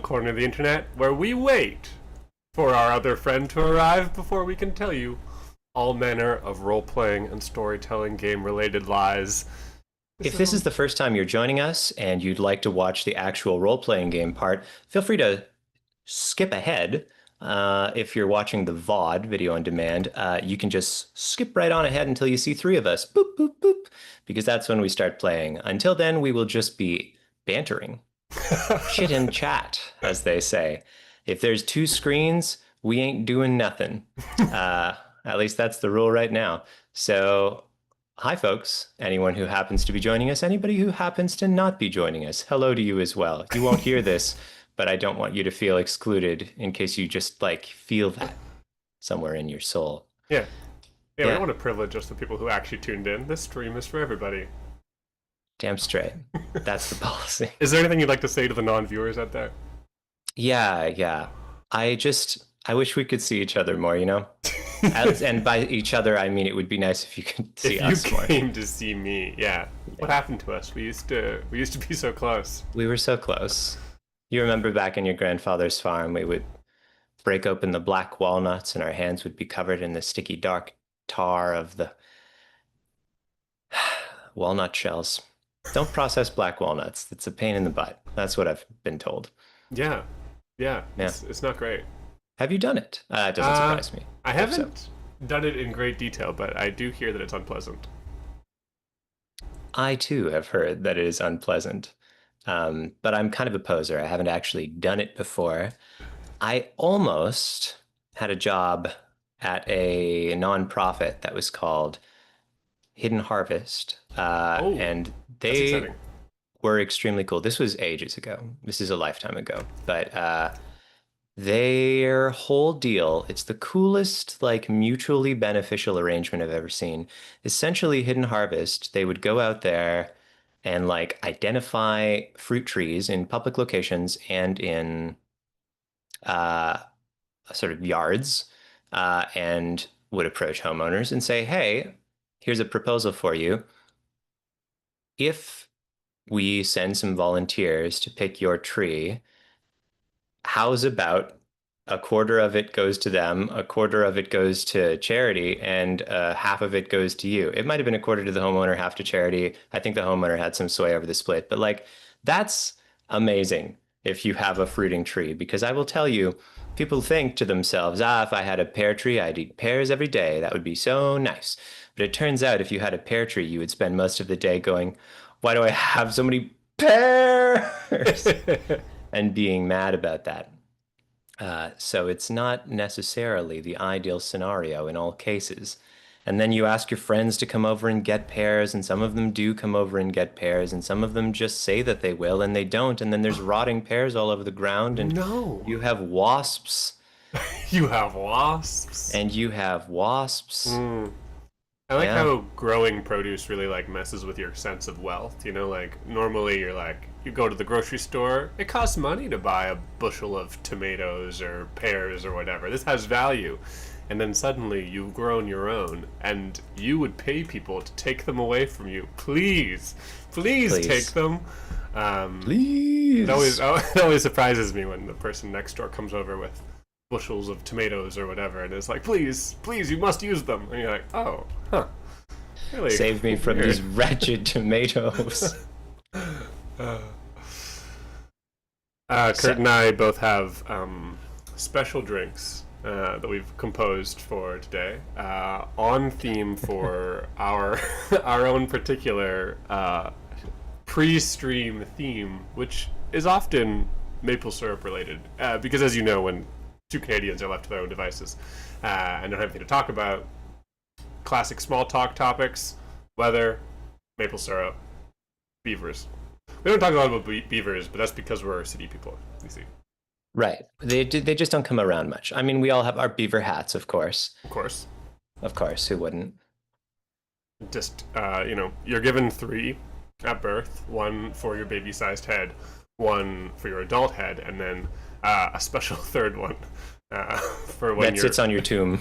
corner of the internet where we wait for our other friend to arrive before we can tell you all manner of role-playing and storytelling game-related lies. If this is the first time you're joining us and you'd like to watch the actual role-playing game part, feel free to skip ahead. If you're watching the VOD, video on demand, you can just skip right on ahead until you see three of us. Boop, boop, boop. Because that's when we start playing. Until then, we will just be bantering. Chit and chat, as they say. If there's two screens, we ain't doing nothing. At least that's the rule right now. So, hi, folks. Anyone who happens to be joining us, anybody who happens to not be joining us, hello to you as well. You won't hear this, but I don't want you to feel excluded in case you just, feel that somewhere in your soul. Yeah. We don't want to privilege just the people who actually tuned in. This stream is for everybody. Damn straight. That's the policy. Is there anything you'd like to say to the non-viewers out there? Yeah. I wish we could see each other more, you know? And by each other, I mean it would be nice if you could see us more. If you came to see me, yeah. What happened to us? We used to be so close. We were so close. You remember back in your grandfather's farm, we would break open the black walnuts and our hands would be covered in the sticky dark tar of the walnut shells. Don't process black walnuts. It's a pain in the butt. That's what I've been told. Yeah. It's not great. Have you done it? It doesn't surprise me. I haven't done it in great detail, but I do hear that it's unpleasant. I, too, have heard that it is unpleasant. But I'm kind of a poser. I haven't actually done it before. I almost had a job at a nonprofit that was called Hidden Harvest. And they were extremely cool. This was ages ago. This is a lifetime ago. But their whole deal, it's the coolest, mutually beneficial arrangement I've ever seen. Essentially, Hidden Harvest, they would go out there and identify fruit trees in public locations and in sort of yards, and would approach homeowners and say, hey, here's a proposal for you. If we send some volunteers to pick your tree, how's about a quarter of it goes to them, a quarter of it goes to charity, and half of it goes to you? It might have been a quarter to the homeowner, half to charity. I think the homeowner had some sway over the split, but that's amazing if you have a fruiting tree, because I will tell you, people think to themselves, if I had a pear tree, I'd eat pears every day. That would be so nice. But it turns out if you had a pear tree, you would spend most of the day going, why do I have so many pears? And being mad about that. So it's not necessarily the ideal scenario in all cases. And then you ask your friends to come over and get pears, and some of them do come over and get pears, and some of them just say that they will, and they don't. And then there's rotting pears all over the ground, and you have wasps. You have wasps. And you have wasps. I like how growing produce really messes with your sense of wealth. You know, normally you're you go to the grocery store, it costs money to buy a bushel of tomatoes or pears or whatever. This has value. And then suddenly you've grown your own, and you would pay people to take them away from you. Please take them. Please. It always surprises me when the person next door comes over with bushels of tomatoes or whatever, and it's please, you must use them. And you're oh, huh. Really? Save me from these wretched tomatoes. Kurt and I both have special drinks that we've composed for today, on theme for our own particular pre-stream theme, which is often maple syrup related, because as you know, when two Canadians are left to their own devices and don't have anything to talk about, classic small talk topics: weather, maple syrup, beavers. We don't talk a lot about beavers, but that's because we're city people, you see. Right. They just don't come around much. I mean, we all have our beaver hats, of course. Of course, who wouldn't? Just, you're given 3 at birth, 1 for your baby-sized head, 1 for your adult head, and then a special 3rd one for when that sits on your tomb.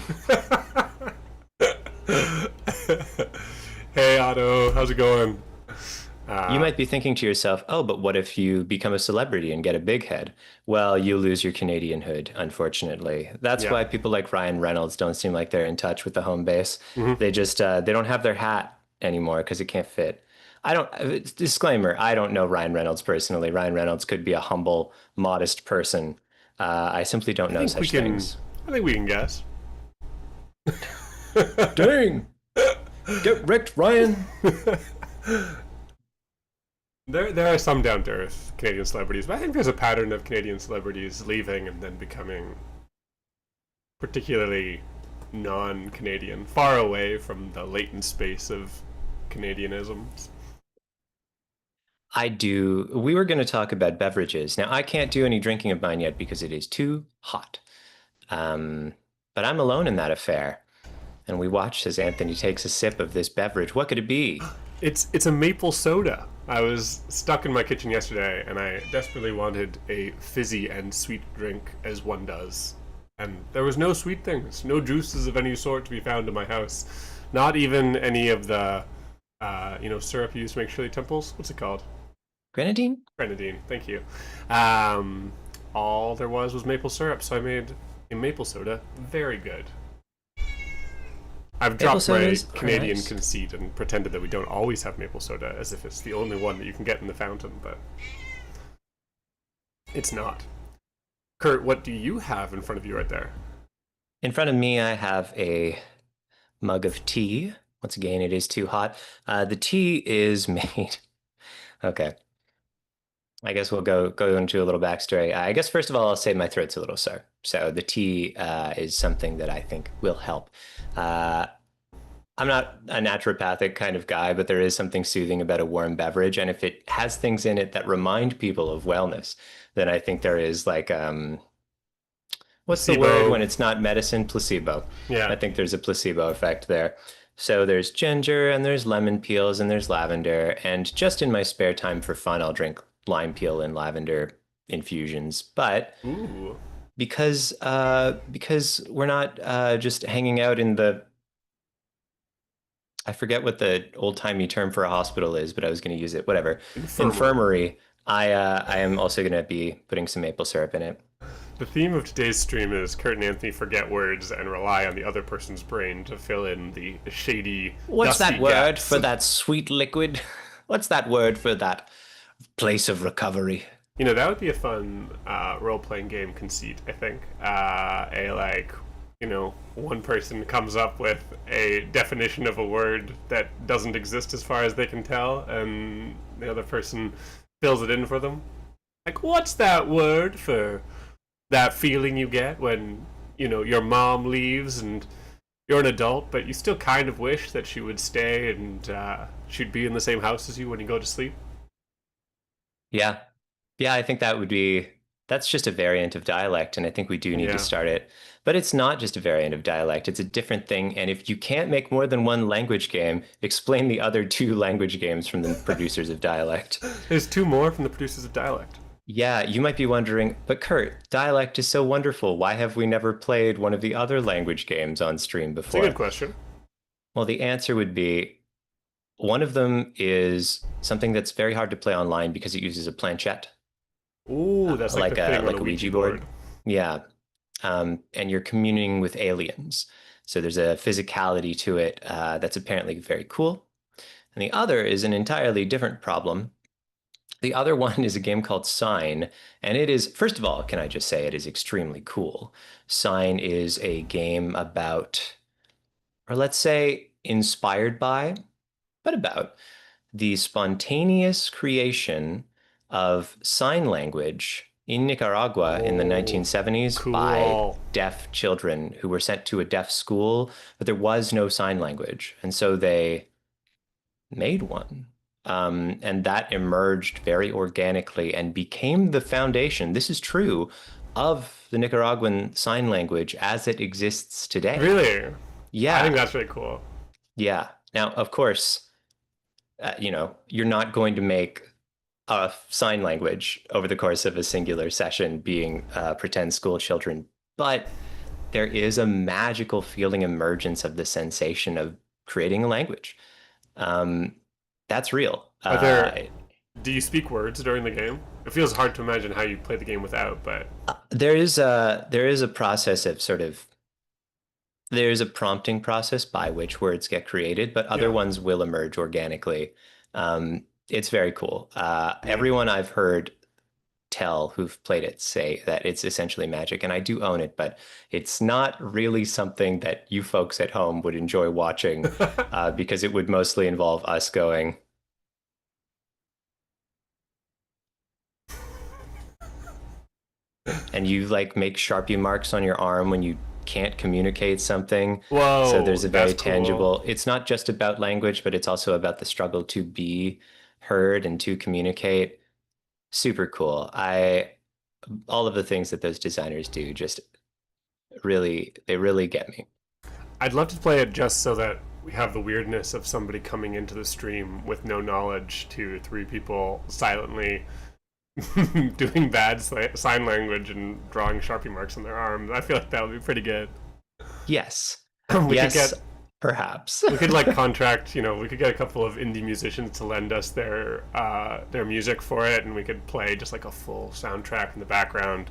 Hey, Otto, how's it going? You might be thinking to yourself, oh, but what if you become a celebrity and get a big head? Well, you lose your Canadianhood, unfortunately. That's Yeah. why people like Ryan Reynolds don't seem like they're in touch with the home base. Hmm. They don't have their hat anymore because it can't fit. I don't, disclaimer, I don't know Ryan Reynolds personally. Ryan Reynolds could be a humble, modest person. I simply don't I know think we such can. things. I think we can guess. Dang! Get wrecked, Ryan! There are some down to earth Canadian celebrities, but I think there's a pattern of Canadian celebrities leaving and then becoming particularly non-Canadian, far away from the latent space of Canadianisms. I do. We were going to talk about beverages. Now, I can't do any drinking of mine yet because it is too hot. Um, but I'm alone in that affair. And we watch as Anthony takes a sip of this beverage. What could it be? It's a maple soda. I was stuck in my kitchen yesterday, and I desperately wanted a fizzy and sweet drink, as one does. And there was no sweet things, no juices of any sort to be found in my house. Not even any of the, syrup you use to make chili temples. What's it called? Grenadine? Grenadine. Thank you. Um, all there was maple syrup, so I made a maple soda. Very good. I've Maple dropped my sodas are Canadian nice. conceit and pretended that we don't always have maple soda, as if it's the only one that you can get in the fountain, but it's not. Kurt, what do you have in front of you right there? In front of me, I have a mug of tea. Once again, it is too hot. The tea is made. Okay. I guess we'll go into a little backstory. I guess first of all, I'll say my throat's a little sore. So the tea is something that I think will help. Uh, I'm not a naturopathic kind of guy, but there is something soothing about a warm beverage. And if it has things in it that remind people of wellness, then I think there is like, what's the word Placebo. when it's not medicine? Placebo. I Yeah. think there's a placebo effect there. So there's ginger and there's lemon peels and there's lavender. And just in my spare time for fun, I'll drink lime peel and lavender infusions. But Ooh. because we're not just hanging out in the I forget what the old-timey term for a hospital is, but I was going to use it. Whatever. Infirmary. Infirmary. I am also going to be putting some maple syrup in it. The theme of today's stream is Kurt and Anthony forget words and rely on the other person's brain to fill in the shady, What's dusty that word gaps. for that sweet liquid? What's that word for that place of recovery? That would be a fun role-playing game conceit, I think. One person comes up with a definition of a word that doesn't exist as far as they can tell, and the other person fills it in for them. Like, what's that word for that feeling you get when, your mom leaves and you're an adult, but you still kind of wish that she would stay and she'd be in the same house as you when you go to sleep? Yeah. Yeah, I think that's just a variant of dialect, and I think we do need to Yeah. start it. But it's not just a variant of dialect, it's a different thing. And if you can't make more than one language game, explain the other two language games from the producers of dialect. There's two more from the producers of Dialect. Yeah, you might be wondering, but Kurt, dialect is so wonderful. Why have we never played one of the other language games on stream It's a good before? question. Well, the answer would be one of them is something that's very hard to play online because it uses a planchette, Ooh, that's like the thing on like a a Ouija Ouija board. board. Yeah. And you're communing with aliens. So there's a physicality to it that's apparently very cool. And the other is an entirely different problem. The other one is a game called Sign, and it is, first of all, can I just say it is extremely cool. Sign is a game about, or let's say inspired by, but about the spontaneous creation of sign language in Nicaragua in the Oh, 1970s by cool. deaf children who were sent to a deaf school, but there was no sign language. And so they made one. And that emerged very organically and became the foundation. This is true of the Nicaraguan Sign Language as it exists today. Really? I think Yeah, that's really cool. yeah. Now, of course, you're not going to make a sign language over the course of a singular session being pretend school children, but there is a magical feeling emergence of the sensation of creating a language. Um, that's real. Are Uh, there? Do you speak words during the game? It feels hard to imagine how you play the game without, but there is a process of sort of there's a prompting process by which words get created, but other yeah. ones will emerge organically. It's very cool. Yeah. Everyone I've heard tell who've played it say that it's essentially magic, and I do own it, but it's not really something that you folks at home would enjoy watching, because it would mostly involve us going, and you like make Sharpie marks on your arm when you can't communicate something. So Whoa, there's a that's very cool. tangible, it's not just about language, but it's also about the struggle to be heard and to communicate. Super cool. All of the things that those designers do just really, they really get me. I'd love to play it just so that we have the weirdness of somebody coming into the stream with no knowledge to three people silently doing bad sign language and drawing Sharpie marks on their arms. I feel like that would be pretty good. Yes. we could Yes, get perhaps. we could like contract, we could get a couple of indie musicians to lend us their music for it, and we could play just like a full soundtrack in the background.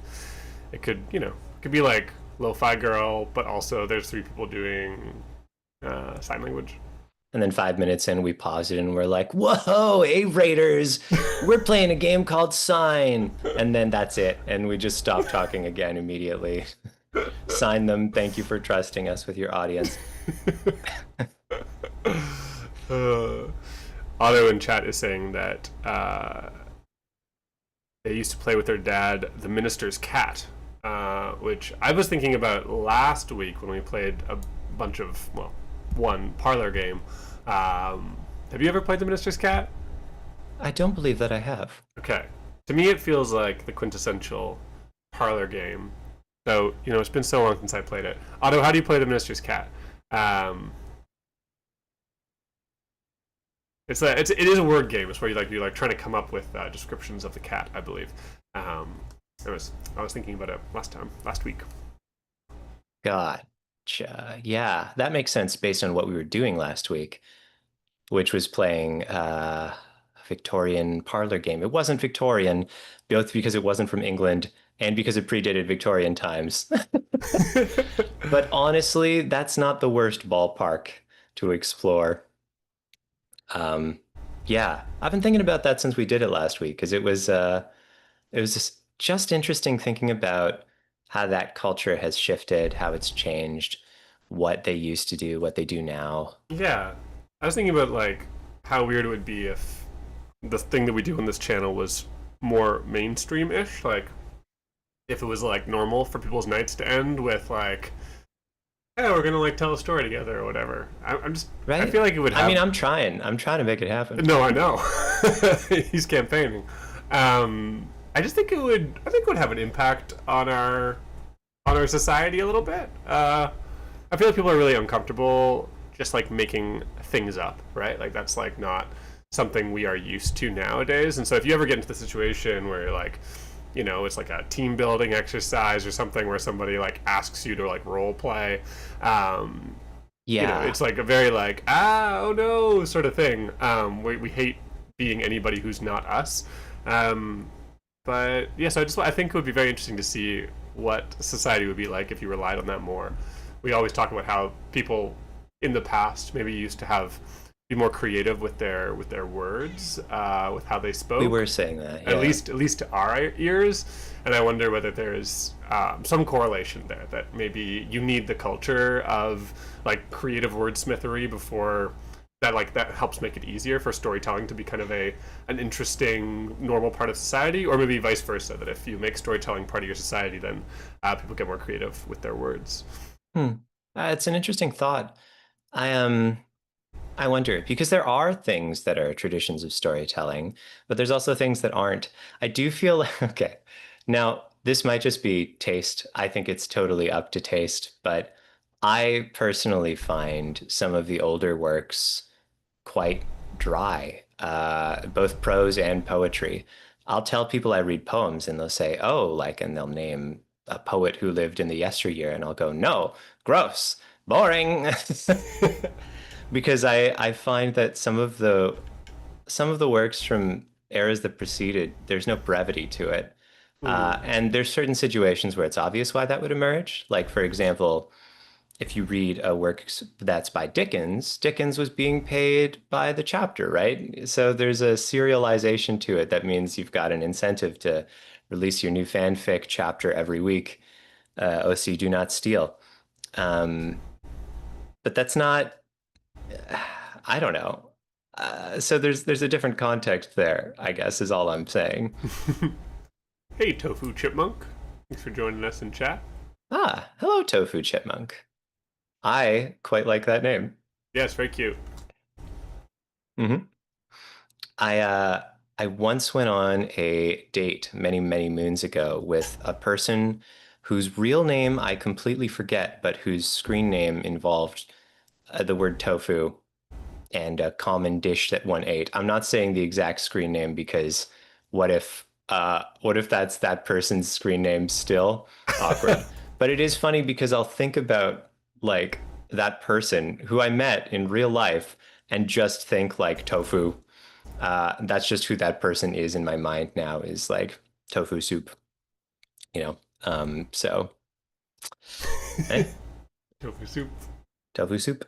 It could, it could be like Lo-Fi Girl, but also there's three people doing sign language. And then 5 minutes in, we pause it and we're like, whoa, A-Raiders, we're playing a game called Sign. And then that's it. And we just stop talking again immediately. Sign them. Thank you for trusting us with your audience. uh, Otto in chat is saying that they used to play with their dad the minister's cat, which I was thinking about last week when we played a bunch of, well, one parlor game. Have you ever played the minister's cat? I don't believe that I have. Okay. To me, it feels like the quintessential parlor game. So, it's been so long since I played it. Otto, how do you play the minister's cat? It is a word game. It's where you're like trying to come up with descriptions of the cat, I believe. I was thinking about it last week. Gotcha. Yeah, that makes sense based on what we were doing last week, which was playing a Victorian parlor game. It wasn't Victorian, both because it wasn't from England and because it predated Victorian times. But honestly, that's not the worst ballpark to explore. Um, yeah, I've been thinking about that since we did it last week because it was just interesting thinking about how that culture has shifted, how it's changed, what they used to do, what they do now. Yeah, I was thinking about like how weird it would be if the thing that we do on this channel was more mainstream-ish. Like if it was like normal for people's nights to end with like, "Hey, we're gonna like tell a story together" or whatever. I'm just, I Right? feel like it would I have. mean, I'm trying to make it happen. No, I know. He's campaigning. I just think it would have an impact on our society a little bit. I feel like people are really uncomfortable just like making things up, right? Like that's like not something we are used to nowadays. And so if you ever get into the situation where you're like, it's like a team building exercise or something where somebody like asks you to like role play, um, Yeah. it's like a very like oh no sort of thing. We hate being anybody who's not us. Um, but yeah, so I think it would be very interesting to see what society would be like if you relied on that more. We always talk about how people in the past maybe used to be more creative with their words, with how they We spoke, were saying that, at yeah. least to our ears. And I wonder whether there's some correlation there that maybe you need the culture of like creative wordsmithery before that helps make it easier for storytelling to be kind of an interesting normal part of society, or maybe vice versa, that if you make storytelling part of your society, then people get more creative with their words. Hmm. It's an interesting thought. I I wonder because there are things that are traditions of storytelling, but there's also things that aren't. I do feel okay. Now, this might just be taste. I think it's totally up to taste, but I personally find some of the older works quite dry, both prose and poetry. I'll tell people I read poems and they'll say, oh, like, and they'll name a poet who lived in the yesteryear, and I'll go, no, gross, boring. Because I find that some of the some of the works from eras that preceded, there's no brevity to it. Mm. And there's certain situations where it's obvious why that would emerge. Like, for example, if you read a work that's by Dickens, Dickens was being paid by the chapter, right? So there's a serialization to it that means you've got an incentive to release your new fanfic chapter every week. OC, do not steal. Um, but that's not, I don't know. So there's a different context there, I guess, is all I'm saying. Hey, Tofu Chipmunk. Thanks for joining us in chat. Ah, hello, Tofu Chipmunk. I quite like that name. Yeah, it's very cute. Hmm. I uh I once went on a date many, many moons ago with a person whose real name I completely forget, but whose screen name involved the word tofu and a common dish that one ate. I'm not saying the exact screen name because what if that's that person's screen name still? Awkward. But it is funny because I'll think about like that person who I met in real life and just think like tofu. That's just who that person is in my mind now is like tofu soup, you know. So eh, Tofu soup. tofu soup.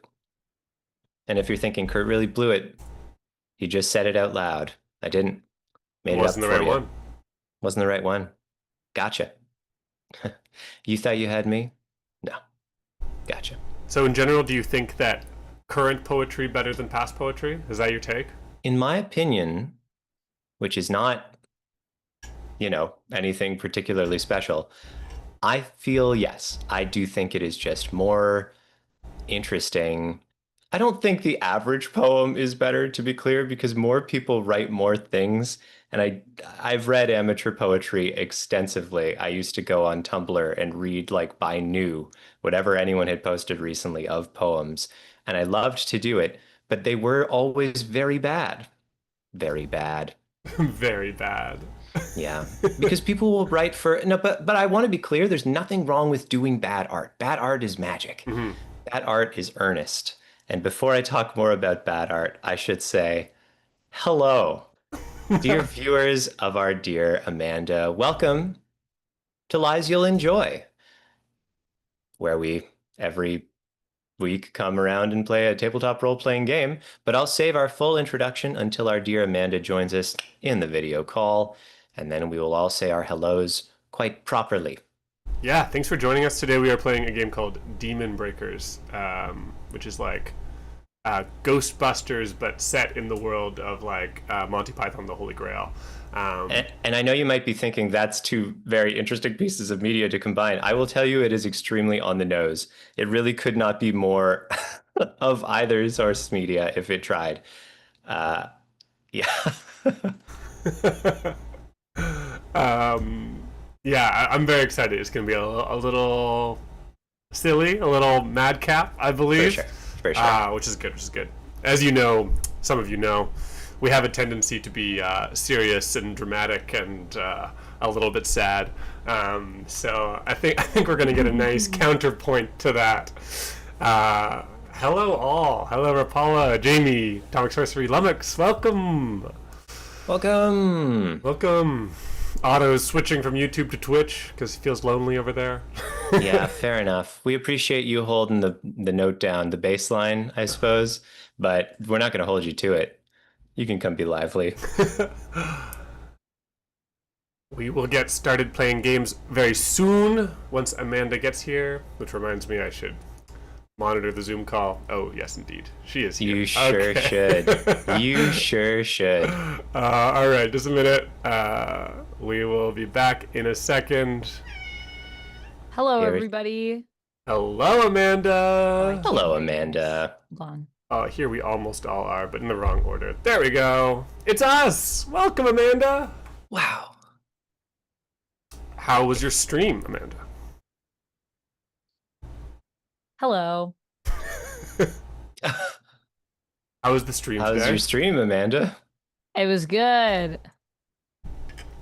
And if you're thinking Kurt really blew it, he just said it out loud. I didn't. It Made it wasn't up the for right you. one. Wasn't the right one. Gotcha. You thought you had me? No. Gotcha. So, in general, do you think that current poetry better than past poetry? Is that your take? In my opinion, which is not, anything particularly special, I feel yes. I do think it is just more interesting. I don't think the average poem is better, to be clear, because more people write more things. And I've read amateur poetry extensively. I used to go on Tumblr and read like by new whatever anyone had posted recently of poems, and I loved to do it, but they were always very bad. Very bad. Very bad. Yeah, because people will write for no, but I want to be clear, there's nothing wrong with doing bad art. Bad art is magic. Mhm. Bad art is earnest. And before I talk more about bad art, I should say hello, dear viewers of our dear Amanda. Welcome to Lies You'll Enjoy, where we every week come around and play a tabletop role-playing game, but I'll save our full introduction until our dear Amanda joins us in the video call, and then we will all say our hellos quite properly. Yeah, thanks for joining us today. We are playing a game called Demonbreakers, which is like Ghostbusters, but set in the world of like Monty Python, the Holy Grail. And I know you might be thinking that's two very interesting pieces of media to combine. I will tell you it is extremely on the nose. It really could not be more of either source media if it tried. Yeah. um, yeah, I'm very excited. It's going to be a little silly, a little madcap, I believe. For sure. For sure. Which is good. Which is good. As you know, some of you know, we have a tendency to be serious and dramatic and a little bit sad. So I think we're going to get a nice counterpoint to that. Hello all. Hello Rapala, Jamie, Atomic Sorcery, Lummox. Welcome. Welcome. Welcome. Otto's switching from YouTube to Twitch because he feels lonely over there. Yeah, fair enough. We appreciate you holding the note down, the baseline, I suppose, but we're not going to hold you to it. You can come be lively. We will get started playing games very soon once Amanda gets here, which reminds me I should monitor the Zoom call. Oh, yes, indeed. She is here. You sure should. You sure should. All right, just a minute. We will be back in a second. Hello, everybody. Hello, Amanda. Hello, Amanda. Hold on. Oh, here we almost all are, but in the wrong order. There we go. It's us. Welcome, Amanda. Wow. How was your stream, Amanda? Hello. How was the stream How today? was your stream, Amanda? It was good.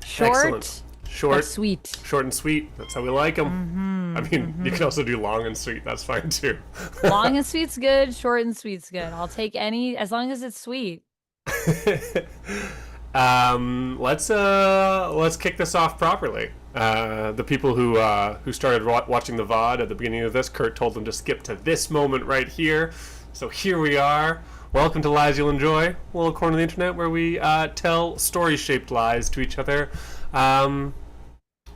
Short, Excellent. Short, but sweet. short and sweet. That's how we like them. I mean, you can also do long and sweet. That's fine too. Long and sweet's good. Short and sweet's good. I'll take any as long as it's sweet. Let's kick this off properly. The people who started watching the VOD at the beginning of this, Kurt told them to skip to this moment right here. So here we are. Welcome to Lies You'll Enjoy, a little corner of the internet where we tell story-shaped lies to each other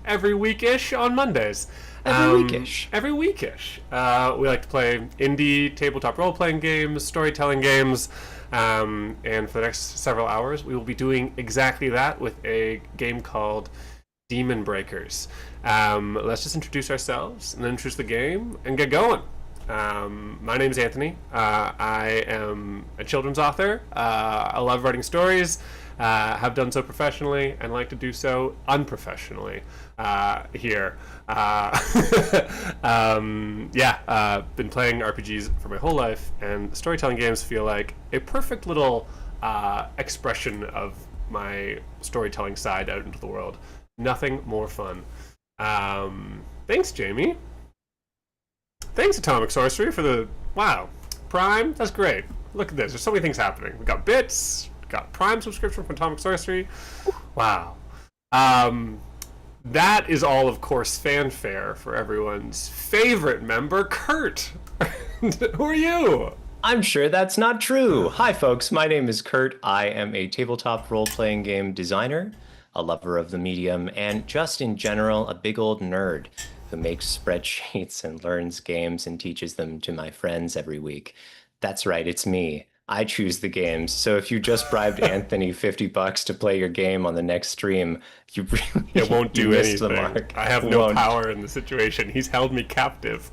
every week-ish on Mondays. Every weekish. Every weekish. We like to play indie tabletop role-playing games, storytelling games, and for the next several hours, we will be doing exactly that with a game called DEMONBREAKERS. Let's just introduce ourselves and then introduce the game and get going. My name is Anthony. I am a children's author. I love writing stories, have done so professionally, and like to do so unprofessionally here. Been playing RPGs for my whole life, and storytelling games feel like a perfect little expression of my storytelling side out into the world. Nothing more fun. Thanks, Jamie. Thanks, Atomic Sorcery, for the... Wow. Prime? That's great. Look at this. There's so many things happening. We got bits, got Prime subscription from Atomic Sorcery. Wow. That is all, of course, fanfare for everyone's favorite member, Kurt. Who are you? I'm sure that's not true. Hi, folks. My name is Kurt. I am a tabletop role-playing game designer, a lover of the medium, and just in general, a big old nerd who makes spreadsheets and learns games and teaches them to my friends every week. That's right, it's me. I choose the games. So if you just bribed Anthony $50 to play your game on the next stream, you really It won't do anything. The mark. I have no power in the situation. He's held me captive.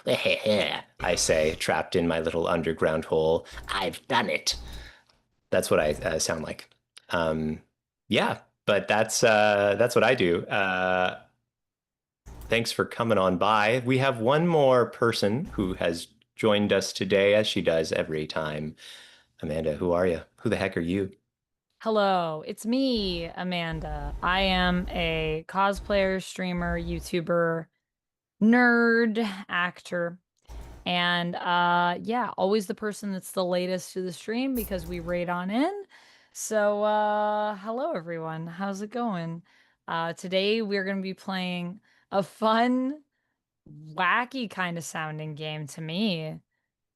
I say, trapped in my little underground hole. I've done it. That's what I sound like. Yeah, but that's what I do. Thanks for coming on by. We have one more person who has joined us today, as she does every time. Amanda, who are you? Who the heck are you? Hello, it's me, Amanda. I am a cosplayer, streamer, YouTuber, nerd, actor, and always the person that's the latest to the stream because we raid on in. So hello everyone, how's it going? Today we're going to be playing a fun, wacky kind of sounding game to me.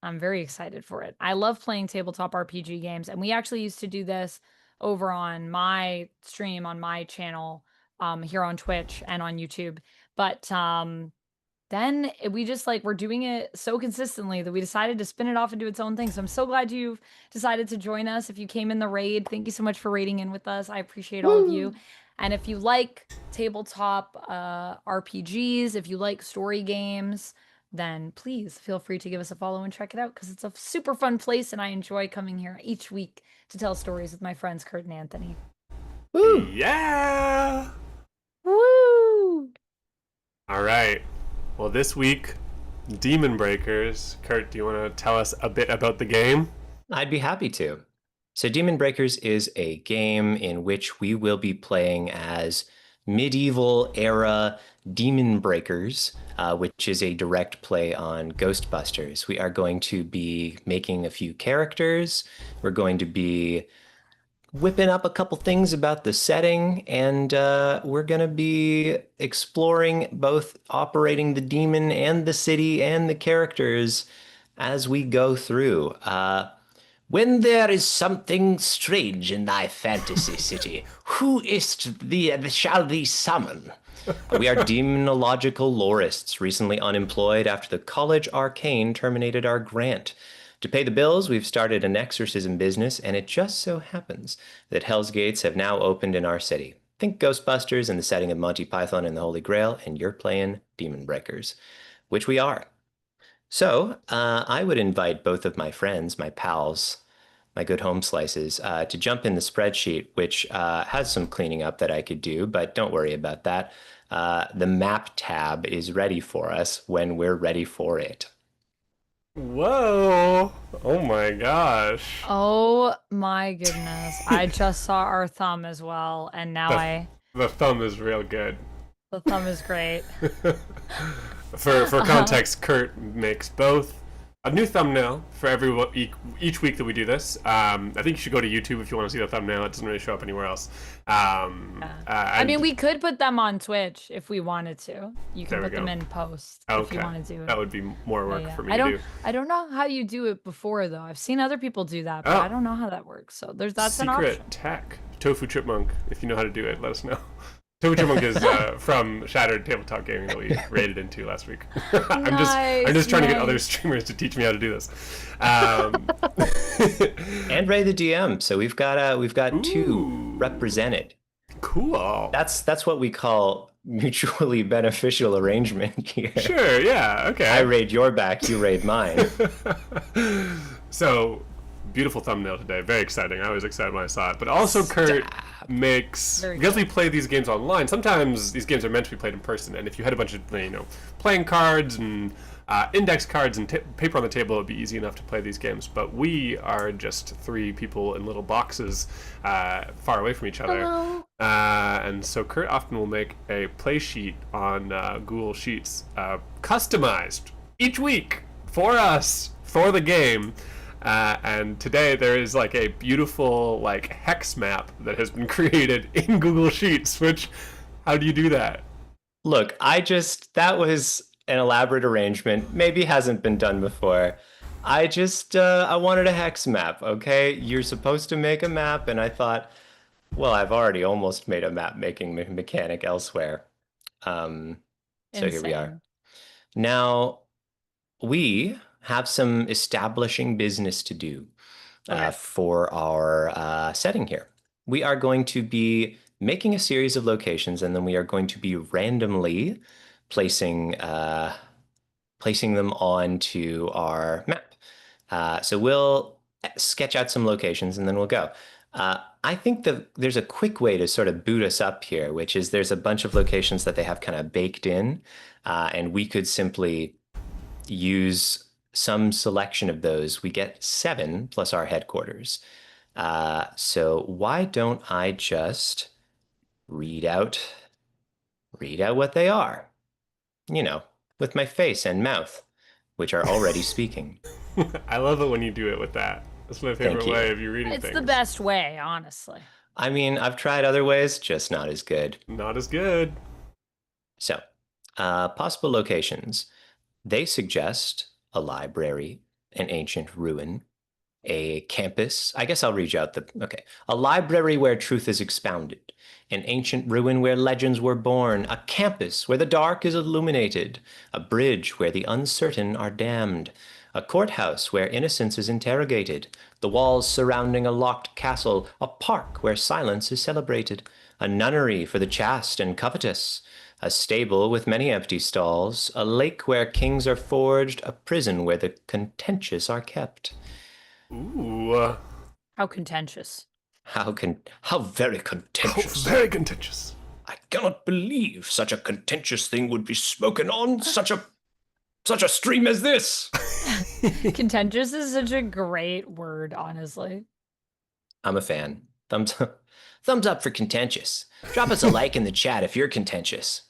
I'm very excited for it. I love playing tabletop RPG games, and we actually used to do this over on my stream on my channel here on Twitch and on YouTube. But then we just we're doing it so consistently that we decided to spin it off and do its own thing. So I'm so glad you've decided to join us. If you came in the raid, thank you so much for raiding in with us. I appreciate all of you. And if you like tabletop RPGs, if you like story games, then please feel free to give us a follow and check it out because it's a super fun place and I enjoy coming here each week to tell stories with my friends Kurt and Anthony. Woo! Yeah! Woo! All right. Well, this week, DEMONBREAKERS. Kurt, do you want to tell us a bit about the game? I'd be happy to. So DEMONBREAKERS is a game in which we will be playing as medieval era demon breakers, which is a direct play on Ghostbusters. We are going to be making a few characters. We're going to be whipping up a couple things about the setting, and we're going to be exploring both operating the demon and the city and the characters as we go through. When there is something strange in thy fantasy city, who shall thee summon? We are demonological lorists, recently unemployed after the College Arcane terminated our grant. To pay the bills, we've started an exorcism business, and it just so happens that Hell's Gates have now opened in our city. Think Ghostbusters in the setting of Monty Python and the Holy Grail, and you're playing DEMONBREAKERS, which we are. So I would invite both of my friends, my pals, my good home slices, to jump in the spreadsheet, which has some cleaning up that I could do, but don't worry about that. The map tab is ready for us when we're ready for it. Whoa! Oh my gosh. Oh my goodness. I just saw our thumb as well, and now The thumb is real good. The thumb is great. For context, Kurt makes both a new thumbnail for each week that we do this. I think you should go to YouTube if you want to see the thumbnail. It doesn't really show up anywhere else. I mean, we could put them on Twitch if we wanted to. You can put them in post if you want to do it. That would be more work for me to do. I don't know how you do it before though. I've seen other people do that, but I don't know how that works. So that's an option. Secret tech. Tofu Chipmunk. If you know how to do it, let us know. Tofu Chipmunk is from Shattered Tabletop Gaming that we raided into last week. I'm just trying to get other streamers to teach me how to do this. And Ray the DM. So we've got two represented. Cool. That's what we call mutually beneficial arrangement here. Sure. Yeah. Okay. I raid your back. You raid mine. So. Beautiful thumbnail today. Very exciting. I was excited when I saw it. But also, Kurt makes, because we play these games online, sometimes these games are meant to be played in person. And if you had a bunch of, playing cards and index cards and paper on the table, it'd be easy enough to play these games. But we are just three people in little boxes far away from each other. Hello. And so Kurt often will make a play sheet on Google Sheets, customized each week for us, for the game. And today there is like a beautiful hex map that has been created in Google Sheets, which, how do you do that? Look, that was an elaborate arrangement. Maybe hasn't been done before. I wanted a hex map, okay? You're supposed to make a map, and I thought, well, I've already almost made a map making mechanic elsewhere. So here we are. Now, we have some establishing business to do for our setting here. We are going to be making a series of locations, and then we are going to be randomly placing them onto our map. So we'll sketch out some locations, and then we'll go. I think there's a quick way to sort of boot us up here, which is there's a bunch of locations that they have kind of baked in, and we could simply use some selection of those. We get 7 plus our headquarters. So why don't I just read out what they are, with my face and mouth, which are already speaking. I love it when you do it with that. That's my favorite way of you reading things. It's the best way, honestly. I mean, I've tried other ways, just not as good. Not as good. So, possible locations. They suggest a library, an ancient ruin, a campus. I guess I'll read you out a library where truth is expounded, an ancient ruin where legends were born, a campus where the dark is illuminated, a bridge where the uncertain are damned, a courthouse where innocence is interrogated, the walls surrounding a locked castle, a park where silence is celebrated, a nunnery for the chaste and covetous, a stable with many empty stalls, a lake where kings are forged, a prison where the contentious are kept. Ooh. How contentious. How very contentious. How very contentious. I cannot believe such a contentious thing would be spoken on such a stream as this. Contentious is such a great word, honestly. I'm a fan. Thumbs up for contentious. Drop us a like in the chat if you're contentious.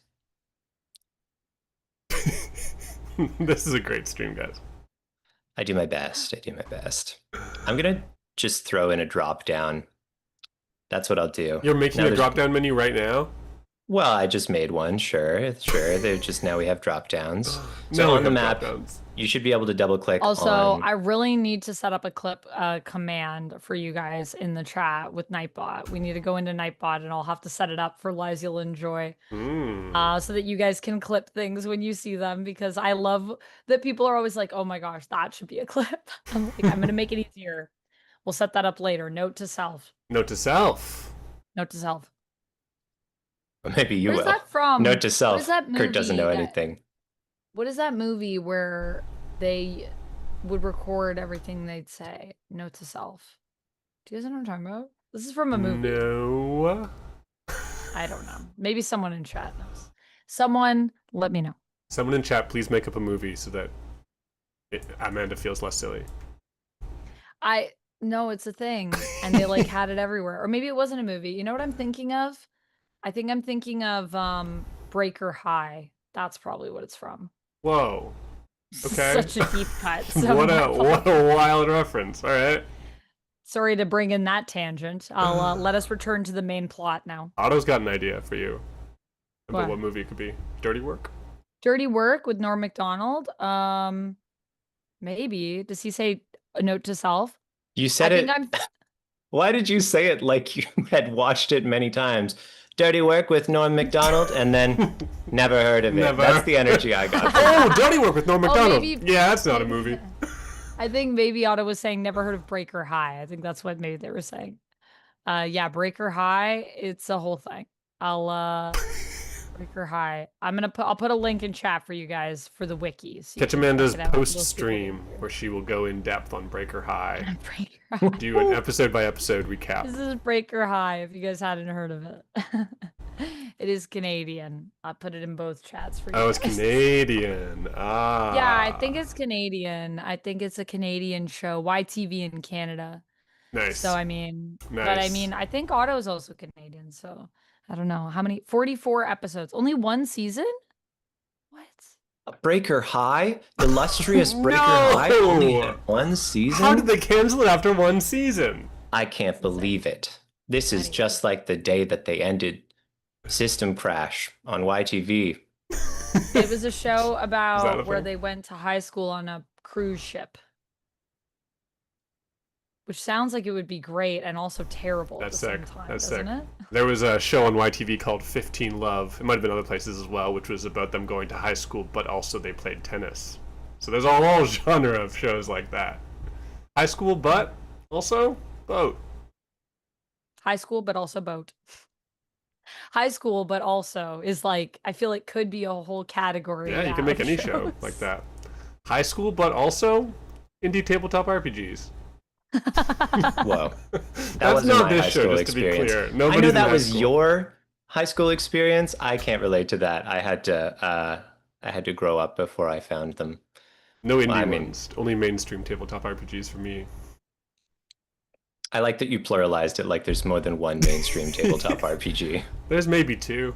This is a great stream, guys. I do my best. I'm going to just throw in a drop down. That's what I'll do. You're making a drop down menu right now? Well, I just made one, sure. They're just, now we have drop downs. So on the map, you should be able to double click. Also, I really need to set up a clip command for you guys in the chat with Nightbot. We need to go into Nightbot, and I'll have to set it up for Liza Enjoy, so that you guys can clip things when you see them, because I love that people are always like, oh my gosh, that should be a clip. I'm like, I'm going to make it easier. We'll set that up later. Note to self. Note to self. Note to self. Maybe you will. What is that from? Note to self. What is that movie Kurt doesn't know anything. What is that movie where they would record everything they'd say? Note to self. Do you guys know what I'm talking about? This is from a movie. No. I don't know. Maybe someone in chat knows. Someone, let me know. Someone in chat, please make up a movie so that Amanda feels less silly. No, it's a thing. And they had it everywhere. Or maybe it wasn't a movie. You know what I'm thinking of? I think I'm thinking of Breaker High. That's probably what it's from. Whoa. Okay. Such a deep cut. So what a wild reference. All right. sorry to bring in that tangent. I'll let us return to the main plot now. Otto's got an idea for you about What? what movie it could be. Dirty Work? Dirty Work with Norm Macdonald. Maybe. Does he say a note to self? You said I it. think I'm Why did you say it like you had watched it many times? Dirty Work with Norm Macdonald, and then never heard of it. Never. That's the energy I got. Oh, Dirty Work with Norm Macdonald. maybe- Yeah, that's not a movie. I think maybe Otto was saying never heard of Breaker High. I think that's what maybe they were saying. Yeah, Breaker High, it's a whole thing. I'll Breaker High. I'll put a link in chat for you guys for the wiki. So Catch you can Amanda's check it out. You'll post see what stream it is. where she will go in depth on Breaker High. Breaker High. Do an episode by episode recap. This is Breaker High, if you guys hadn't heard of it. It is Canadian. I'll put it in both chats for you. Oh, it's guys. Canadian. Ah. Yeah, I think it's Canadian. I think it's a Canadian show. YTV in Canada. Nice. So I mean, but I Nice. mean, I think Otto's also Canadian. So I don't know how many. 44 episodes. Only one season. What? Breaker High, illustrious Breaker No! High, only had one season. How did they cancel it after one season? I can't believe it. This is just like the day that they ended System Crash on YTV. It was a show a about where thing? they went to high school on a cruise ship. Which sounds like it would be great and also terrible That's at the sick. same time, That's doesn't sick. it? There was a show on YTV called 15 Love. It might have been other places as well, which was about them going to high school, but also they played tennis. So there's a whole genre of shows like that. High school, but also boat. High school, but also boat. High school, but also is like, I feel it could be a whole category. Yeah, you now can make of any show shows. like that. High school, but also indie tabletop RPGs. Whoa. That's wasn't not my this high show, school just to be experience. clear. I know Nobody's in that high was school. your high school experience. I can't relate to that. I had to grow up before I found them. No indie I mean- ones. Only mainstream tabletop RPGs for me. I like that you pluralized it like there's more than one mainstream tabletop RPG. There's maybe two.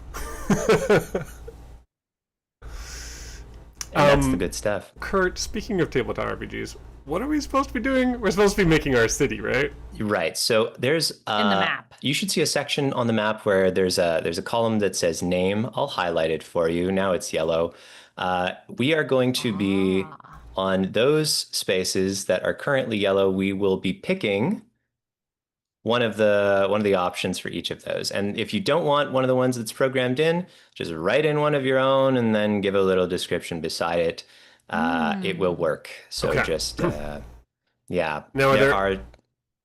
And that's the good stuff. Kurt, speaking of tabletop RPGs, what are we supposed to be doing? We're supposed to be making our city, right? Right. So there's In the map. You should see a section on the map where there's a column that says name. I'll highlight it for you. Now it's yellow. We are going to be on those spaces that are currently yellow. We will be picking one of the options for each of those. And if you don't want one of the ones that's programmed in, just write in one of your own and then give a little description beside it. It will work. So Okay. just yeah. Now, there are there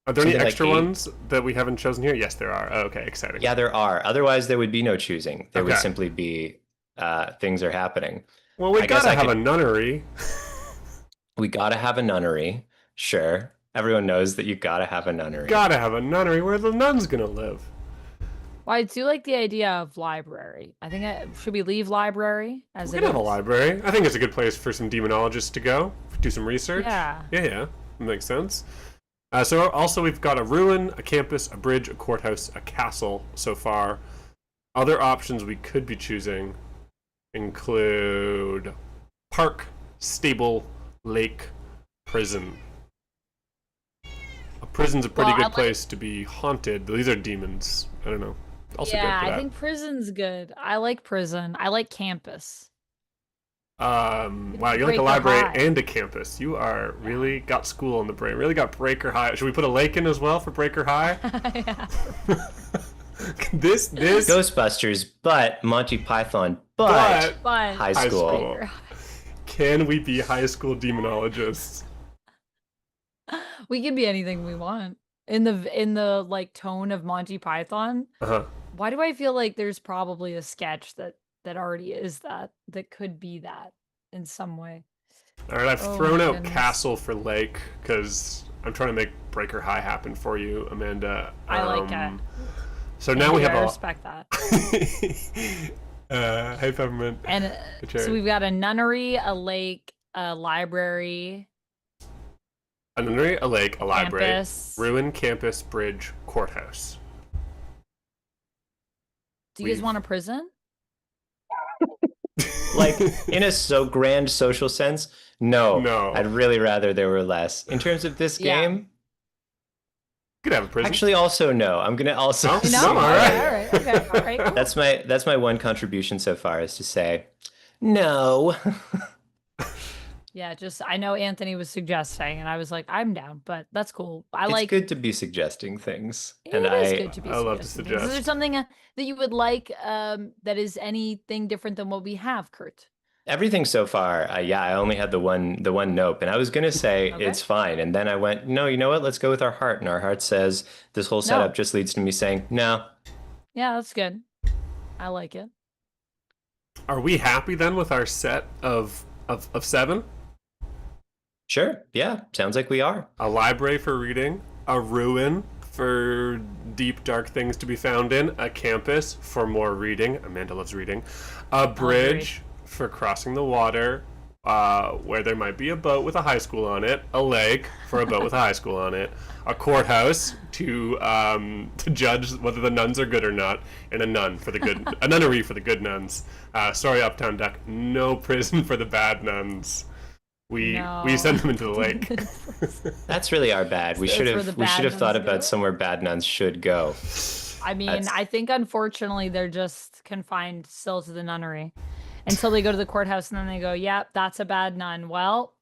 any something like extra 8 ones that we haven't chosen here? Yes, there are. Oh, okay, exciting. Yeah, there are. Otherwise, there would be no choosing. There would Okay. simply be things are happening. Well, we I guess gotta I have could- a nunnery. We gotta have a nunnery. Sure. Everyone knows that you gotta have a nunnery. Gotta have a nunnery where the nun's gonna live. Well, I do like the idea of library. I think should we leave library as We it could have a is? library. I think it's a good place for some demonologists to go, do some research. Yeah. Yeah, that makes sense. So also we've got a ruin, a campus, a bridge, a courthouse, a castle so far. Other options we could be choosing include park, stable, lake, prison. A prison's a pretty Well, I good like- place to be haunted. These are demons. I don't know. Also Yeah, good for I that. think prison's good. I like prison. I like campus. Wow, you like a Breaker library High. and a campus. You are really got school on the brain. Really got Breaker High. Should we put a lake in as well for Breaker High? Yeah. this Ghostbusters, but Monty Python, but But high High school. school. Can we be high school demonologists? we can be anything we want. In the like tone of Monty Python. Uh-huh. Why do I feel like there's probably a sketch that already is that could be that in some way? All right, I've Oh thrown my out goodness. castle for lake because I'm trying to make Breaker High happen for you, Amanda. I like it. So now we have I a. respect that. Hey, Peppermint. And Good cherry. so we've got a nunnery, a lake, a library, A nunnery, a lake, a library, campus. ruin, campus, bridge, courthouse. Do you guys We've- want a prison? Like in a so grand social sense, No, No. I'd really rather there were less. In terms of this Yeah. game, Could have a prison. actually also no. I'm gonna also Oh, You know? No, All all right. right. Okay. All right. Cool. that's my one contribution so far is to say no. Yeah, just I know Anthony was suggesting, and I was like, I'm down, but that's cool. I It's like good to be suggesting things, and it is good to be I love to suggesting things. Is there suggest. something that you would like that is anything different than what we have, Kurt? everything so far. Yeah, I only had the one nope, and I was gonna say Okay. it's fine, and then I went, no, you know what? Let's go with our heart, and our heart says this whole setup No. just leads to me saying no. Yeah, that's good. I like it. Are we happy then with our set of 7? Sure, yeah, sounds like we are. A library for reading, a ruin for deep, dark things to be found in, a campus for more reading. Amanda loves reading. A bridge for crossing the water, where there might be a boat with a high school on it, a lake for a boat with a high school on it, a courthouse to judge whether the nuns are good or not, and a nunnery for the good nuns. Sorry, Uptown Duck, no prison for the bad nuns. We send them into the lake. That's really our bad. We That's should where have the we bad should have thought nuns go? about somewhere bad nuns should go. I mean, That's- I think unfortunately they're just confined still to the nunnery until they go to the courthouse, and then they go, "Yep, that's a bad nun." Well,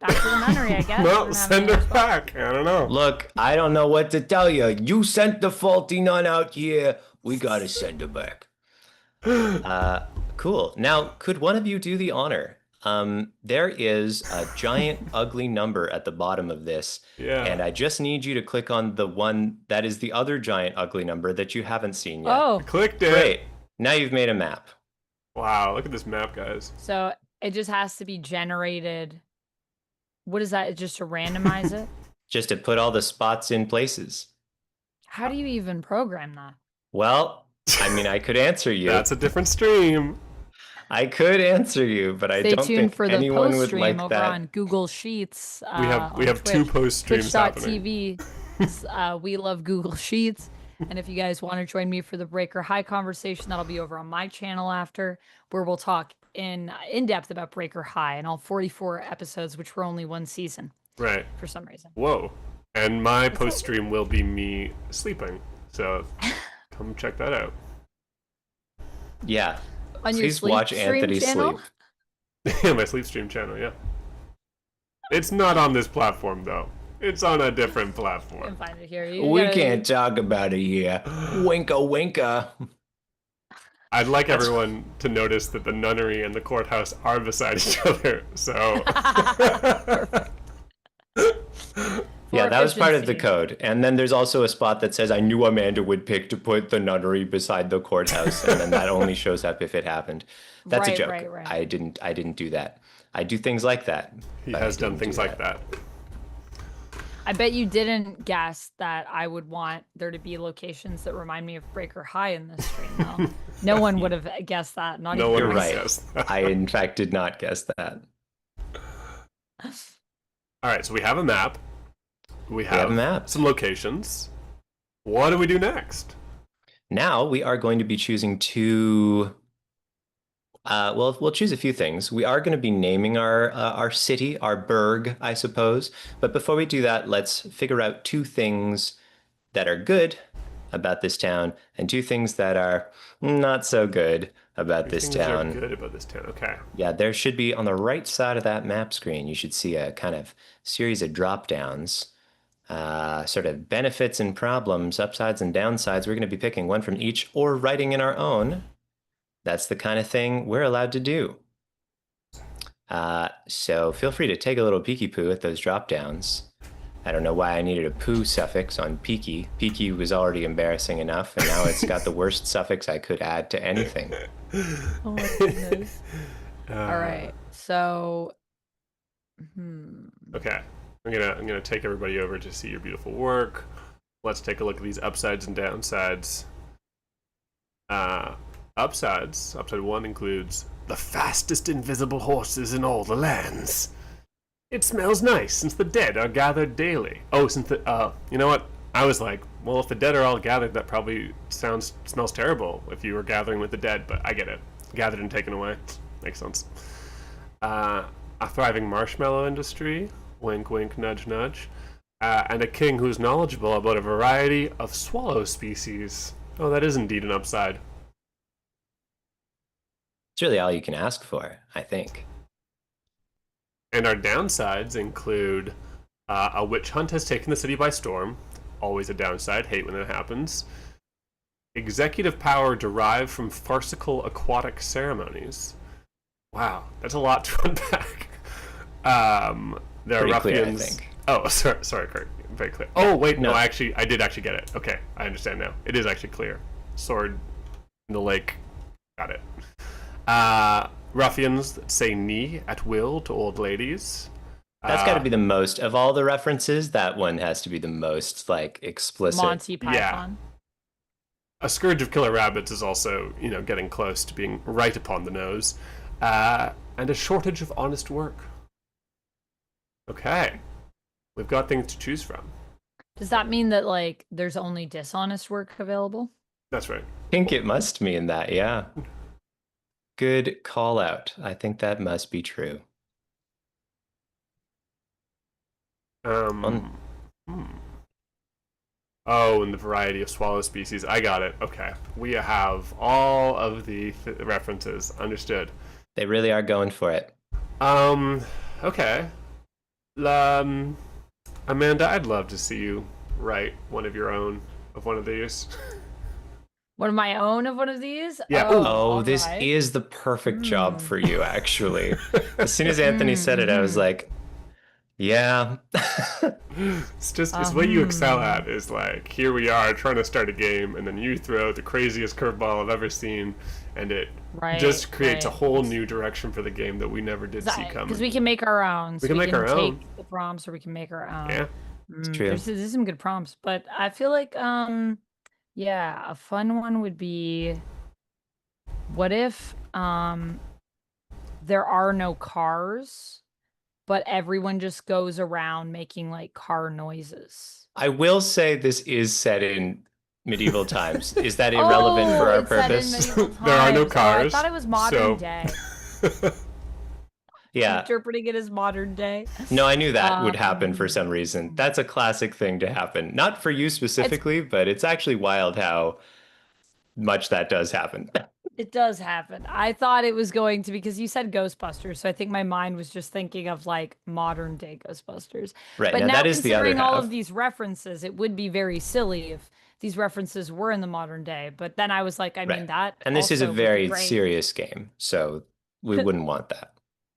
back to the nunnery, I guess. We Well, don't have send any her other spot. back. I don't know. Look, I don't know what to tell you. You sent the faulty nun out here. We gotta send her back. Cool. Now, could one of you do the honor? There is a giant ugly number at the bottom of this, Yeah. and I just need you to click on the one that is the other giant ugly number that you haven't seen yet. Oh, Clicked it. Great. Now you've made a map. Wow, look at this map, guys. so it just has to be generated. What is that? Just to randomize it? Just to put all the spots in places. How do you even program that? Well, I mean, I could answer you. That's a different stream. I could answer you, but I Stay don't tuned think for the anyone post would stream like over that. on Google Sheets. We have two post streams happening. Twitch.tv. We love Google Sheets. And if you guys want to join me for the Breaker High conversation, that'll be over on my channel after, where we'll talk in depth about Breaker High and all 44 episodes, which were only one season Right. for some reason. Whoa. And my post stream will be me sleeping. So come check that out. Yeah. On your Please sleep watch stream Anthony channel? sleep. My sleep stream channel, yeah. It's not on this platform though. It's on a different You can platform. find it here. You We gotta- can't talk about it here. Winka winka. I'd like everyone to notice that the nunnery and the courthouse are beside each other. So Yeah, For that was part of the efficiency. code. And then there's also a spot that says, I knew Amanda would pick to put the nunnery beside the courthouse. And then that only shows up if it happened. That's a Right, joke. right. I didn't do that. I do things like that. he but I has done didn't things do like that. I bet you didn't guess that I would want there to be locations that remind me of Breaker High in this stream, though. No one would have guessed that. Not No even one You're would right. guess that. I, in fact, did not guess that. All right, so we have a map. We have, have a map. some locations. What do we do next? Now we are going to be choosing two. Well, we'll choose a few things. We are going to be naming our city, our burg, I suppose. But before we do that, let's figure out two things that are good about this town and two things that are not so good about this Things are town. good about this town. Okay. Yeah, there should be on the right side of that map screen. You should see a kind of series of drop downs. Sort of benefits and problems, upsides and downsides. We're going to be picking one from each or writing in our own. That's the kind of thing we're allowed to do. So feel free to take a little peeky poo at those drop downs. I don't know why I needed a poo suffix on peaky. Peaky was already embarrassing enough, and now it's got the worst suffix I could add to anything. Oh my goodness. All right. So, Okay. I'm gonna take everybody over to see your beautiful work. Let's take a look at these upsides and downsides. Upsides. Upside 1 includes the fastest invisible horses in all the lands. It smells nice since the dead are gathered daily. Oh, since the you know what? I was like, well, if the dead are all gathered, that probably smells terrible if you were gathering with the dead. But I get it. Gathered and taken away makes sense. a thriving marshmallow industry, wink wink nudge nudge, and a king who's knowledgeable about a variety of swallow species. Oh, that is indeed an upside. It's really all you can ask for, I think. And our downsides include a witch hunt has taken the city by storm. Always a downside. Hate when it happens. Executive power derived from farcical aquatic ceremonies. Wow, that's a lot to unpack. There are Pretty clear, I ruffians. think. Oh, sorry, Kurt. Very clear. Oh, wait, no, I did actually get it. Okay, I understand now. It is actually clear. Sword in the lake. Got it. Ruffians that say knee at will to old ladies. That's got to be the most of all the references. That one has to be the most like explicit. Monty Python. A scourge of killer rabbits is also, getting close to being right upon the nose. And a shortage of honest work. Okay. We've got things to choose from. Does that mean that like there's only dishonest work available? That's right. I think it must mean that, yeah. Good call out. I think that must be true. Oh, and the variety of swallow species. I got it. Okay. We have all of the references. Understood. They really are going for it. Okay. Amanda, I'd love to see you write one of your own of one of these. One of my own of one of these? Yeah. Oh, this is the perfect job for you, actually. As soon as Anthony said it, I was like, yeah. It's what you excel at is like, here we are trying to start a game, and then you throw the craziest curveball I've ever seen, and it just creates a whole new direction for the game that we never did see coming. Because we can make our own. We can make our own. Take the prompts, or we can make our own. Yeah, it's true. There's some good prompts, but I feel like, yeah, a fun one would be, what if there are no cars, but everyone just goes around making like car noises? I will say this is set in medieval times. Is that irrelevant for our purpose? There are no cars. I thought it was modern day. Yeah. Interpreting it as modern day. No, I knew that would happen for some reason. That's a classic thing to happen. Not for you specifically, but it's actually wild how much that does happen. It does happen. I thought it was going to, because you said Ghostbusters, so I think my mind was just thinking of like modern day Ghostbusters. Right, but now that is the other considering all half. of these references, it would be very silly if these references were in the modern day. But then I was like, I mean, that and this is a also would be very great. serious game, so we wouldn't want that.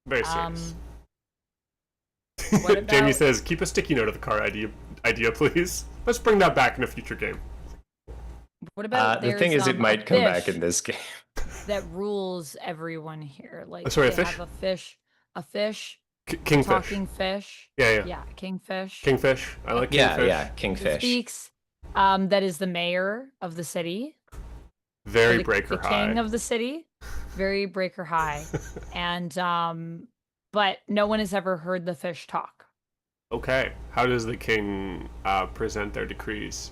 Very serious. What about... Jamie says, keep a sticky note of the car idea, please. Let's bring that back in a future game. What about the thing is, it might come back in this game. That rules everyone here. Like, sorry, a they fish? have a fish, Kingfish. talking fish. Yeah, kingfish. Kingfish. I like kingfish. Yeah, kingfish. Who speaks. That is the mayor of the city. Very breaker the high. King of the city. Very breaker high. And but no one has ever heard the fish talk. Okay. How does the king present their decrees?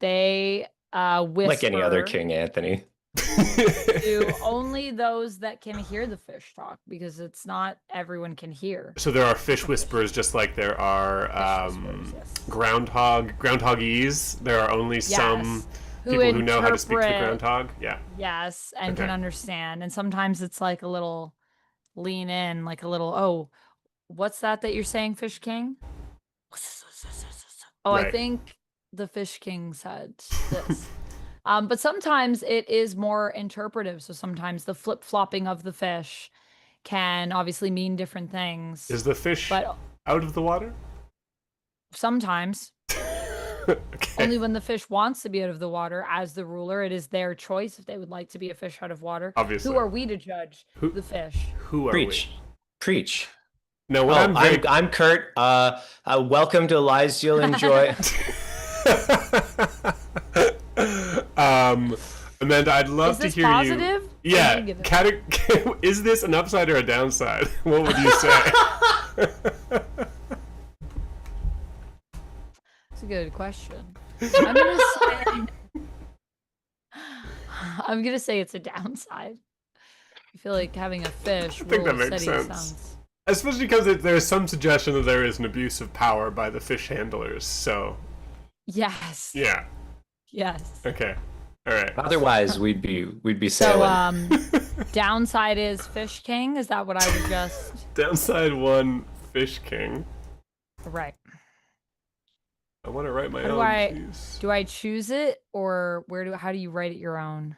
They whisper, like any other king, Anthony. to only those that can hear the fish talk, because it's not everyone can hear. So there are fish whisperers, just like there are Yes. groundhoggies. There are only some people who know how to speak to the groundhog. Yeah. Yes, and can understand. And sometimes it's like a little lean in, like a little, oh, what's that you're saying, Fish King? Oh, Right. I think the Fish King said this. But sometimes it is more interpretive. So sometimes the flip-flopping of the fish can obviously mean different things. Is the fish But out of the water? sometimes, Okay. only when the fish wants to be out of the water, as the ruler, it is their choice if they would like to be a fish out of water. Obviously. Who are we to judge the fish? Who are Preach. No, what I'm Kurt. Welcome to Lies You'll Enjoy. Amanda, I'd love to hear positive? you. Yeah. Is this an upside or a downside? What would you say? That's a good question. I'm gonna say it's a downside. I feel like having a fish I think that rule makes city sense. sounds. Especially because there's some suggestion that there is an abuse of power by the fish handlers. So Yes. yeah. Yes. Okay. All right. Otherwise, we'd be So sailing. downside is Fish King. Is that what I would just? Downside 1, Fish King. Right. I want to write my How do own. I Jeez. do I choose it or how do you write it your own?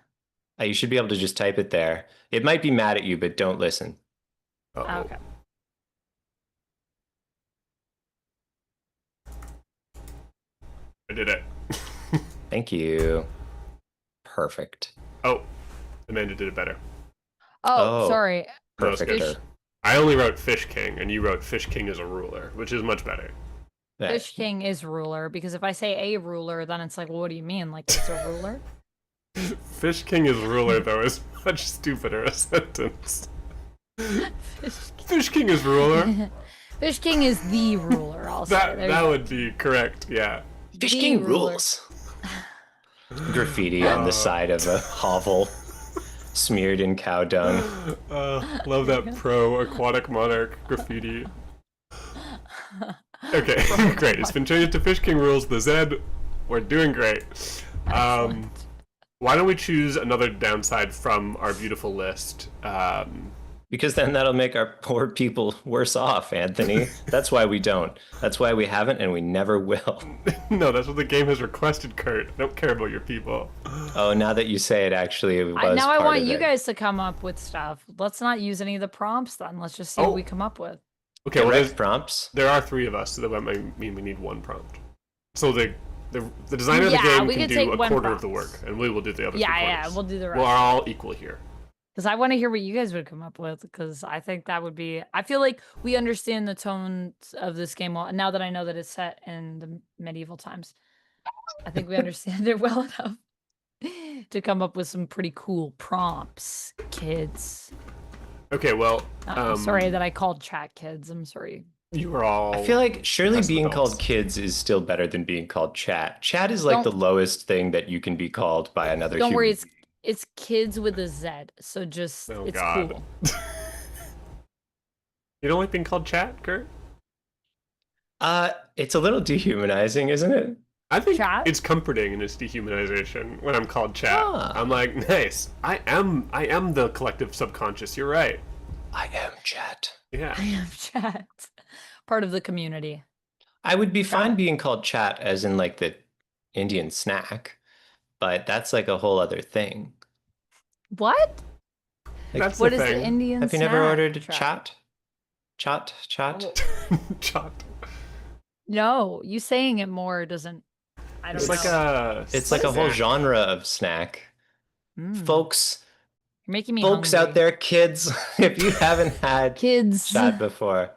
You should be able to just type it there. It might be mad at you, but don't listen. Uh-oh. Okay. I did it. Thank you. Perfect. Oh, Amanda did it better. Oh, Oh. sorry. Perfect. Perfect. I only wrote Fish King, and you wrote Fish King as a ruler, which is much better. Fish King is ruler because if I say a ruler, then it's like, well, what do you mean? Like it's a ruler? Fish King is ruler, though, is much stupider a sentence. Fish King is ruler. Fish King is the ruler. I'll say That would be correct. Yeah. Fish The King ruler. rules. Graffiti on the side of a hovel, smeared in cow dung. Love that pro aquatic monarch graffiti. Okay, great. It's been changed to Fish King rules. The Zed, we're doing great. Excellent. Why don't we choose another downside from our beautiful list? Because then that'll make our poor people worse off, Anthony. That's why we don't. That's why we haven't and we never will. No, that's what the game has requested, Kurt. I don't care about your people. Oh, now that you say it, actually, it was Now I part want of you it. guys to come up with stuff. Let's not use any of the prompts then. Let's just see what we come up with. Okay, well, Direct prompts. there are 3 of us, so that might mean we need 1 prompt. So the designer of the Yeah, game we can could do take a one quarter of the prompt. work, and we will do the other 3 Yeah, quarters. we'll do the We're rest. all equal here. Because I want to hear what you guys would come up with. Because I think that would be. I feel like we understand the tones of this game well. Now that I know that it's set in the medieval times, I think we understand it well enough to come up with some pretty cool prompts, kids. Okay, well, I'm sorry that I called chat kids. I'm sorry. you were all. I feel like surely That's being adults. called kids is still better than being called chat. Chat is like Don't- the lowest thing that you can be called by another Don't human. worry, it's kids with a Z. So just Oh, it's God. cool. You don't like being called chat, Kurt? It's a little dehumanizing, isn't it? I think Chat? it's comforting in its dehumanization when I'm called chat. Ah. I'm like, nice. I am the collective subconscious. You're right. I am chat. Yeah. I am chat. Part of the community. I would be fine being called chat as in like the Indian snack, but that's like a whole other thing. What? Like, That's What the is thing. the Indian have you never snack ordered chat? chat? Chat? Chat. No, you saying it more doesn't. I don't It's know. like a. It's like a whole snack. genre of snack. Mm. Folks You're making me out hungry. there, kids, if you haven't had Kids. chat before,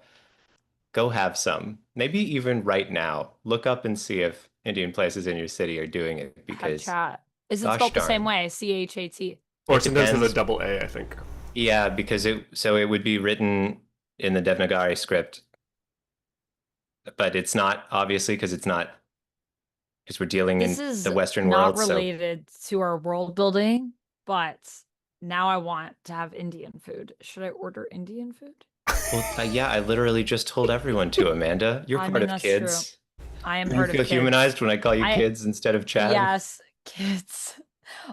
go have some. Maybe even right now. Look up and see if Indian places in your city are doing it Have because chat. Is it gosh spelled the same darn. way? CHAT. Or It sometimes with a depends. double A, I think. Yeah, because it would be written in the Devanagari script, but it's not obviously because we're dealing This in is the Western not world. So related to our world building, but now I want to have Indian food. Should I order Indian food? yeah, I literally just told everyone to, Amanda. You're I part mean, of that's kids. I am You part feel of kids. humanized when I call you I- kids instead of Chad? Yes, kids.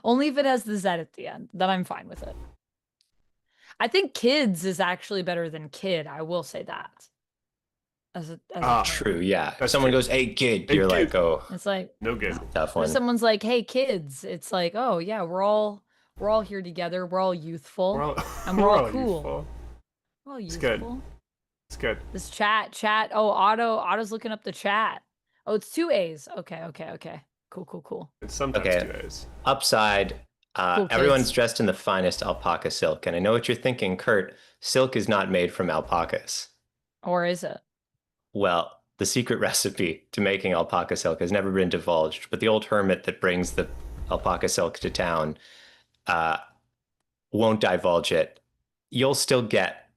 Only if it has the Z at the end. Then I'm fine with it. I think kids is actually better than kid. I will say that. As a True, yeah. If That's someone true. goes, hey, kid, Hey, you're kid. like, oh, it's like No good. tough or one. someone's like, "Hey, kids," it's like, "Oh yeah, we're all here together. We're all youthful. We're all, And we're all cool. youthful. We're all It's youthful." good. It's good. This chat. Oh, Otto's looking up the chat. Oh, it's 2 A's. Okay. Cool. It's sometimes Okay. 2 A's. Upside, Cool everyone's kids. dressed in the finest alpaca silk. And I know what you're thinking, Kurt. Silk is not made from alpacas. Or is it? Well, the secret recipe to making alpaca silk has never been divulged, but the old hermit that brings the alpaca silk to town won't divulge it. You'll still get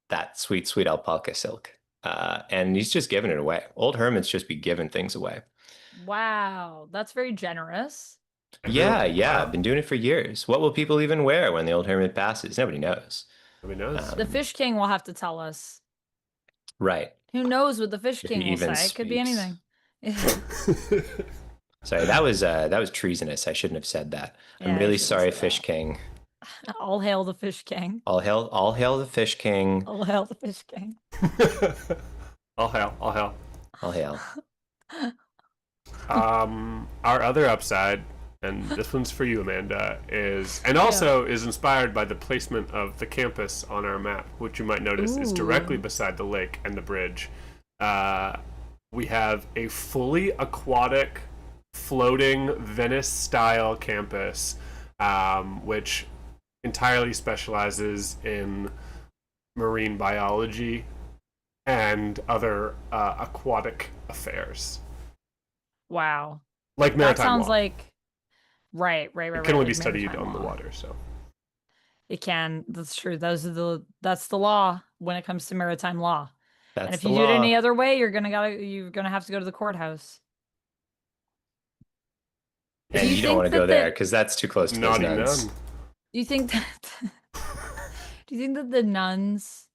that sweet, sweet alpaca silk. And he's just giving it away. Old hermits just be giving things away. Wow, that's very generous. Yeah, yeah, Wow. I've been doing it for years. What will people even wear when the old hermit passes? Nobody knows. Nobody knows. The Fish King will have to tell us. Right. Who knows what the Fish If he King will even say? It could be speaks. anything. Sorry, that was treasonous. I shouldn't have said that. I'm Yeah, you really shouldn't sorry, say Fish that. King. All hail the Fish King. All hail the Fish King. All hail the Fish King. All hell, all hell. All hail. Our other upside, and this one's for you, Amanda, is inspired by the placement of the campus on our map, which you might notice is directly beside the lake and the bridge. We have a fully aquatic, floating Venice-style campus, which entirely specializes in marine biology and other aquatic affairs. Wow. Like maritime That sounds law. like right. It can only be like studied maritime on the law. water, so. It can. That's true. That's the law when it comes to maritime law. That's And if the you do it law. any other way, you're gonna have to go to the courthouse. And Do you you don't think want to that go the- there because that's too close to those Naughty nuns. nun. Do you think that do you think that the nuns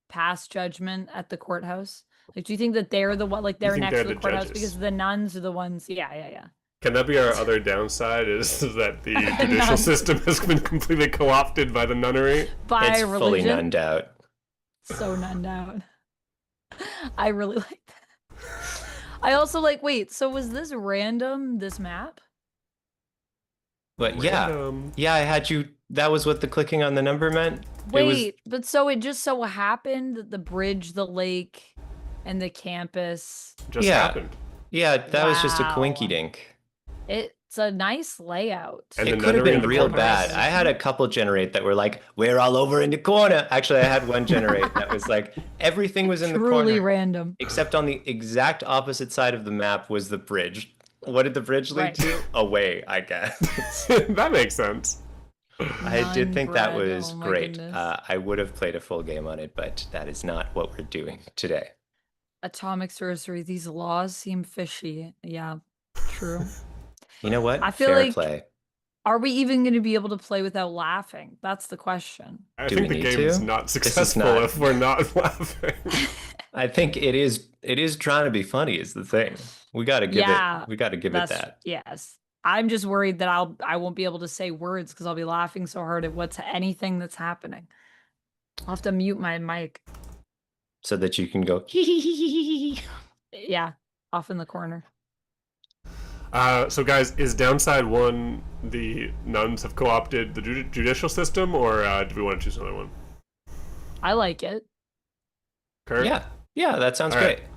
pass judgment at the courthouse? Like, do you think that they're the one, like they're think next they're to the the courthouse judges? because the nuns are the ones? Yeah. Can that be our other downside? Is that the judicial Nuns. system has been completely co-opted by the nunnery? By It's religion. fully nunned out. So nunned out. I really like that. I also like. Wait, so was this random? This map? But yeah, Random. I had you. That was what the clicking on the number meant. Wait, but so it just so happened that the bridge, the lake, and the campus. Just Yeah. happened. Yeah, that was just a Wow. coinky dink. It's a nice layout. And It the could have nunnery been and the real courthouse. bad. I had a couple generate that were like, "We're all over in the corner." Actually, I had one generate that was like, everything was in the Truly corner, random. except on the exact opposite side of the map was the bridge. What did the bridge lead Right. to? Away, I guess. That makes sense. I did think that Nun bread, was oh my great. goodness. I would have played a full game on it, but that is not what we're doing today. Atomic sorcery. These laws seem fishy. Yeah, true. You know what? I feel Fair like- play. Are we even going to be able to play without laughing? That's the question. I Do think we the need game is to? not is successful not- if we're not laughing. I think it is trying to be funny is the thing. We got to give Yeah, it that. Yes. I'm just worried that I won't be able to say words because I'll be laughing so hard at anything that's happening. I'll have to mute my mic. So that you can go Yeah, off in the corner. So guys, is downside one the nuns have co-opted the judicial system, or do we want to choose another one? I like it. Kurt? Yeah, that sounds All right. great.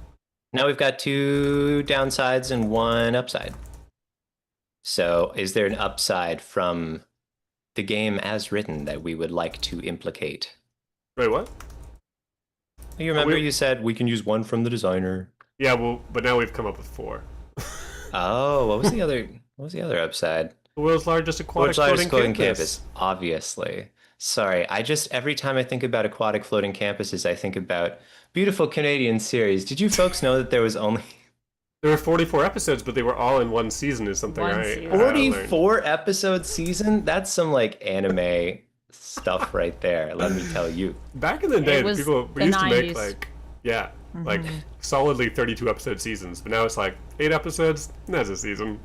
Now we've got 2 downsides and 1 upside. So is there an upside from the game as written that we would like to implicate? Wait, what? You remember you said we can use 1 from the designer. Yeah, well, but now we've come up with 4. Oh, what was the other upside? The world's largest aquatic Which largest floating floating campus. campus? Obviously. Sorry, every time I think about aquatic floating campuses, I think about beautiful Canadian series. Did you folks know that there was only There were 44 episodes, but they were all in one season or something, One right? season. I learned. 44 episode season? That's some like anime stuff right there, let me tell you. Back in the day, was people the used to make 90s. like, yeah, like Mhm. solidly 32 episode seasons, but now it's like 8 episodes. That's a season.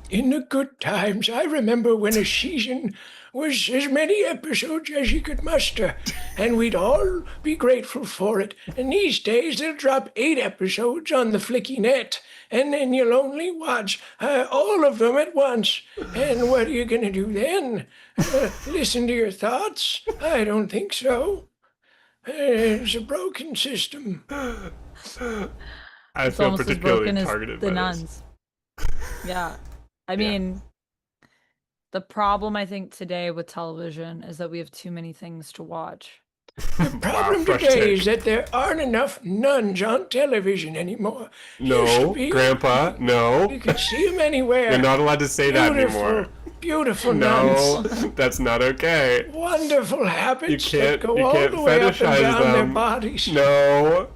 In the good times, I remember when a season was as many episodes as you could muster, and we'd all be grateful for it. And these days, they'll drop 8 episodes on the flicky net, and then you'll only watch all of them at once. And what are you going to do then? Listen to your thoughts? I don't think so. It's a broken system. I It's feel almost as particularly broken as targeted the by nuns. Yeah. I Yeah. mean, the problem I think today with television is that we have too many things to watch. The problem fresh today take. is that there aren't enough nuns on television anymore. No, Used to be. Grandpa, no. You could see them anywhere. You're not allowed to say that Beautiful, anymore. beautiful No, nuns. that's not okay. Wonderful habits You can't- that go you all can't the way up and fetishize down their them. bodies. No.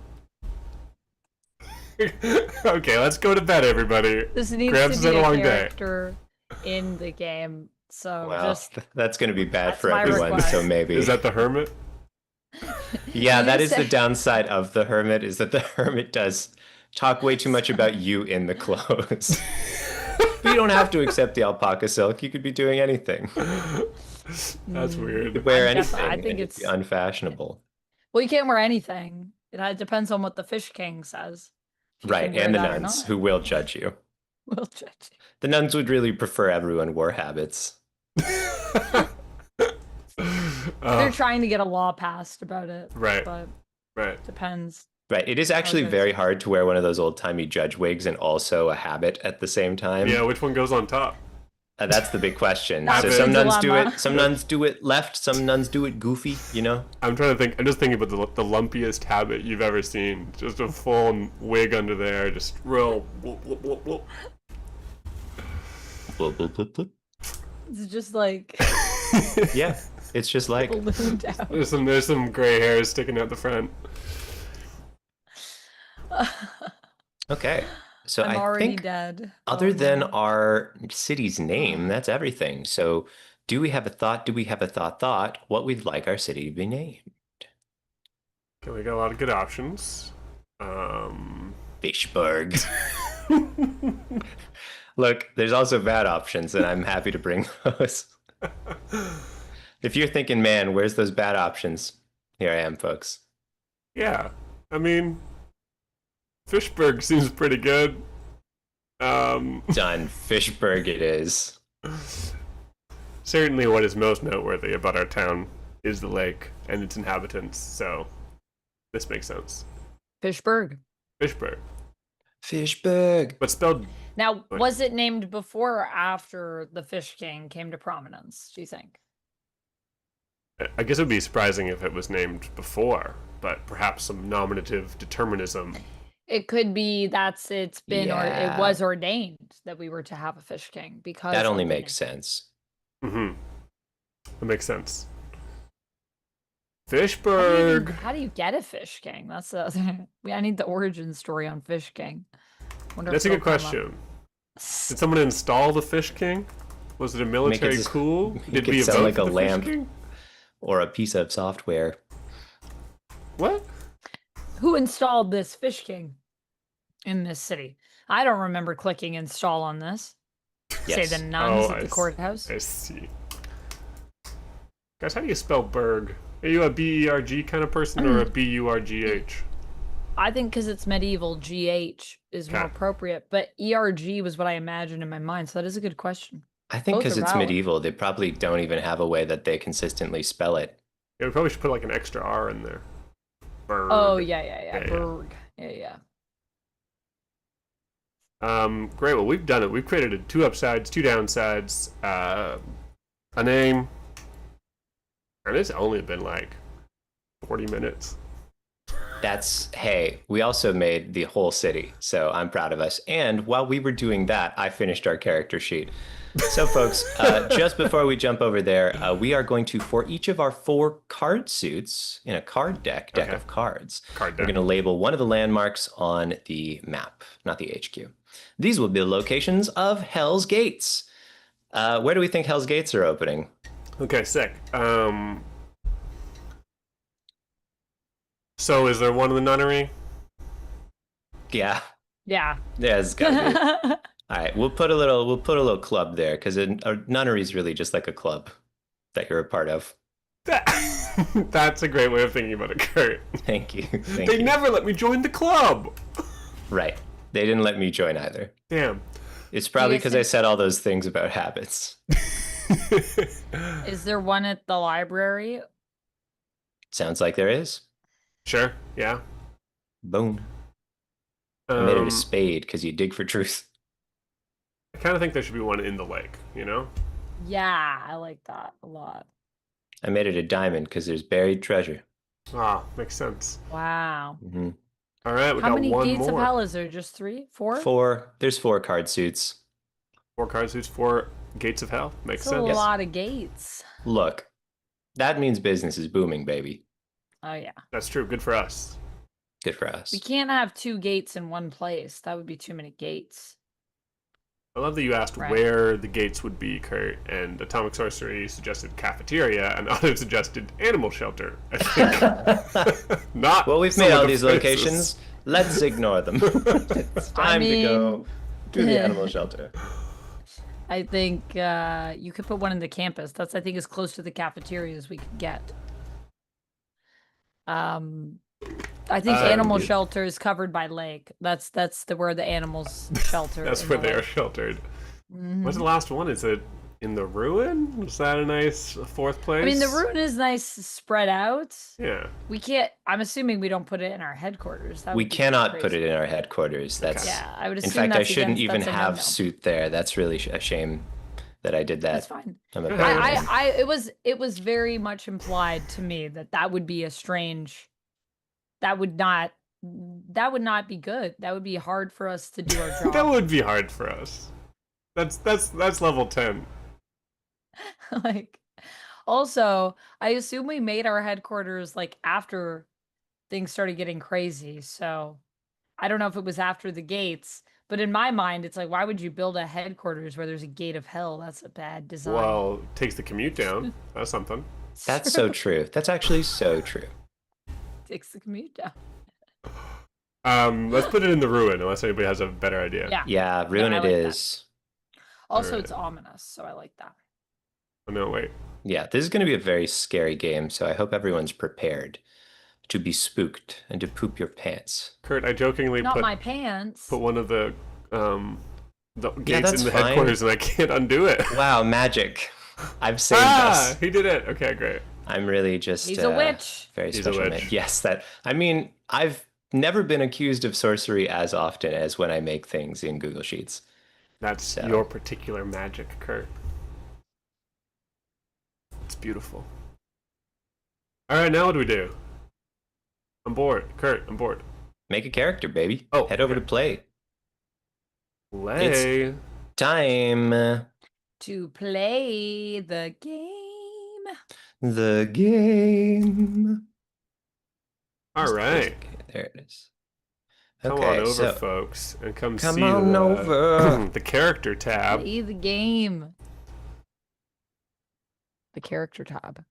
Okay, let's go to bed, everybody. This needs Gramps to has be had a a long day. character in the game. So Well, just that's going to be bad That's for my everyone, request. so maybe. Is that the hermit? Yeah, You that is the say- downside of the hermit, is that the hermit does talk way too much about you in the clothes. But you don't have to accept the alpaca silk. You could be doing anything. That's You weird. could wear I'm anything. I think and it'd it's be unfashionable. well, you can't wear anything. It depends on what the Fish King says. If you Right, can wear and the that or nuns, not. who will judge you. We'll judge you. The nuns would really prefer everyone wore habits. They're trying to get a law passed about it. Right. But Right. depends. Right, it is actually goes. very hard to wear one of those old-timey judge wigs and also a habit at the same time. Yeah, which one goes on top? That's the big question. That's So the some nuns do dilemma. it, some nuns do it left, some nuns do it goofy, you know? I'm trying to think. I'm just thinking about the lumpiest habit you've ever seen. Just a full wig under there, just real. Whoop, whoop, whoop, whoop. Bloop, bloop, bloop, bloop. It's just like Yeah, it's just like, ballooned out. There's some gray hairs sticking out the front. okay. So I'm I already think dead. other Oh, than no. our city's name, that's everything. So do we have a thought? Do we have a thought what we'd like our city to be named? Okay, we got a lot of good options. Fishburg. Look, there's also bad options, and I'm happy to bring those. If you're thinking, man, where's those bad options? Here I am, folks. Yeah, I mean, Fishburg seems pretty good. Done. Fishburg it is. Certainly, what is most noteworthy about our town is the lake and its inhabitants. So, this makes sense. Fishburg. Fishburg, Fishburg. but spelled. Now, Wait. was it named before or after the Fish King came to prominence, do you think? I guess it would be surprising if it was named before, but perhaps some nominative determinism. It could be it's been or Yeah. it was ordained that we were to have a Fish King because That only of the makes name. sense. Mm-hmm. That makes sense. How do you Fishburg. how do you get a Fish King? That's the I need the origin story on Fish King. Wonder if That's a good they'll come up. question. Did someone install the Fish King? Was it a military s- coup? make Did it we sound vote like for a the Fish lamp. King? Or a piece of software. What? Who installed this Fish King in this city? I don't remember clicking install on this. Say Yes. the nuns Oh, at I the s- courthouse. I see. Guys, how do you spell Berg? Are you a B-E-R-G kind of person or a B-U-R-G-H? I think because it's medieval, GH is more Okay. appropriate, but ERG was what I imagined in my mind, so that is a good question. I think Both because are it's valid. medieval, they probably don't even have a way that they consistently spell it. Yeah, we probably should put like an extra R in there. Berg. Oh, yeah. Yeah. Berg. Yeah. Great. Well, we've done it. We've created two upsides, two downsides, a name, and it's only been like 40 minutes. Hey, we also made the whole city, so I'm proud of us. And while we were doing that, I finished our character sheet. So, folks, just before we jump over there, we are going to, for each of our 4 card suits in a card deck Okay. of cards, Card we're deck. going to label one of the landmarks on the map, not the HQ. These will be the locations of Hell's Gates. Where do we think Hell's Gates are opening? Okay, sick. So is there one in the nunnery? Yeah, Yeah. there's gotta be. All right, we'll put a little club there because a nunnery is really just like a club that you're a part of. That's a great way of thinking about it, Kurt. Thank you. Thank They you. never let me join the club. Right. They didn't let me join either. Damn. It's probably guys because I think- said all those things about habits. Is there one at the library? Sounds like there is. Sure. Yeah. Boom. I made it a Um, spade because you dig for truth. I kind of think there should be one in the lake. You know. Yeah, I like that a lot. I made it a diamond because there's buried treasure. Ah, makes sense. Wow. Hmm All right, we How got many one gates more. of hell is there? Just 3? 4? 4. There's 4 card suits. 4 card suits, 4 gates of hell. Makes That's a sense. lot of gates. Look, that means business is booming, baby. Oh, yeah. That's true. Good for us. Good for us. We can't have 2 gates in one place. That would be too many gates. I love that you asked Right. where the gates would be, Kurt, and Atomic Sorcery suggested cafeteria, and Otto suggested animal shelter. I think. Not. Well, we've some made of all the these places. locations. Let's ignore them. It's time to go to the animal shelter. I think you could put one in the campus. That's, I think, as close to the cafeteria as we could get. I think animal yeah. shelter is covered by lake. That's where the animals shelter. That's in where the they are lake. sheltered. Mhm. What's the last one? Is it in the ruin? Is that a nice fourth place? I mean, the ruin is nice spread out. Yeah. We can't. I'm assuming we don't put it in our headquarters. That We would be cannot crazy. put it in our headquarters. That's Yeah, I would in assume fact, I that's shouldn't against- even that's a have no-no. suit there. That's really a shame that I did that. That's fine. I'm a I- bad man. It was very much implied to me that would be a strange. That would not be good. That would be hard for us to do our job. That would be hard for us. That's level 10. Like, also, I assume we made our headquarters like after things started getting crazy. So I don't know if it was after the gates, but in my mind, it's like, why would you build a headquarters where there's a gate of hell? That's a bad design. Well, takes the commute down. That's something. That's so true. That's actually so true. Takes the commute down. Let's put it in the ruin, unless anybody has a better idea. Yeah. Yeah, ruin I it like that. is. Also, Alright. it's ominous, so I like that. Oh, no, wait. Yeah, this is going to be a very scary game, so I hope everyone's prepared to be spooked and to poop your pants. Kurt, I jokingly Not put my pants. one of the gates that's in the fine. headquarters, and I can't undo it. Wow, magic. I've saved us. He did it. Okay, great. I'm really just He's a witch. Very He's a special man. witch. Yes, I mean, I've never been accused of sorcery as often as when I make things in Google Sheets. That's So- your particular magic, Kurt. It's beautiful. All right, now what do we do? I'm bored. Kurt, I'm bored. Make a character, baby. Oh, Head over okay. to play. Play. Time. To play the game. The game. All right. Okay, there it is. Come Okay, on over, so folks, and come come see on over. the character tab. Play the game. The character tab.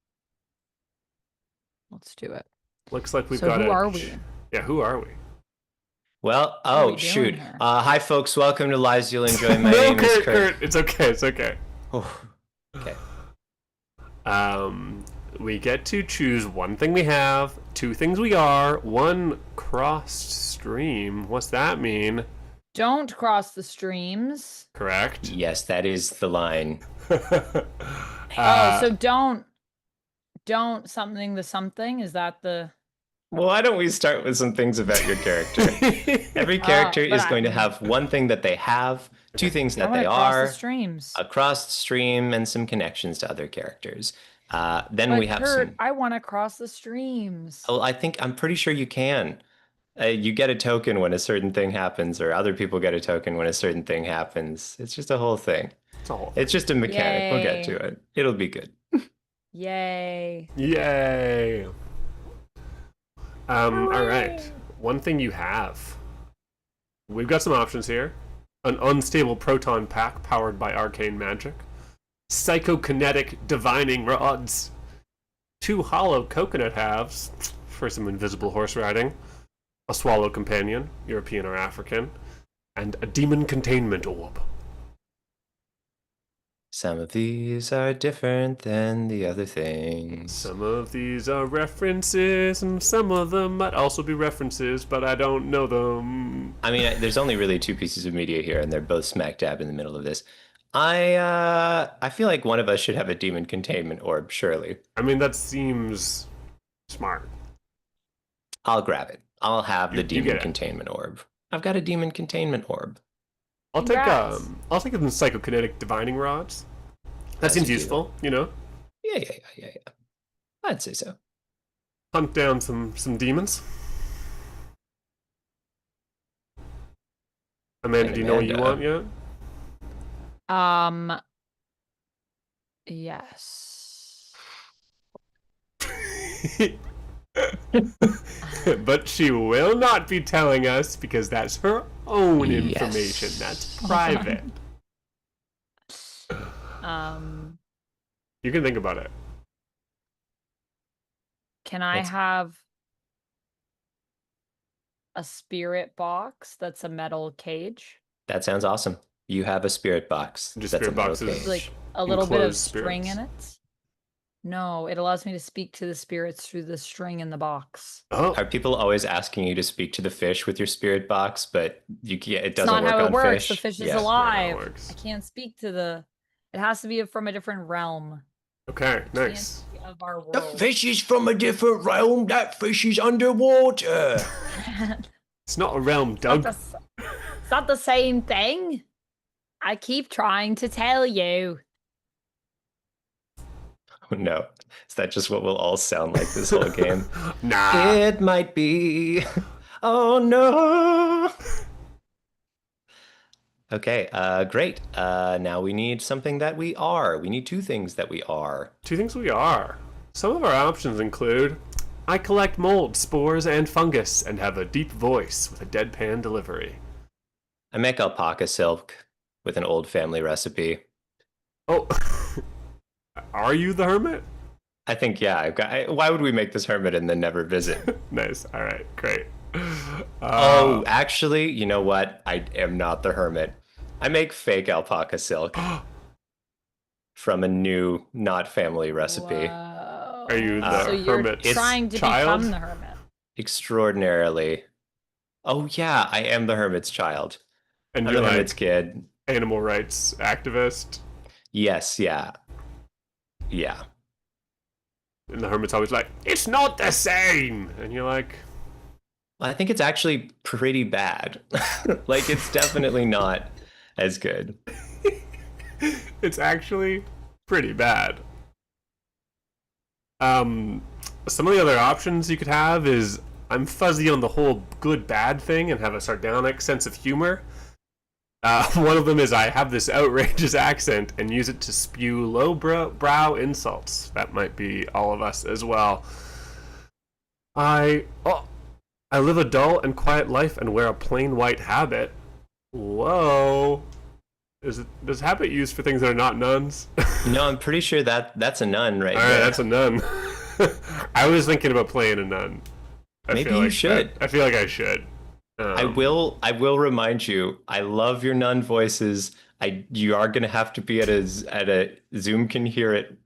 Let's do it. Looks like we've So got who a... are we? Yeah, who are we? Well, are we oh doing shoot. here? Hi folks, welcome to Lies You'll Enjoy. My No, name is Kurt, Kurt. It's okay, it's okay. Oh, okay. We get to choose one thing we have, two things we are, one crossed stream. What's that mean? Don't cross the streams. Correct? Yes, that is the line. So don't something the something. Is that the? Well, why don't we start with some things about your character? Every character but is going to have one thing that they have, two things I that want they to cross are, the streams. across the stream, and some connections to other characters. Then But we have Kurt, some. I want to cross the streams. Oh, I'm pretty sure you can. You get a token when a certain thing happens, or other people get a token when a certain thing happens. It's just a whole thing. It's all... It's just a mechanic. We'll get to Yay. it. It'll be good. Yay! Yay! All right. Hooray. One thing you have. We've got some options here. An unstable proton pack powered by arcane magic. Psychokinetic divining rods. 2 hollow coconut halves for some invisible horse riding. A swallow companion, European or African. And a demon containment orb. Some of these are different than the other things. Some of these are references, and some of them might also be references, but I don't know them. I mean, there's only really 2 pieces of media here, and they're both smack dab in the middle of this. I feel like one of us should have a demon containment orb, surely. I mean, that seems smart. I'll grab it. I'll have the You demon get it. containment orb. I've got a demon containment orb. I'll Congrats. take them psychokinetic divining rods. That That's seems a deal. useful, you know. Yeah. I'd say so. Hunt down some demons. Amanda, do you know what you want yet? Yes. But she will not be telling us because that's her own information. Yes. That's private. You can think about it. Can I have a spirit box that's a metal cage? That sounds awesome. You have a spirit box. Just that's spirit a metal boxes. cage. Like a little bit of Enclosed string spirits. in it? No, it allows me to speak to the spirits through the string in the box. Oh, Are people always asking you to speak to the fish with your spirit box, but it It's doesn't not work how on it works. fish? The fish is Yeah. alive. works. I can't speak to the. It has to be from a different realm. okay, Can't nice. be of our The world. fish is from a different realm. That fish is underwater. It's not a realm, It's not Doug. it's not the same thing. I keep trying to tell you. Oh, no. Is that just what we'll all sound like this whole game? Nah. It might be. Oh no. Okay, great. Now we need something that we are. We need two things that we are. Two things we are. Some of our options include I collect mold, spores, and fungus, and have a deep voice with a deadpan delivery. I make alpaca silk with an old family recipe. Oh, are you the hermit? I think, yeah. Why would we make this hermit and then never visit? Nice. All right, great. Oh, actually, you know what? I am not the hermit. I make fake alpaca silk from a new, not family recipe. Whoa. Are you the So you're hermit's trying to child? become the hermit. Extraordinarily. Oh, yeah, I am the hermit's child. And I'm you're the like hermit's kid. animal rights activist. Yes, yeah. Yeah. And the hermit's always like, it's not the same. And you're like, I think it's actually pretty bad. Like, it's definitely not as good. it's actually pretty bad. Some of the other options you could have is I'm fuzzy on the whole good bad thing and have a sardonic sense of humor. One of them is I have this outrageous accent and use it to spew low-brow insults. That might be all of us as well. I live a dull and quiet life and wear a plain white habit. Whoa. Does habit used for things that are not nuns? No, I'm pretty sure that's a nun right All right, there. that's a nun. I was thinking about playing a nun. Maybe you should. I feel like I should. I will remind you, I love your nun voices. You are gonna have to be at a Zoom can hear it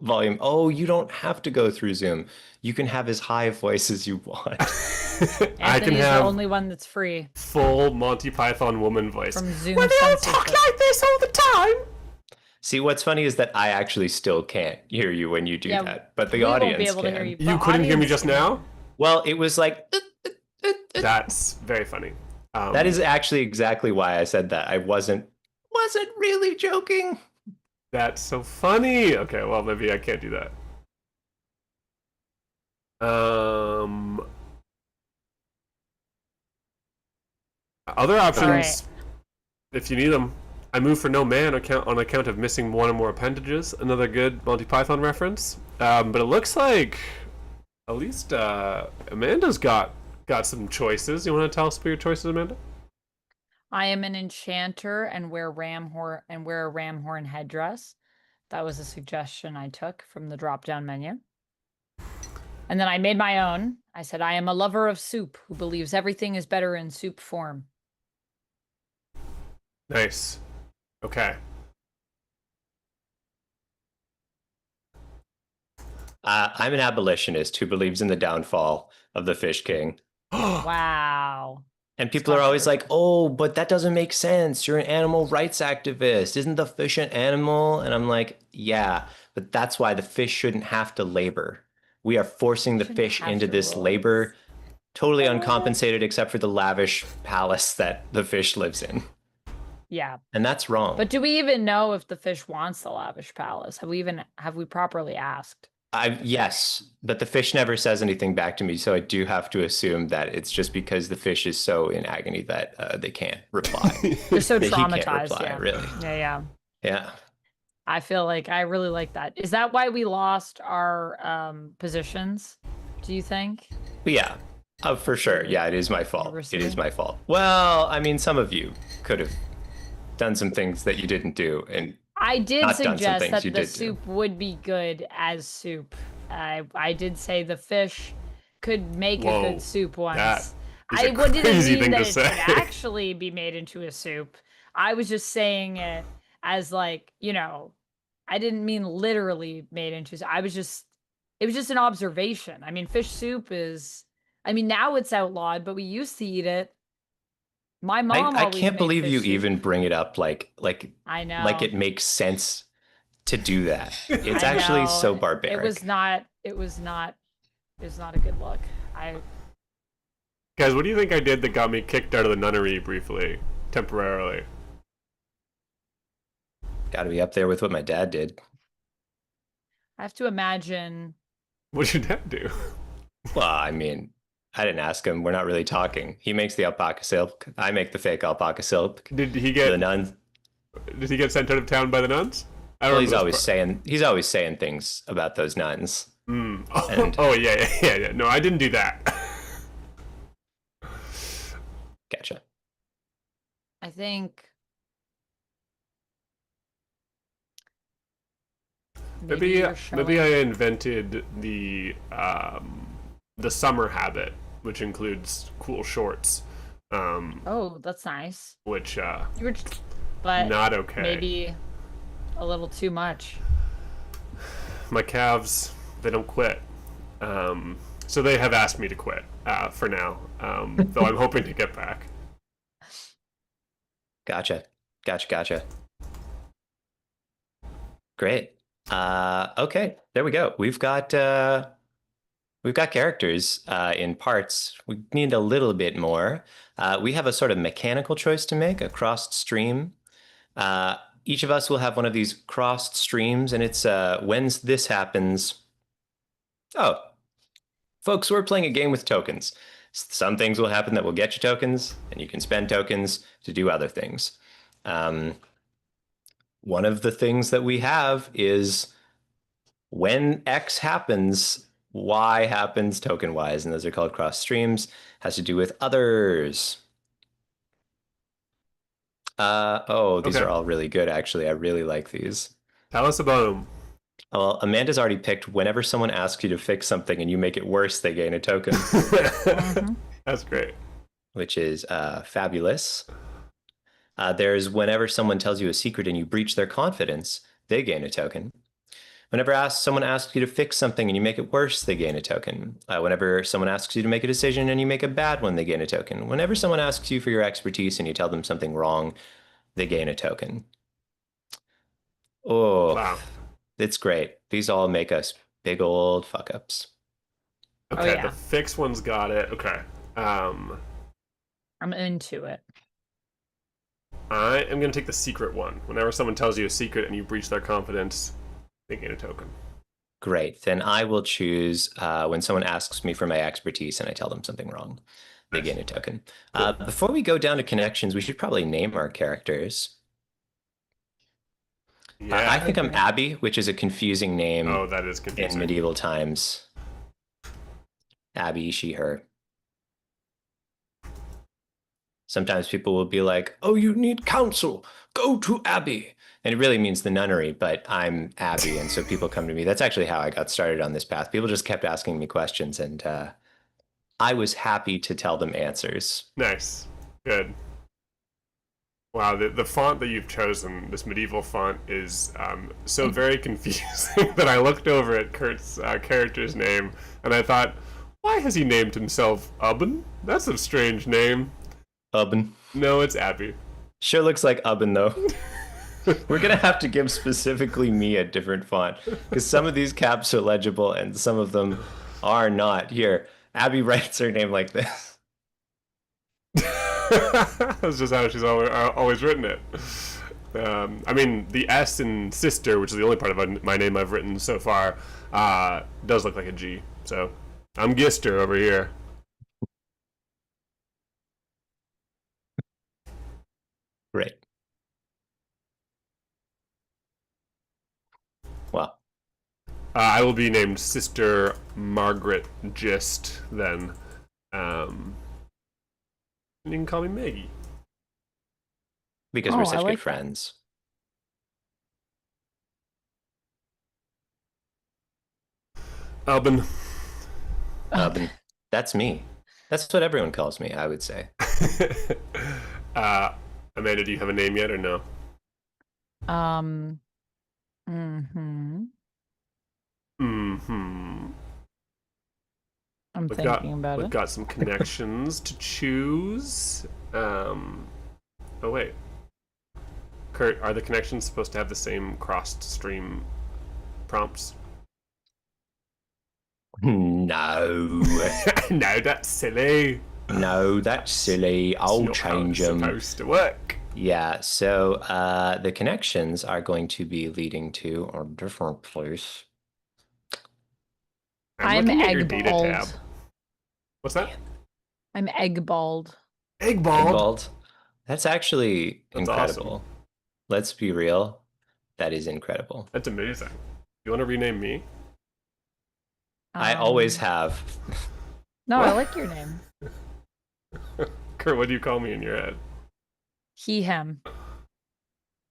volume. Oh, you don't have to go through Zoom. You can have as high a voice as you want. I can Anthony's have the only one that's free full Monty Python woman voice. from Zoom Well, they all censorship. talk like this all the time. See, what's funny is that I actually still can't hear you when you do Yeah, that, but the we won't audience be able to can. hear you. You The couldn't hear me audience just can. now? Well, it was like That's very funny. that is actually exactly why I said that. I wasn't really joking. That's so funny. Okay, well, maybe I can't do that. Other options, Alright. if you need them. I move for no man on account of missing one or more appendages. Another good Monty Python reference. But it looks like at least Amanda's got some choices. You want to tell us about your choices, Amanda? I am an enchanter and wear a ram horn headdress. That was a suggestion I took from the drop-down menu. And then I made my own. I said, I am a lover of soup who believes everything is better in soup form. Nice. Okay. I'm an abolitionist who believes in the downfall of the Fish King. Wow. And people are always like, oh, but that doesn't make sense. You're an animal rights activist. Isn't the fish an animal? And I'm like, yeah, but that's why the fish shouldn't have to labor. We are forcing the Shouldn't fish have into to this roll. labor, totally uncompensated except for the lavish palace that the fish lives in. Yeah. And that's wrong. But do we even know if the fish wants the lavish palace? Have we properly asked? Yes, but the fish never says anything back to me, so I do have to assume that it's just because the fish is so in agony that they can't reply. They're so That he can't traumatized. reply, Yeah. really. Yeah. Yeah. I feel like I really like that. Is that why we lost our positions? Do you think? But yeah, Oh, for sure. the Yeah, it is my fault. It is university? my fault. Well, I mean, some of you could have done some things that you didn't do, and I did not done some suggest things that you the did do. soup would be good as soup. I did say the fish could make a Whoa, good soup that once. is a Didn't crazy mean thing that to it say. could actually be made into a soup. I was just saying it as like, I didn't mean literally made into soup. It was just an observation. I mean, fish soup is, now it's outlawed, but we used to eat it. My mom I always can't made believe fish you soup. even bring it up I like know. it makes sense to do that. It's I actually know. so barbaric. It was not a good look. Guys, what do you think I did that got me kicked out of the nunnery briefly, temporarily? Got to be up there with what my dad did. I have to imagine. What did your dad do? Well, I mean, I didn't ask him. We're not really talking. He makes the alpaca silk. I make the fake alpaca silk. Did he The get nuns. sent out of town by the nuns? I don't Well, he's remember always saying things about those nuns. And- Oh yeah. No, I didn't do that. Gotcha. I think Maybe you're maybe showing- I invented the summer habit, which includes cool shorts. Oh, that's nice. Which You were, but not okay. maybe a little too much. My calves, they don't quit. So they have asked me to quit for now, though I'm hoping to get back. Gotcha. Great. Okay, there we go. We've got characters in parts. We need a little bit more. We have a sort of mechanical choice to make, a crossed stream. Each of us will have one of these crossed streams, and it's when this happens. Oh, folks, we're playing a game with tokens. Some things will happen that will get you tokens, and you can spend tokens to do other things. One of the things that we have is when X happens, Y happens token-wise, and those are called cross streams. Has to do with others. These Okay. are all really good, actually. I really like these. Tell us about them. Well, Amanda's already picked whenever someone asks you to fix something and you make it worse, they gain a token, That's great. which is fabulous. There's whenever someone tells you a secret and you breach their confidence, they gain a token. Whenever someone asks you to fix something and you make it worse, they gain a token. Whenever someone asks you to make a decision and you make a bad one, they gain a token. Whenever someone asks you for your expertise and you tell them something wrong, they gain a token. Oh, Wow. it's great. These all make us big old fuck-ups. Okay, yeah. the fix one's got it. Okay. I'm into it. I am going to take the secret one. Whenever someone tells you a secret and you breach their confidence, they gain a token. Great. Then I will choose when someone asks me for my expertise and I tell them something wrong, they gain a token. Cool. Before we go down to connections, we should probably name our characters. Yeah. I think I'm Abby, which is a confusing name Oh, that is in confusing. medieval times. Abby, she, her. Sometimes people will be like, oh, you need counsel. Go to Abbey. And it really means the nunnery, but I'm Abby. And so people come to me. That's actually how I got started on this path. People just kept asking me questions, and I was happy to tell them answers. Nice. Good. Wow, the font that you've chosen, this medieval font, is so very confusing that I looked over at Kurt's character's name and I thought, why has he named himself Ubben? That's a strange name. Ubben. No, it's Abby. Sure looks like Ubben, though. We're going to have to give specifically me a different font, because some of these caps are legible and some of them are not. Here, Abby writes her name like this. That's just how she's always written it. I mean, the S in sister, which is the only part of my name I've written so far, does look like a G. So I'm Gister over here. Great. Well, I will be named Sister Margaret Gist then. You can call me Maggie. Because Oh, we're I such like good that. friends. Albin. And that's me. That's what everyone calls me, I would say. Amanda, do you have a name yet or no? Um. Hmm. Mm-hmm. I'm We've thinking about we've it. got some connections to choose. Oh wait. Kurt, are the connections supposed to have the same crossed stream prompts? No. No, that's silly. No, that's silly. It's I'll not how change it's them. supposed to work. Yeah, so the connections are going to be leading to a different place. I'm looking at your data egg-balled. tab. What's that? I'm egg-balled. Egg-balled? Egg-balled. That's actually That's incredible. awesome. Let's be real. That is incredible. That's amazing. You want to rename me? I always Um, have. No, What? I like your name. Kurt, what do you call me in your head? He, him.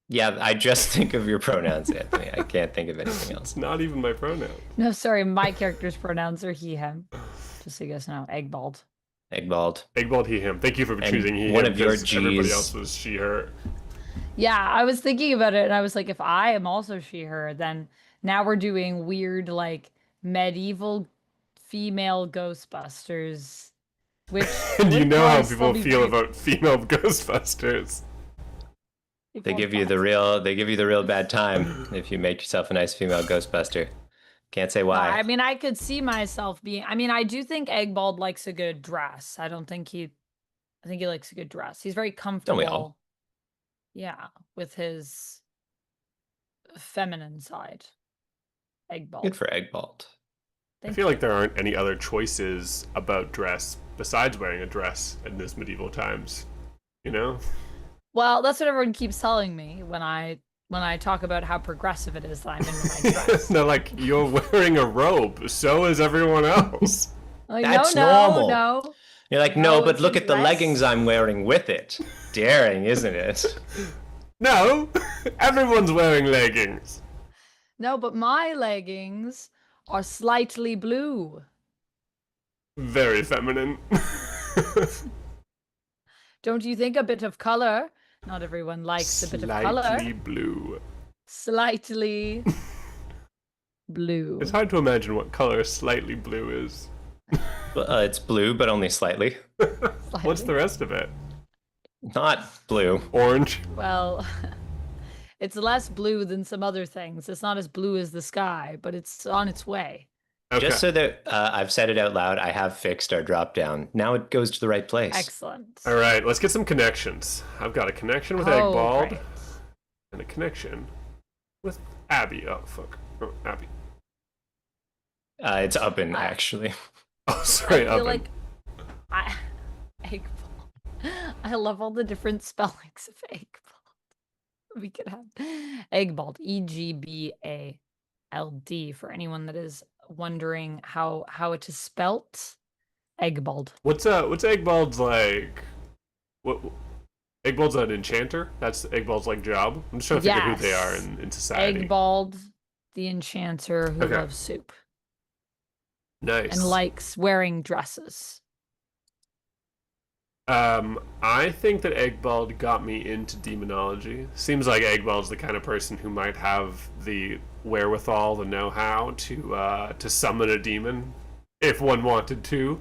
Yeah, I just think of your pronouns, Anthony. I can't think of anything else. It's not even my pronoun. No, sorry, my character's pronouns are he, him. Just so you guys know, egg-balled. Egg-balled. Egg-balled, he, him. Thank you for And choosing he, one him, of your because everybody Gs. else was she, her. Yeah, I was thinking about it, and I was like, if I am also she, her, then now we're doing weird, like, medieval female Ghostbusters. Which And you would know how probably still people be feel very- about female Ghostbusters. They give you the real bad time if you make yourself a nice female Ghostbuster. Can't say No, why. I mean, I could see myself being. I mean, I do think Eggbald likes a good dress. I don't think he. I think he likes a good dress. He's very comfortable. we all? Yeah, with his feminine side. Eggbald. Good for Eggballed. I Thank feel you. like there aren't any other choices about dress besides wearing a dress in this medieval times. You know? Well, that's what everyone keeps telling me when I talk about how progressive it is that I'm in my dress. They're like, you're wearing a robe, so is everyone else. Like, That's no, normal. no. You're like, No, no, but it's a look at the dress. leggings I'm wearing with it. Daring, isn't it? No, everyone's wearing leggings. No, but my leggings are slightly blue. Very feminine. Don't you think a bit of color? Not everyone likes a bit of color. Slightly blue. Slightly blue. It's hard to imagine what color slightly blue is. It's blue, but only slightly. What's the rest of it? Not blue. Orange? Well, it's less blue than some other things. It's not as blue as the sky, but it's on its way. Okay. Just so that I've said it out loud, I have fixed our drop down. Now it goes to the right place. Excellent. All right, let's get some connections. I've got a connection with Oh, Eggbald great. and a connection with Abby. Oh, fuck. Oh, Abby. It's Uppin, actually. Oh, sorry, I feel Oven. like Eggball. I love all the different spellings of Eggball. We could have Eggbald, Egbald, for anyone that is wondering how it is spelt. Eggbald. What's Eggbald's like? What? Eggbald's an enchanter. That's Eggbald's like job. I'm just trying to figure who they are Yes. in society. Eggbald, the enchanter who Okay. loves soup Nice. and likes wearing dresses. I think that Eggbald got me into demonology. Seems like Eggbald's the kind of person who might have the wherewithal, the know-how to summon a demon if one wanted to.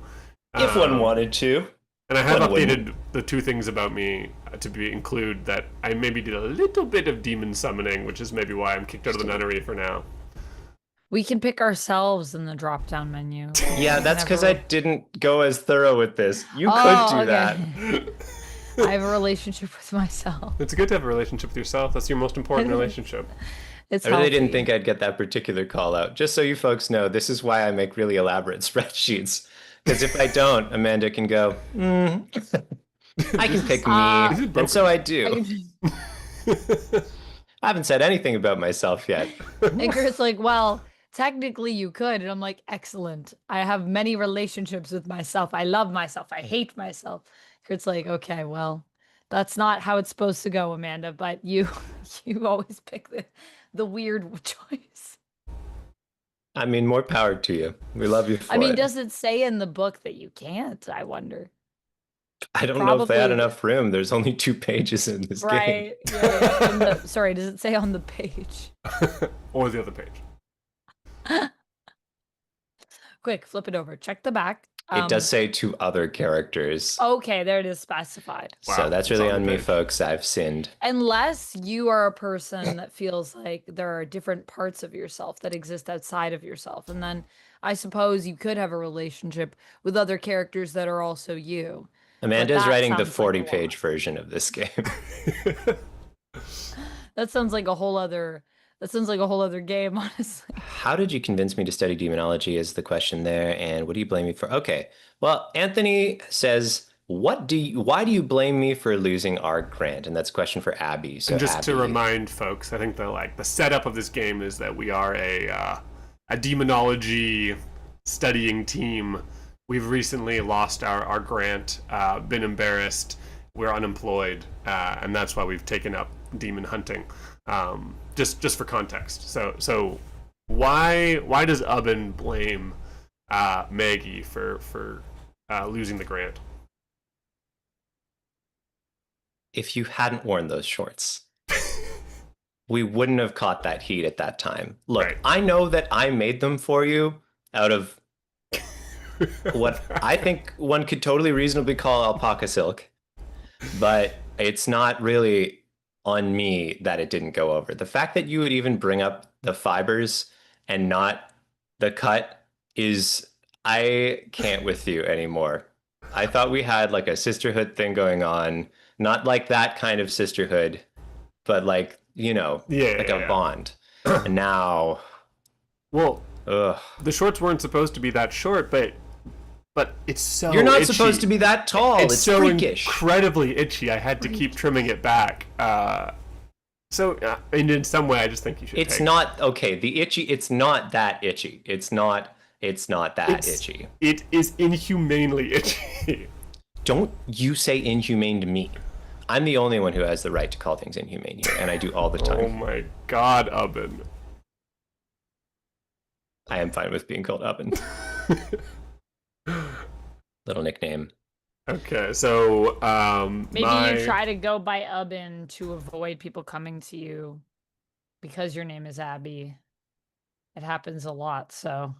If one wanted to. And I have one updated wouldn't. the two things about me to include that I maybe did a little bit of demon summoning, which is maybe why I'm kicked out of the nunnery for now. We can pick ourselves in the drop-down menu. Yeah, that's because I Whenever- didn't go as thorough with this. You Oh, could do that. okay. I have a relationship with myself. It's good to have a relationship with yourself. That's your most important relationship. It's I really didn't healthy. think I'd get that particular call out. Just so you folks know, this is why I make really elaborate spreadsheets. Because if I don't, Amanda can go, I can pick me. And so I do. I haven't said anything about myself yet. And Kurt's like, well, technically you could. And I'm like, excellent. I have many relationships with myself. I love myself. I hate myself. Kurt's like, okay, well, that's not how it's supposed to go, Amanda, but you you always pick the weird choice. I mean, more power to you. We love you for I mean, it. does it say in the book that you can't? I wonder. I don't know if they had Probably. enough room. There's only 2 pages in this game. Right. Yeah. Sorry, does it say on the page? Or the other page. Quick, flip it over. Check the back. It does say 2 other characters. Okay, there it is specified. Wow, So that's it's really on the on me, page. folks. I've sinned. Unless you are a person that feels like there are different parts of yourself that exist outside of yourself. And then I suppose you could have a relationship with other characters that are also you. Amanda's that writing the sounds like a 40-page lot. version of this game. That sounds like a whole other game, honestly. How did you convince me to study demonology is the question there, and what do you blame me for? Okay, well, Anthony says, why do you blame me for losing our grant? And that's a question for Abby. So And just Abby, to remind folks, I think the setup of this game is that we are a demonology studying team. We've recently lost our grant, been embarrassed, we're unemployed, and that's why we've taken up demon hunting. Just for context. So why does Ubben blame Maggie for losing the grant? if you hadn't worn those shorts, we wouldn't have caught that heat at that time. Look, Right. I know that I made them for you out of what I think one could totally reasonably call alpaca silk, but it's not really on me that it didn't go over. The fact that you would even bring up the fibers and not the cut is, I can't with you anymore. I thought we had like a sisterhood thing going on, not like that kind of sisterhood, but like, you know, like a bond. And now, Well, ugh. the shorts weren't supposed to be that short, but it's so You're not itchy. supposed to be that tall. It's so freakish. incredibly itchy. I had to keep trimming it back. And in some way, I just think you should. It's take not okay. The itchy. It's not that itchy. It's not that itchy. It is inhumanely itchy. Don't you say inhumane to me. I'm the only one who has the right to call things inhumane here, and I do all the time. Oh my God, Ubben. I am fine with being called Oven. Little nickname. Okay, so Maybe you try to go by Ubben to avoid people coming to you because your name is Abby. It happens a lot, so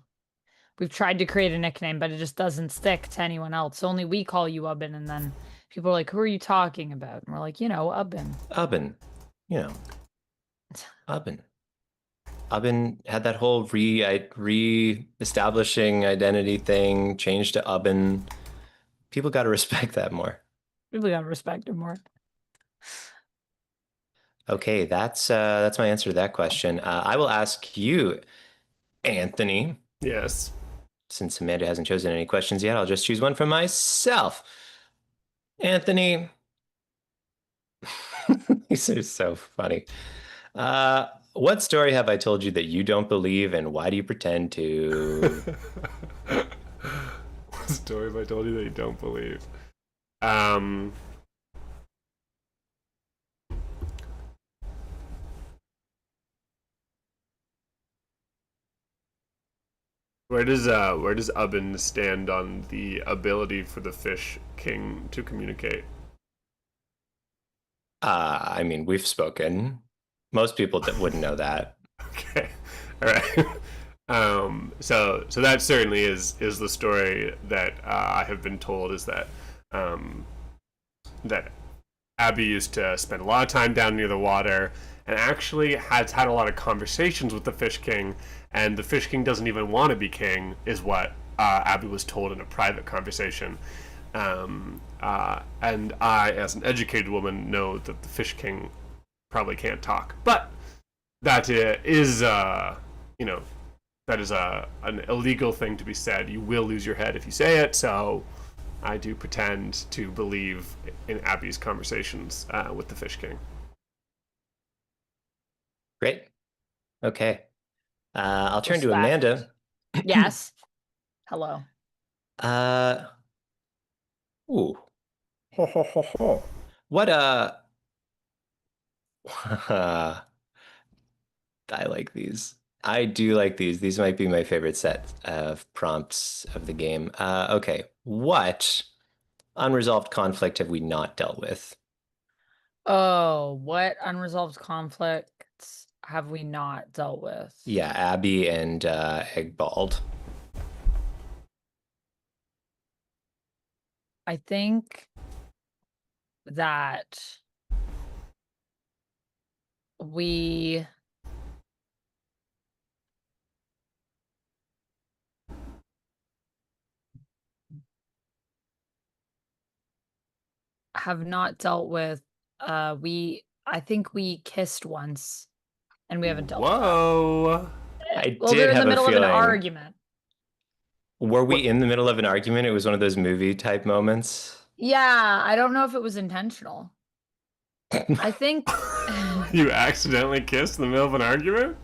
we've tried to create a nickname, but it just doesn't stick to anyone else. Only we call you Ubben, and then people are like, "Who are you talking about?" And we're like, Ubben. Oven. You know. Oven. Oven had that whole re-establishing identity thing, changed to Oven. People got to respect that more. People gotta respect him more. Okay, that's my answer to that question. I will ask you, Anthony. Yes. Since Amanda hasn't chosen any questions yet, I'll just choose one for myself. Anthony. These are so funny. What story have I told you that you don't believe, and why do you pretend to? What story have I told you that you don't believe? Where does Ubben stand on the ability for the Fish King to communicate? I mean, we've spoken. Most people that wouldn't know that. Okay, all right. So that certainly is the story that I have been told, is that that Abby used to spend a lot of time down near the water and actually has had a lot of conversations with the Fish King, and the Fish King doesn't even want to be king, is what Abby was told in a private conversation. And I, as an educated woman, know that the Fish King probably can't talk, but that is that is an illegal thing to be said. You will lose your head if you say it, so I do pretend to believe in Abby's conversations with the Fish King. Great. Okay. I'll turn to Respect. Amanda. Yes. Hello. Ooh. Ho, ho, ho, ho. What, I like these. I do like these. These might be my favorite set of prompts of the game. Okay. What unresolved conflict have we not dealt with? Oh, what unresolved conflicts have we not dealt with? Yeah, Abby and Eggbald. I think that we have not dealt with I think we kissed once and we haven't dealt with Whoa. I well, did they're in have the a middle of an feeling. argument. Were we in the middle of an argument? It was one of those movie type moments. Yeah, I don't know if it was intentional. I think You accidentally kissed in the middle of an argument?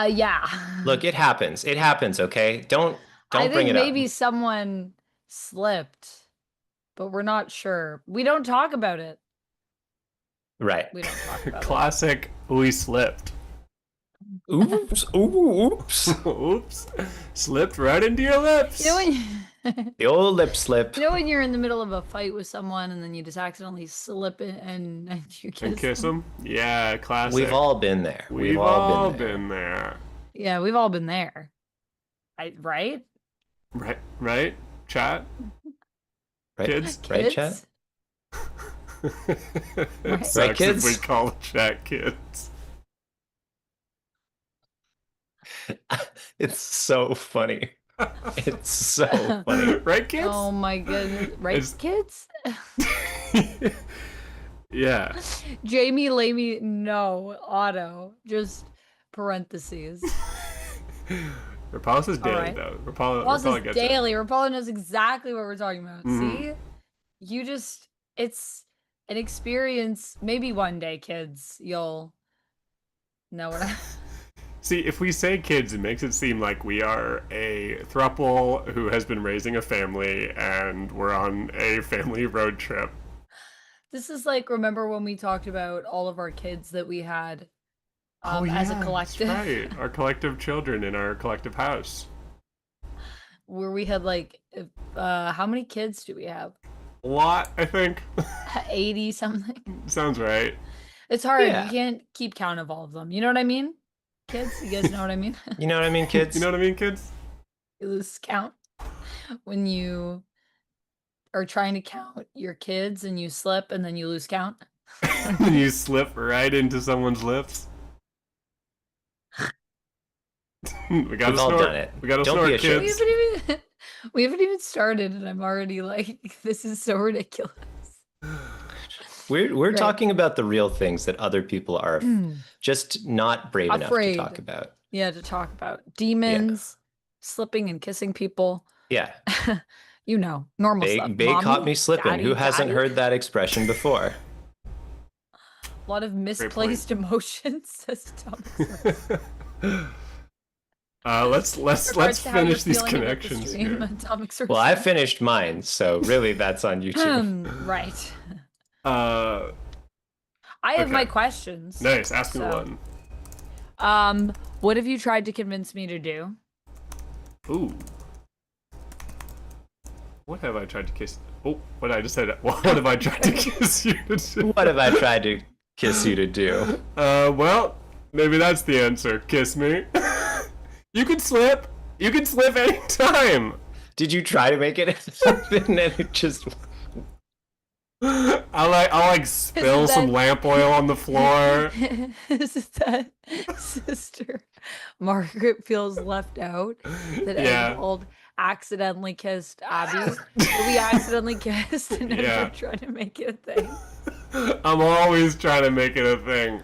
yeah. Look, it happens. It happens, okay? Don't I bring think it maybe up. someone slipped, but we're not sure. We don't talk about it. Right. We don't talk about Classic, we slipped. Oops. Oops. Oops. Slipped right into your lips. it. You know when The old lip slip. you know when you're in the middle of a fight with someone and then you just accidentally slip it and you kiss And kiss them? Yeah, classic. We've all been there. We've all been there. Yeah, we've all been there. Right? Right? Chat? Right? Kids? Right, chat? It Right, sucks kids? if we call the chat kids. It's so funny. It's so funny. Right, kids? Oh my goodness. Right, It's- kids? Yeah. Jamie Lamey, no. Otto. Just parentheses. Rapala says daily, Alright. though. Rapala Paul says gets it. daily. Rapala knows exactly what we're talking about. Mhm. See? It's an experience. Maybe one day, kids, you'll know what I... See, if we say kids, it makes it seem like we are a throuple who has been raising a family and we're on a family road trip. This is like, remember when we talked about all of our kids that we had as a collective? That's right. Our collective children in our collective house. Where we had like, how many kids do we have? A lot, I think. 80 something. Sounds right. It's hard. Yeah. You can't keep count of all of them. You know what I mean? Kids, you guys know what I mean? You know what I mean, kids? You know what I mean, kids? You lose count when you are trying to count your kids and you slip and then you lose count. And you slip right into someone's lips. We gotta We've all snort. done it. We gotta Don't snort, be ashamed. kids. We haven't even started and I'm already like, this is so ridiculous. We're Right. talking about the real things that other people are just not brave enough to Afraid. talk about. Yeah, to talk about demons, slipping and kissing people. Yeah. You know, normal They stuff. caught Mommy, me slipping. daddy, Who hasn't daddy. heard that expression before? A lot of misplaced emotions, says Thomas. Let's Regards to how you're finish these feeling about the connections stream, here. Atomic Well, I Surgery. finished mine, so really that's on you too. Right. Uh, I have my Okay. questions. nice. Ask me So- one. What have you tried to convince me to do? Ooh. What have I tried to kiss? Oh, what I just said. What have I tried to kiss you to do? What have I tried to kiss you to do? Well, maybe that's the answer. Kiss me. You can slip. You can slip anytime. Did you try to make it happen and it just I'll spill some that- lamp oil on the floor. Is it that sister Margaret feels left out? That Yeah. Edwald accidentally kissed Abby? That we accidentally kissed and never Yeah. tried to make it a thing? I'm always trying to make it a thing.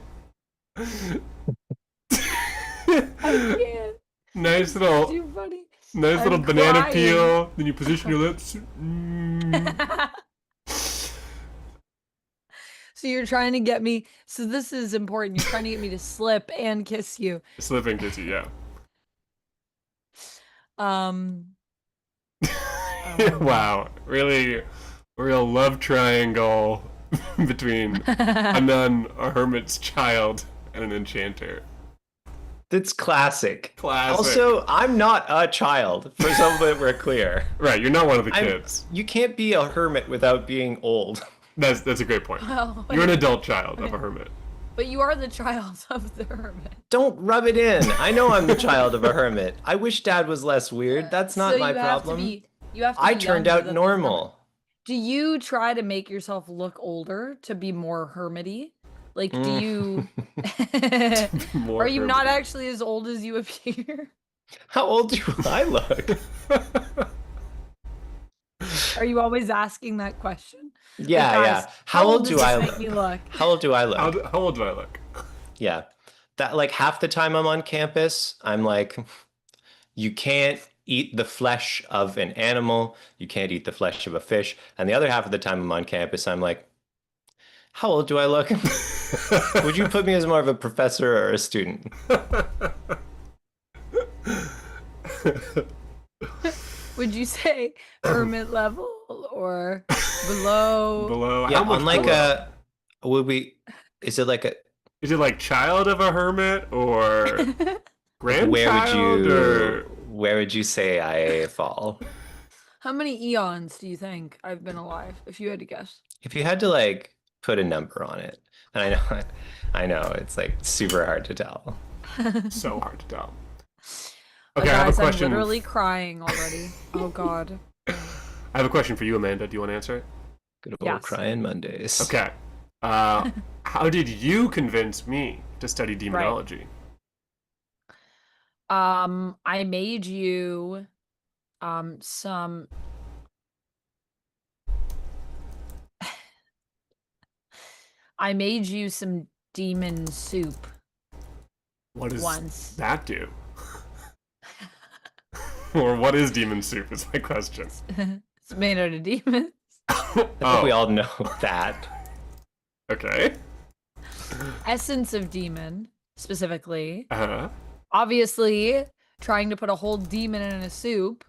I can't. Nice little, Too funny. nice little I'm banana crying. peel. Then you position your lips. Mm. So you're trying to get me. So this is important. You're trying to get me to slip and kiss you. Slip and kiss you, yeah. Wow, really, real love triangle between a nun, a hermit's child, and an enchanter. That's classic. Classic. Also, I'm not a child, for some that we're clear. Right, you're not one of the kids. You can't be a hermit without being old. That's a great point. Well, You're an adult child of a hermit. But you are the child of the hermit. Don't rub it in. I know I'm the child of a hermit. I wish Dad was less weird. That's not So my you have to problem. you have to I be turned younger out than the normal. hermit. Do you try to make yourself look older to be more hermity? Like, do you... More Are you not hermity. actually as old as you appear? How old do I look? Are you always asking that question? Yeah, Like, yeah. guys, How old does do this I make look? me look? How old do I look? How old do I look? Yeah. That like half the time I'm on campus, I'm like, you can't eat the flesh of an animal, you can't eat the flesh of a fish. And the other half of the time I'm on campus, I'm like, how old do I look? Would you put me as more of a professor or a student? Would you say hermit level or below? Below? Yeah, How much on like below? is it like a, Is it like child of a hermit or grandchild where would you say I fall? How many eons do you think I've been alive, if you had to guess? If you had to like put a number on it, and I know it's like super hard to tell. So hard to tell. Oh, Okay, I have a guys, question. I'm literally crying already. Oh God. I have a question for you, Amanda. Do you want to answer it? Good old Yes. crying Mondays. Okay. How did you convince me to study demonology? I made you some I made you some demon soup What does once. that do? Or what is demon soup is my question. It's made out of demons. I think we all know that. Okay. Essence of demon, specifically. Uh-huh. Obviously, trying to put a whole demon in a soup.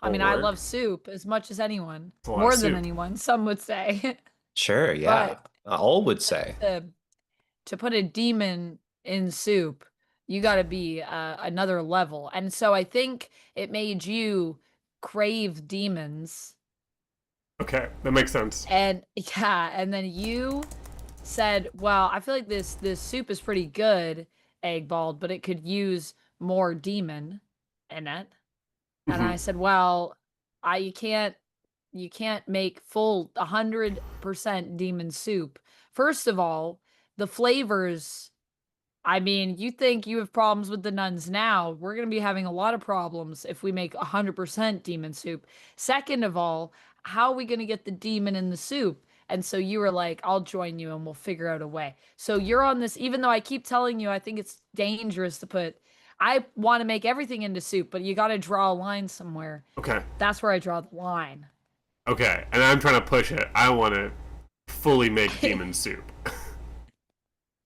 I mean, I Or- love soup as much as anyone. a lot of More than soup. anyone, some would say. Sure, yeah. All would say. To put a demon in soup, you got to be another level. And so I think it made you crave demons. Okay, that makes sense. And yeah, and then you said, "Well, I feel like this soup is pretty good, Eggbald, but it could use more demon in it." And I said, "Well, you can't make full 100% demon soup. First of all, the flavors, I mean, you think you have problems with the nuns now. We're going to be having a lot of problems if we make 100% demon soup. Second of all, how are we going to get the demon in the soup?" And so you were like, "I'll join you and we'll figure out a way." So you're on this, even though I keep telling you, I think it's dangerous to put, I want to make everything into soup, but you got to draw a line somewhere. Okay. That's where I draw the line. Okay, and I'm trying to push it. I want to fully make demon soup.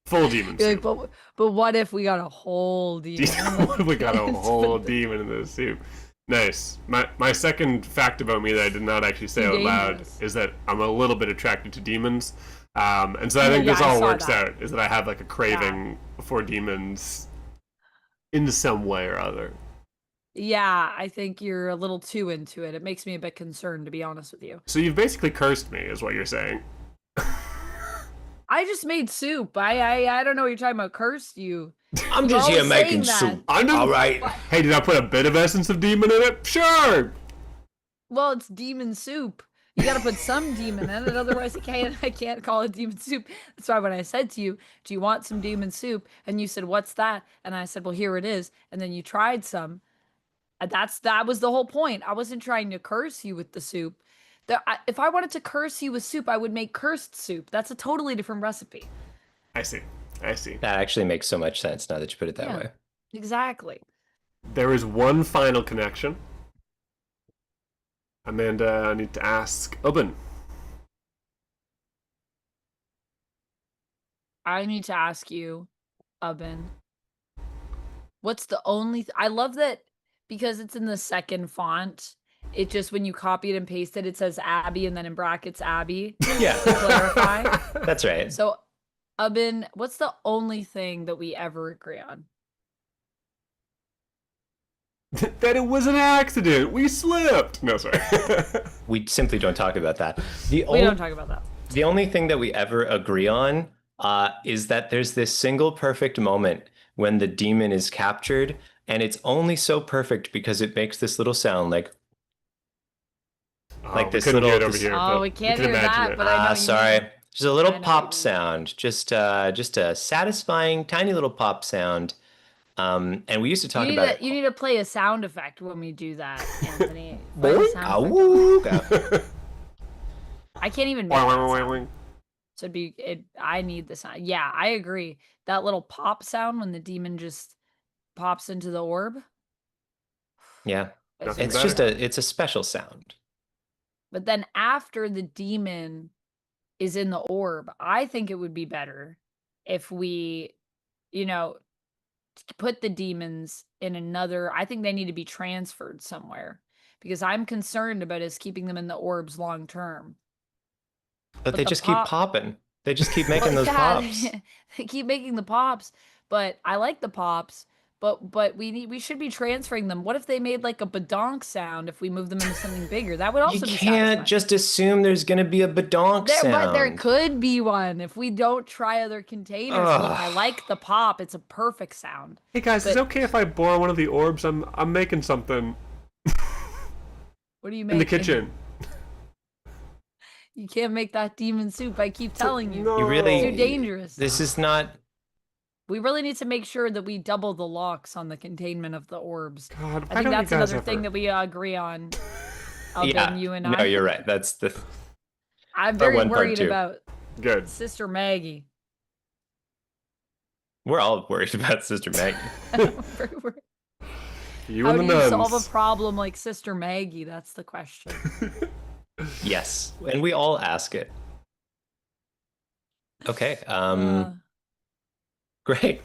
Full demon You're soup. like, but what if we got a whole demon? What if we got a whole demon in the soup? Nice. My second fact about me that I did not actually say out loud Dangerous. is that I'm a little bit attracted to demons. And so I think Yeah, this I all saw works that. out, is that I have like a craving for demons in some way or other. Yeah, I think you're a little too into it. It makes me a bit concerned, to be honest with you. So you've basically cursed me, is what you're saying. I just made soup. I don't know what you're talking about. Cursed you. I'm You're just here always making saying that. soup. I'm just, All right. Hey, did I put a bit of essence of demon in it? Sure! Well, it's demon soup. You got to put some demon in it, otherwise I can't call it demon soup. That's why when I said to you, "Do you want some demon soup?" and you said, "What's that?" and I said, "Well, here it is," and then you tried some. And that was the whole point. I wasn't trying to curse you with the soup. If I wanted to curse you with soup, I would make cursed soup. That's a totally different recipe. I see. I see. That actually makes so much sense now that you put it that Yeah. way. Exactly. There is one final connection. Amanda, I need to ask Ubin. I need to ask you, Ubin. What's the only... I love that because it's in the second font. It just, when you copy it and paste it, it says Abby and then in brackets Abby. Yeah. To clarify. That's right. So, Ubin, what's the only thing that we ever agree on? That it was an accident. We slipped. No, sorry. We simply don't talk about that. We don't talk about that. The only thing that we ever agree on is that there's this single perfect moment when the demon is captured, and it's only so perfect because it makes this little sound like this little. Get it over here, Oh, but we can't can hear imagine that, it. but I know you sorry. mean. Just a little I know what pop you mean. sound, just a satisfying, tiny little pop sound. And we used to talk about it. You need to play a sound effect when we do that, Anthony. Play Boing, a sound effect. awooga. I can't even make that sound. So I need the sound. Yeah, I agree. That little pop sound when the demon just pops into the orb. Yeah, Nothing it's better. just it's a special sound. But then after the demon is in the orb, I think it would be better if we, put the demons in another... I think they need to be transferred somewhere because I'm concerned about us keeping them in the orbs long term. But they the just keep popping. They just keep making those Yeah, pops. They keep making the pops, but I like the pops. But we should be transferring them. What if they made like a badonk sound if we move them into something bigger? That would also You be can't satisfying. just assume there's going to be a badonk sound. But there could be one if we don't try other containers. Look, I like the pop. It's a perfect sound. Hey guys, is it okay if I borrow one of the orbs? I'm making something What do you in make the kitchen. You can't make that demon soup. I keep telling you. No. You really... It's too dangerous. This is not... We really need to make sure that we double the locks on the containment of the orbs. God, I think that's another thing that we agree on. Yeah, You and I. no, you're right. That's the... I'm Part very one, part worried two. about Good. Sister Maggie. We're all worried about Sister Maggie. I'm very worried. You How and do the you nuns. solve a problem like Sister Maggie? That's the question. Yes, and we all ask it. Okay, great.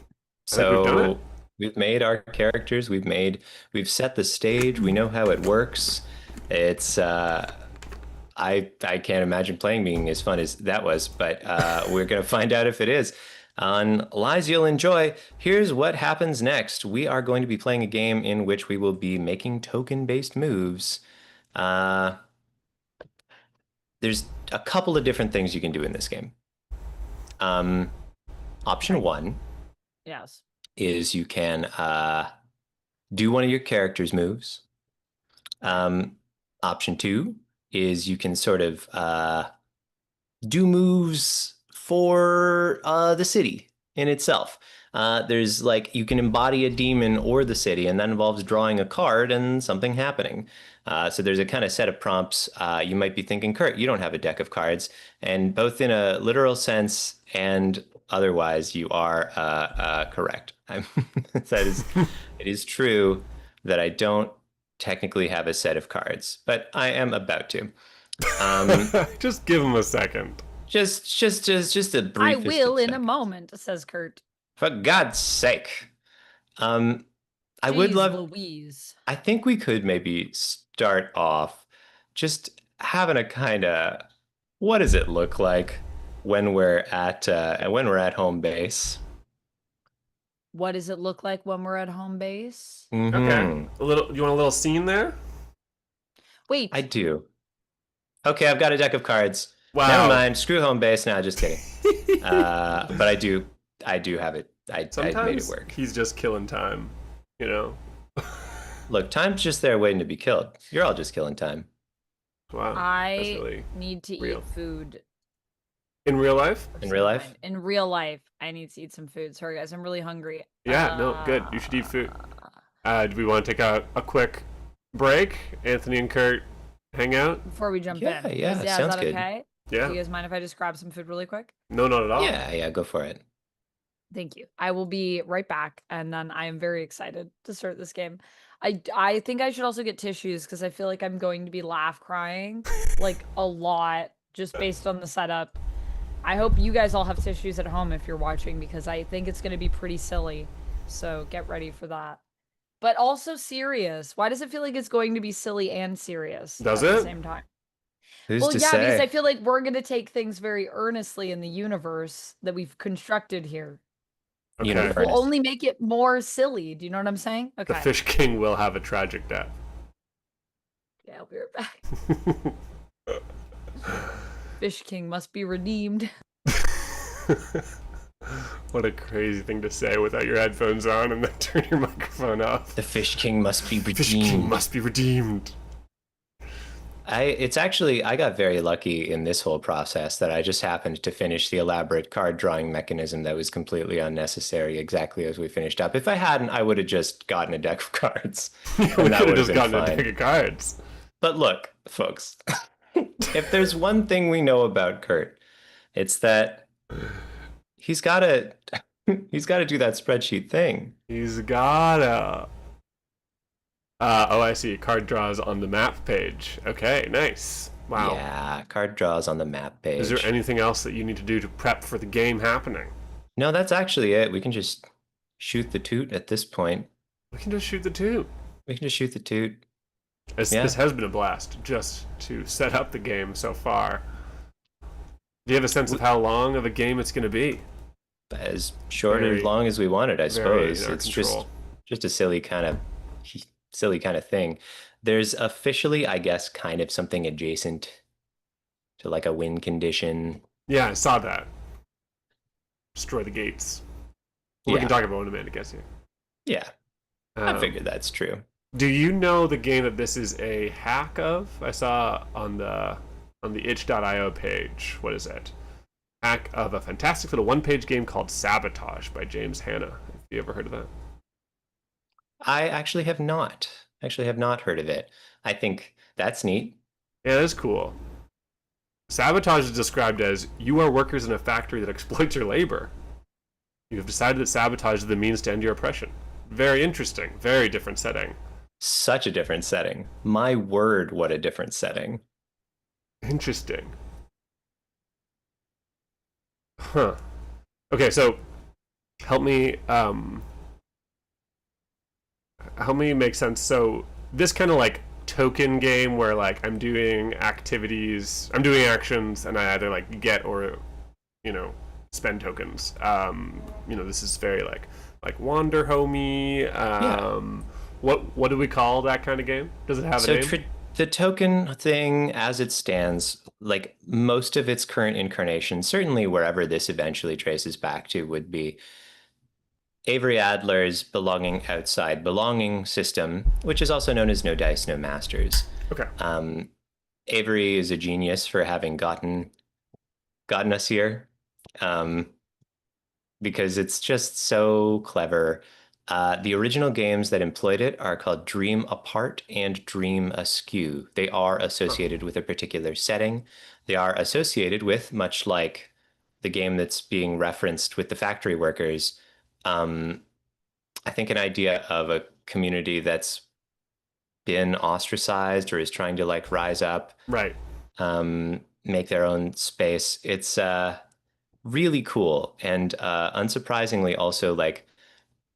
think we've done it. So we've made our characters, we've set the stage, we know how it works. It's I can't imagine playing being as fun as that was, but we're gonna find out if it is. On Lies You'll Enjoy, here's what happens next. We are going to be playing a game in which we will be making token-based moves. There's a couple of different things you can do in this game. Option one Yes. is you can do one of your character's moves. Option two is you can sort of do moves for the city in itself. There's like, you can embody a demon or the city, and that involves drawing a card and something happening. So there's a kind of set of prompts. You might be thinking, Kurt, you don't have a deck of cards. And both in a literal sense and otherwise, you are correct. It is true that I don't technically have a set of cards, but I am about to. Just give him a second. Just a brief. I will in a moment, says Kurt. For God's sake. I would Jeez love... Louise. I think we could maybe start off just having a kind of... What does it look like when we're at home base? What does it look like when we're at home base? Mm-hmm. Okay. You want a little scene there? Wait. I do. Okay, I've got a deck of cards. Wow. Never mind. Screw home base. No, just kidding. But I do have it. I made it work. He's just killing time, you know? Look, time's just there waiting to be killed. You're all just killing time. I Wow. That's really need to real. eat food. In real life? In real life? In real life, I need to eat some food. Sorry, guys. I'm really hungry. Yeah, no, good. You should eat food. Do we want to take a quick break? Anthony and Kurt hang out? Before we jump Yeah, in. yeah, Is sounds that good. okay? Yeah. Do you guys mind if I just grab some food really quick? No, not at all. Yeah, go for it. Thank you. I will be right back, and then I am very excited to start this game. I think I should also get tissues because I feel like I'm going to be laugh crying like a lot just based on the setup. I hope you guys all have tissues at home if you're watching, because I think it's going to be pretty silly. So get ready for that. But also serious. Why does it feel like it's going to be silly and serious Does at it? the same time? Who's Well, to yeah, say? because I feel like we're going to take things very earnestly in the universe that we've constructed here. Okay. Universe. We'll only make it more silly. Do you know what I'm saying? Okay. The Fish King will have a tragic death. Yeah, I'll be right back. Fish King must be redeemed. What a crazy thing to say without your headphones on and then turn your microphone off. The Fish King must be redeemed. Fish King must be redeemed. I got very lucky in this whole process that I just happened to finish the elaborate card drawing mechanism that was completely unnecessary exactly as we finished up. If I hadn't, I would have just gotten a deck of cards. We and could that have would have just been gotten fine. a deck of cards. But look, folks, if there's one thing we know about Kurt, it's that he's got to do that spreadsheet thing. He's gotta. Oh, I see. Card draws on the map page. Okay, nice. Wow. Yeah, card draws on the map page. Is there anything else that you need to do to prep for the game happening? No, that's actually it. We can just shoot the toot at this point. We can just shoot the two. We can just shoot the toot. This has been a blast just to set up the game so far. Do you have a sense of how long of a game it's going to be? As short or Very- as long as we wanted, I very suppose. in our It's control. just a silly kind of thing. There's officially, I guess, kind of something adjacent to like a win condition. Yeah, I saw that. Destroy the gates. Well, we Yeah. can talk about when Amanda gets here. Yeah, I Um, figured that's true. Do you know the game that this is a hack of? I saw on the itch.io page. What is it? Hack of a fantastic little one-page game called Sabotage by James Hanna. Have you ever heard of that? I actually have not heard of it. I think that's neat. Yeah, that's cool. Sabotage is described as you are workers in a factory that exploits your labor. You have decided that sabotage is the means to end your oppression. Very interesting. Very different setting. Such a different setting. My word, what a different setting. Interesting. Huh. Okay, so help me make sense. So this kind of like token game where like I'm doing actions and I either like get or spend tokens. This is very like Wander Homie. What do we call that kind of game? Does it have a name? The token thing as it stands, like most of its current incarnation, certainly wherever this eventually traces back to, would be Avery Adler's belonging outside belonging system, which is also known as no dice, no masters. Okay. Avery is a genius for having gotten us here, because it's just so clever. The original games that employed it are called Dream Apart and Dream Askew. They are associated with a particular setting. They are associated with, much like the game that's being referenced with the factory workers, I think an idea of a community that's been ostracized or is trying to like rise up, Right. make their own space. It's really cool and unsurprisingly also like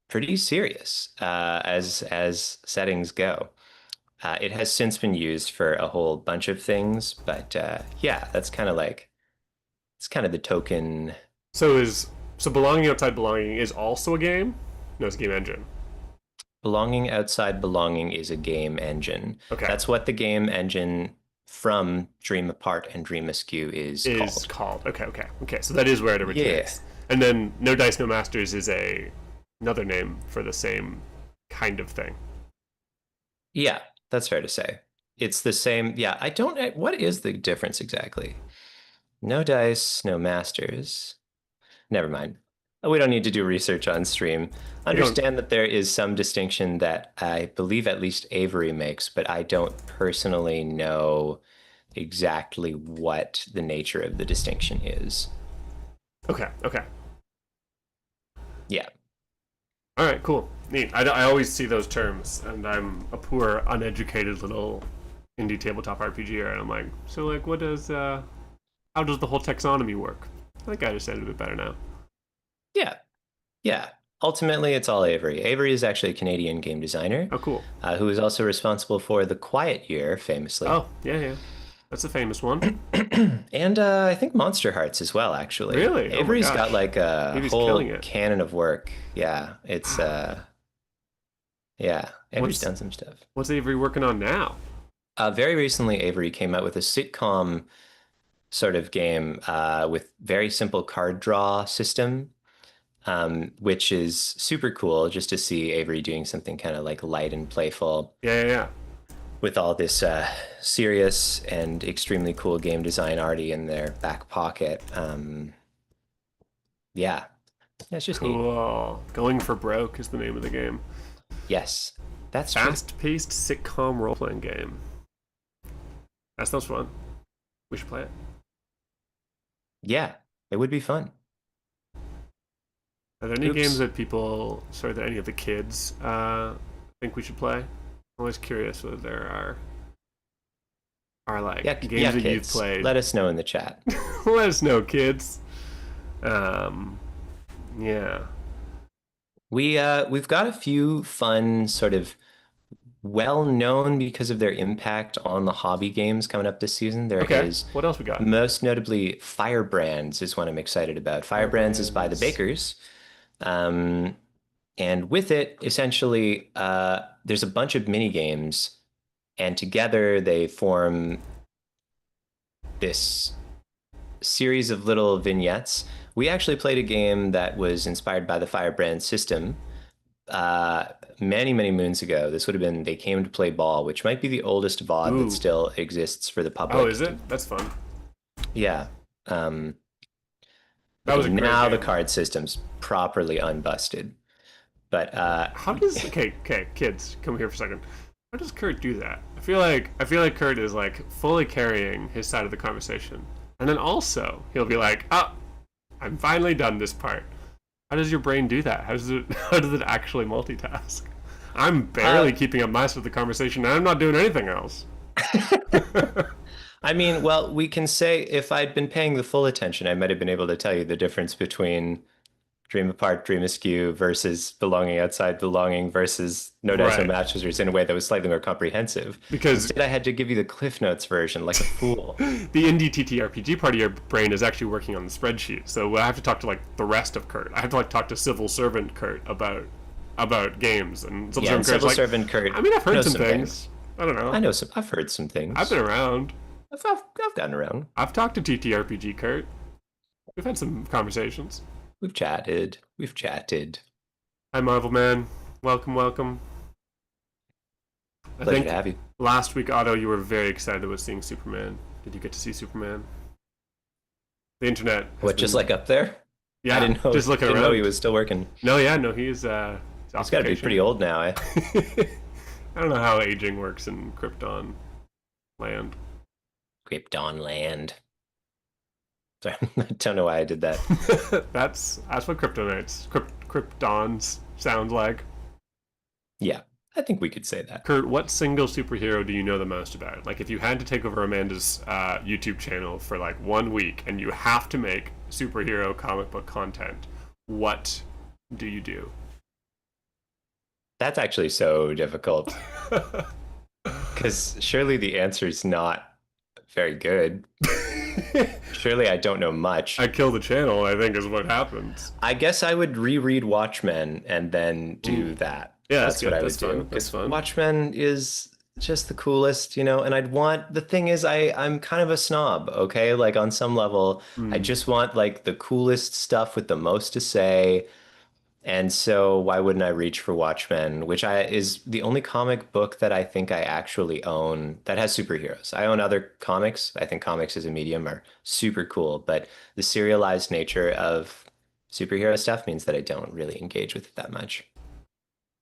pretty serious as settings go. It has since been used for a whole bunch of things, but yeah, that's kind of like it's kind of the token. So Belonging Outside Belonging is also a game? No, it's a game engine. Belonging Outside Belonging is a game engine. Okay. That's what the game engine from Dream Apart and Dream Askew is called. Okay. So that is where it originates. And then No Dice, No Masters is another name for the same kind of thing. Yeah, that's fair to say. It's the same. Yeah, what is the difference exactly? No dice, no masters. Never mind. We don't need to do research on stream. Understand that there is some distinction that I believe at least Avery makes, but I don't personally know exactly what the nature of the distinction is. Okay. Yeah. All right, cool. Neat. I always see those terms, and I'm a poor, uneducated little indie tabletop RPGer, and I'm like, so like, how does the whole taxonomy work? I think I understand it a bit better now. Yeah. Yeah. Ultimately, it's all Avery. Avery is actually a Canadian game designer. Oh, cool. Who is also responsible for The Quiet Year, famously. Oh, yeah. That's a famous one. And I think Monster Hearts as well, actually. Really? Oh my Avery's gosh. got like a Avery's whole killing it. canon of work. Yeah, it's yeah, Avery's done some stuff. What's Avery working on now? Very recently, Avery came out with a sitcom sort of game with very simple card draw system, which is super cool just to see Avery doing something kind of like light and playful. Yeah. With all this serious and extremely cool game design already in their back pocket. Yeah, it's just neat. Cool. Going for Broke is the name of the game. Yes, that's true. Fast-paced sitcom role-playing game. That sounds fun. We should play it. Yeah, it would be fun. Are there any games that that any of the kids think we should play? I'm always curious whether there are like games that kids, you've played. Let us know in the chat. Let us know, kids. Yeah. We've got a few fun sort of well-known because of their impact on the hobby games coming up this season. There is what else we got? Most notably Firebrands is one I'm excited about. Firebrands is by the Bakers. And with it, essentially, there's a bunch of mini games, and together they form this series of little vignettes. We actually played a game that was inspired by the Firebrand system many, many moons ago. This would have been They Came to Play Ball, which might be the oldest VOD that still exists for the public. Oh, is it? That's fun. Yeah. That was a great now game. The card system's properly unbusted. But how does kids, come here for a second. How does Kurt do that? I feel like Kurt is like fully carrying his side of the conversation. And then also he'll be like, "Oh, I'm finally done this part." How does your brain do that? How does it actually multitask? I'm barely keeping up my side of the conversation, and I'm not doing anything else. I mean, well, we can say if I'd been paying the full attention, I might have been able to tell you the difference between Dream Apart, Dream Askew versus Belonging Outside Belonging versus No Dice, No Matches in a way that was slightly more comprehensive. Because instead I had to give you the Cliff Notes version like a fool. The indie TTRPG part of your brain is actually working on the spreadsheet. So I have to talk to like the rest of Kurt. I have to like talk to Civil Servant Kurt about games and Civil Servant Kurt. I mean, I've heard some things. I don't know. I know some. I've heard some things. I've been around. I've gotten around. I've talked to TTRPG Kurt. We've had some conversations. We've chatted. Hi, Marvel Man. Welcome. Pleasure to have you. Last week, Otto, you were very excited about seeing Superman. Did you get to see Superman? The internet. Just like up there? Yeah, I didn't know. Just looking around. Know he was still working. No, he's He's got to be pretty old now, eh? I don't know how aging works in Krypton land. Krypton land. Sorry, I don't know why I did that. That's what Kryptons sound like. Yeah, I think we could say that. Kurt, what single superhero do you know the most about? Like, if you had to take over Amanda's YouTube channel for like 1 week and you have to make superhero comic book content, what do you do? That's actually so difficult. Because surely the answer is not very good. Surely I don't know much. I kill the channel, I think, is what happens. I guess I would reread Watchmen and then do that. Yeah, that's what I would do. That's fun. Watchmen is just the coolest, and the thing is, I'm kind of a snob, okay? Like on some level, I just want like the coolest stuff with the most to say. And so why wouldn't I reach for Watchmen, which is the only comic book that I think I actually own that has superheroes. I own other comics. I think comics as a medium are super cool, but the serialized nature of superhero stuff means that I don't really engage with it that much.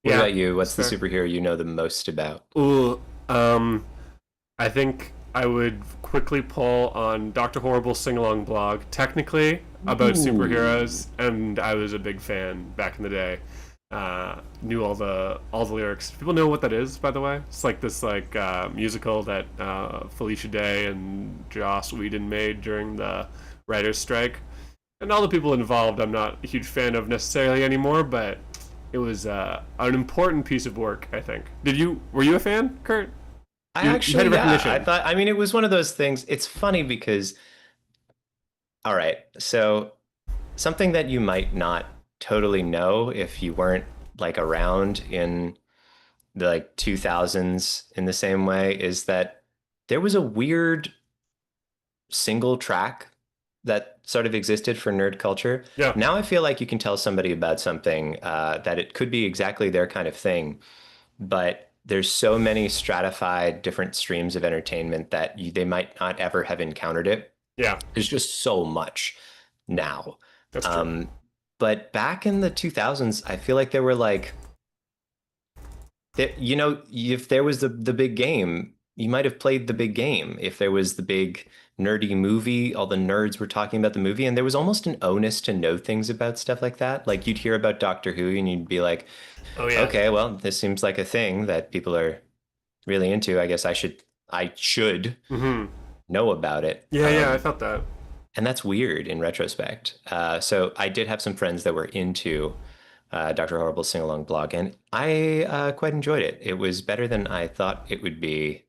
What about you? What's the superhero you know the most about? Ooh, I think I would quickly pull on Dr. Horrible's sing-along blog, technically about superheroes, and I was a big fan back in the day. Knew all the lyrics. People know what that is, by the way. It's like this musical that Felicia Day and Joss Whedon made during the writers' strike. and all the people involved I'm not a huge fan of necessarily anymore, but it was an important piece of work, I think. Were you a fan, Kurt? I You actually, had a recognition. I thought, I mean, it was one of those things. It's funny because, all right, so something that you might not totally know if you weren't like around in the like 2000s in the same way is that there was a weird single track that sort of existed for nerd culture. Yeah. Now I feel like you can tell somebody about something that it could be exactly their kind of thing, but there's so many stratified different streams of entertainment that they might not ever have encountered it. Yeah. There's just so much now. That's true. But back in the 2000s, I feel like there were like, you know, if there was the big game, you might have played the big game. If there was the big nerdy movie, all the nerds were talking about the movie, and there was almost an onus to know things about stuff like that. Like you'd hear about Doctor Who and you'd be like, Oh yeah. okay, well, this seems like a thing that people are really into. I guess I should Mm-hmm. know about it. Yeah, I felt that. And that's weird in retrospect. So I did have some friends that were into Dr. Horrible's sing-along blog, and I quite enjoyed it. It was better than I thought it would be,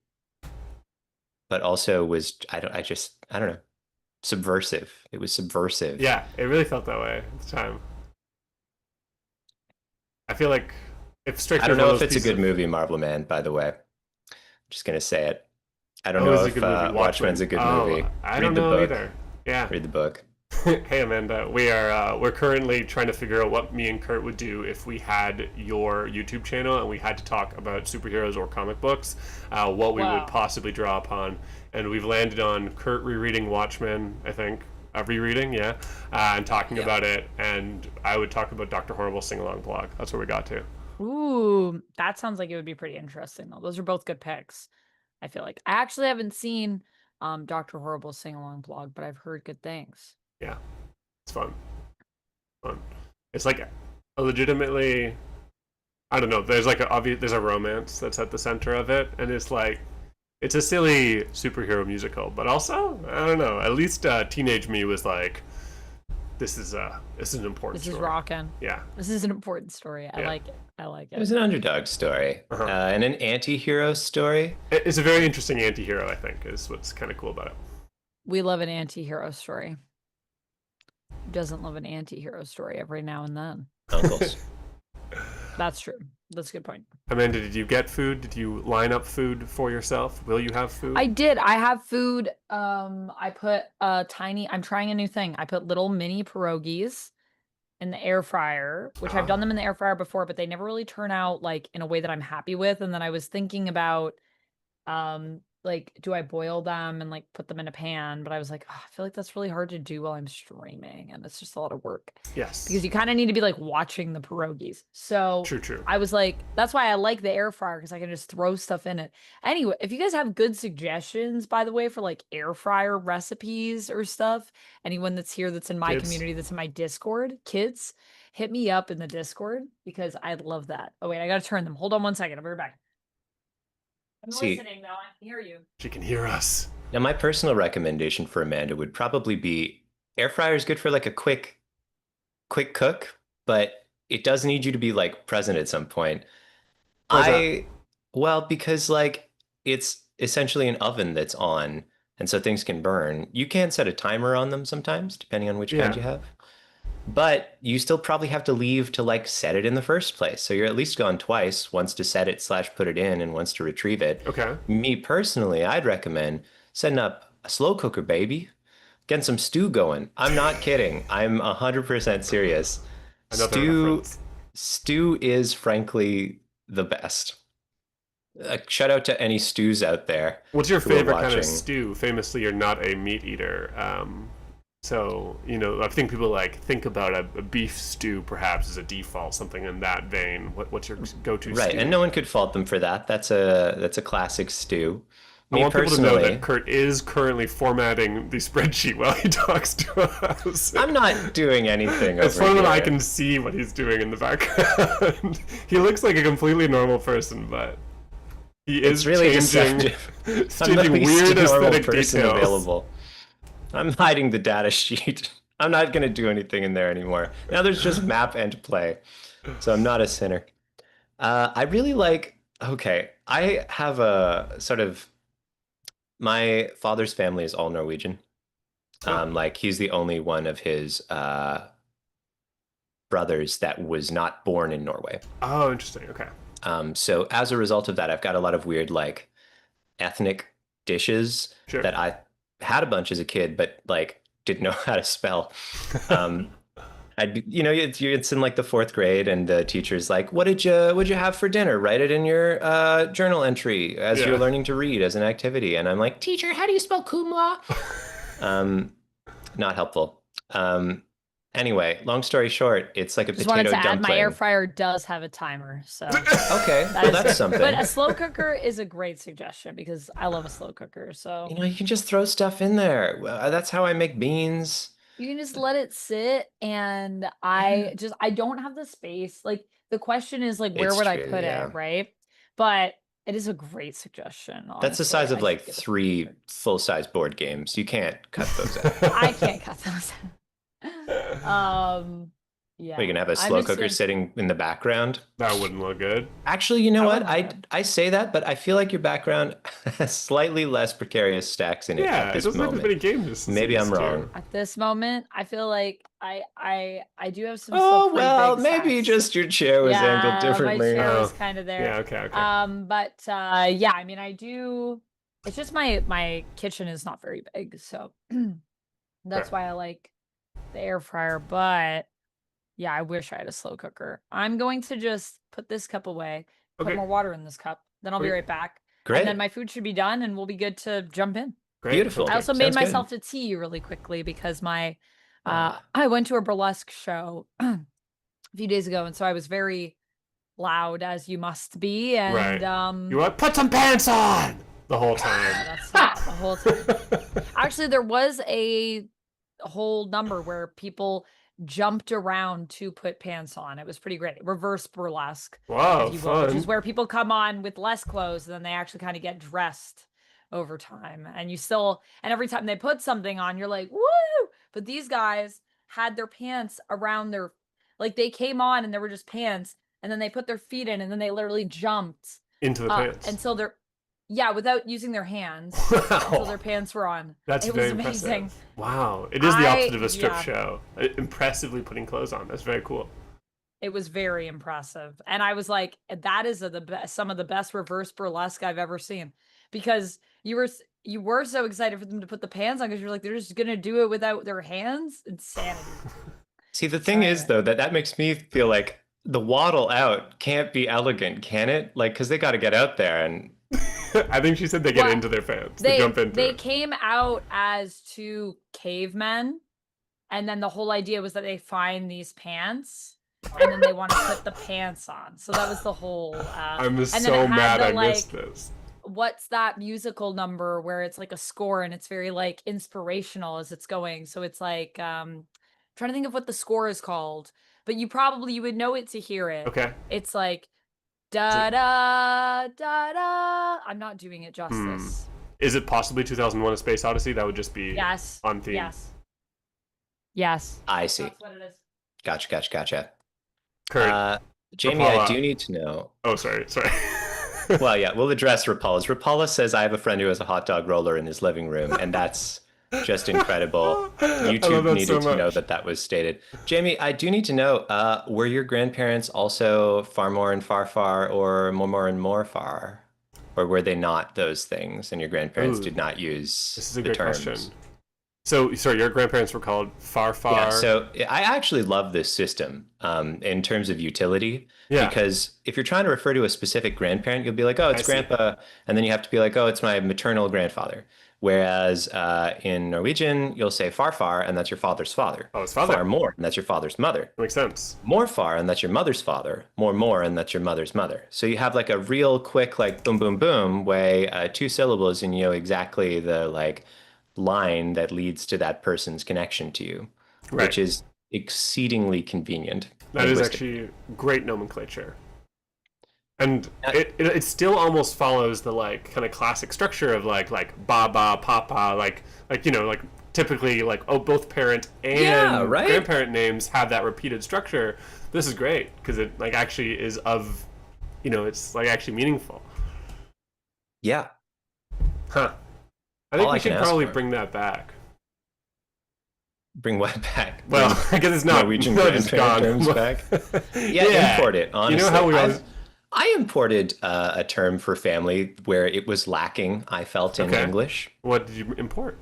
but also was, I don't know, subversive. It was subversive. Yeah, it really felt that way at the time. I feel like if Strike I don't know if it's a good movie, Marvel Man, by the way. I'm just going to say it. I don't know if Watchmen's a good movie. I don't know either. Yeah. Read the book. Hey Amanda, we're currently trying to figure out what me and Kurt would do if we had your YouTube channel and we had to talk about superheroes or comic books, what we would possibly draw upon. And we've landed on Kurt rereading Watchmen, I think. Rereading, yeah, and talking about it, and I would talk about Dr. Horrible's sing-along blog. That's where we got to. Ooh, that sounds like it would be pretty interesting, though. Those are both good picks, I feel like. I actually haven't seen Dr. Horrible's sing-along blog, but I've heard good things. Yeah, it's fun. It's like a legitimately, I don't know. There's like there's a romance that's at the center of it, and it's like it's a silly superhero musical, but also I don't know. At least teenage me was like, this is an important. This is story. rocking. Yeah, this is an important story. I like it. I like it. It was an underdog story and an anti-hero story. It's a very interesting anti-hero. I think is what's kind of cool about it. We love an anti-hero story. Who doesn't love an anti-hero story every now and then? Uncles. That's true. That's a good point. Amanda, did you get food? Did you line up food for yourself? Will you have food? I did. I have food. I put I'm trying a new thing. I put little mini pierogies in the air fryer, which I've done them in the air fryer before, but they never really turn out like in a way that I'm happy with. And then I was thinking about like, do I boil them and like put them in a pan? But I was like, I feel like that's really hard to do while I'm streaming, and it's just a lot of work. Yes. Because you kind of need to be like watching the pierogies. So True. I was like, that's why I like the air fryer, because I can just throw stuff in it. Anyway, if you guys have good suggestions, by the way, for like air fryer recipes or stuff, anyone that's here that's in my community, that's in my Discord, kids, hit me up in the Discord because I'd love that. Oh wait, I gotta turn them. Hold on one second. I'll be right back. I'm listening though. I can hear you. She can hear us. Now, my personal recommendation for Amanda would probably be air fryer is good for like a quick cook, but it does need you to be like present at some point. Well, because like it's essentially an oven that's on, and so things can burn. You can set a timer on them sometimes, depending on which kind you have. But you still probably have to leave to like set it in the first place. So you're at least gone twice, once to set it / put it in and once to retrieve it. Okay. Me personally, I'd recommend setting up a slow cooker, baby. Getting some stew going. I'm not kidding. I'm 100% serious. Stew is frankly the best. Shout out to any stews out there. What's your favorite kind of stew? Famously, you're not a meat eater. So, you know, I think people like think about a beef stew perhaps as a default, something in that vein. What's your go-to stew? Right, and no one could fault them for that. That's a classic stew. I want people to know that Kurt is currently formatting the spreadsheet while he talks to us. I'm not doing anything. It's fun when I can see what he's doing in the background. He looks like a completely normal person, but he is really changing I'm the least weird normal aesthetic person details. Available. I'm hiding the data sheet. I'm not going to do anything in there anymore. Now there's just map and play. So I'm not a sinner. I really like, okay, I have a sort of, my father's family is all Norwegian. Like he's the only one of his brothers that was not born in Norway. Oh, interesting. Okay. So as a result of that, I've got a lot of weird like ethnic dishes that I had a bunch as a kid, but like didn't know how to spell. It's in like the 4th grade, and the teacher's like, "What'd you have for dinner? Write it in your journal entry as you're learning to read as an activity." And I'm like, "Teacher, how do you spell kumla?" Not helpful. Anyway, long story short, it's like a Just potato wanted to add, dumpling. my air fryer does have a timer, so Okay, well, that's something. But a slow cooker is a great suggestion because I love a slow cooker. So you can just throw stuff in there. That's how I make beans. you can just let it sit, and I don't have the space. Like the question is like, where It's would I true, put yeah. it, right? But it is a great suggestion. That's the honestly. size of I like think it's 3 full-size board games. You can't cut those out. I can't cut those out. Yeah. Are you gonna have a I'm slow just cooker gonna- sitting in the background? That wouldn't look good. Actually, you know That what? wouldn't look I say that, but I feel like your background has slightly less precarious stacks in it Yeah, at it this doesn't have as moment. many games. as Maybe it I'm used to. wrong. At this moment, I feel like I do have some. Oh, still pretty well, big maybe stacks. just your chair was angled My differently. chair Oh. was kind of there. Yeah, okay. But yeah, I mean, I do. It's just my kitchen is not very big, so that's why I like the air fryer. But yeah, I wish I had a slow cooker. I'm going to just put this cup away, put Okay. more water in this cup, then I'll be Okay. right back. Great. And then my food should be done, and we'll be good to jump in. Great. Beautiful. I also Sounds made good. myself a tea really quickly because I went to a burlesque show a few days ago, and so I was very loud, as you must be, and Right. You want put some pants on the whole time. that's not the whole time. Actually, there was a whole number where people jumped around to put pants on. It was pretty great. Reverse burlesque, Wow, if you will, which fun. is where people come on with less clothes, and then they actually kind of get dressed over time. And every time they put something on, you're like, woo! But these guys had their pants around like they came on and there were just pants, and then they put their feet in, and then they literally jumped Into the pants. until without using their hands until Wow. their pants were on. That's it very was amazing. impressive. Wow. It is the opposite of a strip yeah. show. Impressively putting clothes on. That's very cool. It was very impressive. And I was like, that is some of the best reverse burlesque I've ever seen, because you were so excited for them to put the pants on because you're like, they're just going to do it without their hands. Insanity. See, the thing is, though, that makes me feel like the waddle out can't be elegant, can it? Like, because they got to get out there and... I think she said they get Well, into their pants. They jump into They it. came out as 2 cavemen, and then the whole idea was that they find these pants, and then they want to put the pants on. So that was the whole. I'm and then so it had mad the, I like, missed this. What's that musical number where it's like a score and it's very like inspirational as it's going? So it's like trying to think of what the score is called, but you would know it to hear it. Okay. It's like da da da da. I'm not doing it justice. Is it possibly 2001: A Space Odyssey? That would just be Yes. on theme. Yes. I see. That's what it is. Gotcha. Kurt. Jamie, Rapala. I do need to know. Oh, sorry. Well, yeah, we'll address Rapala's. Rapala says, I have a friend who has a hot dog roller in his living room, and that's just incredible. YouTube that needed so to know much. that was stated. Jamie, I do need to know, were your grandparents also far more and far far, or more and more far? Or were they not those things, and your grandparents Ooh. did not use This is a the good terms? question. So, sorry, your grandparents were called Far. Yeah, so I actually love this system in terms of utility. Yeah. Because if you're trying to refer to a specific grandparent, you'll be like, oh, it's I see. grandpa. And then you have to be like, oh, it's my maternal grandfather. Whereas in Norwegian, you'll say far far, and that's your father's father. Oh, it's father. Far more, and that's your father's mother. Makes sense. More far, and that's your mother's father. More, and that's your mother's mother. So you have like a real quick, like boom, boom, boom, way 2 syllables, and you know exactly the like line that leads to that person's connection to you, Right. which is exceedingly convenient. That is linguistically. actually great nomenclature. And it still almost follows the like kind of classic structure of like baba, papa, like typically like both parent and Yeah, right? grandparent names have that repeated structure. This is great because it like actually is of, it's like actually meaningful. Yeah. Huh. I think All we I can should ask probably for. bring that back. Bring what back? Well, I guess it's not Norwegian it's grandparent gone. terms back. Yeah, import it. Honestly, You know how we always. I imported a term for family where it was lacking. I felt in Okay. English. What did you import?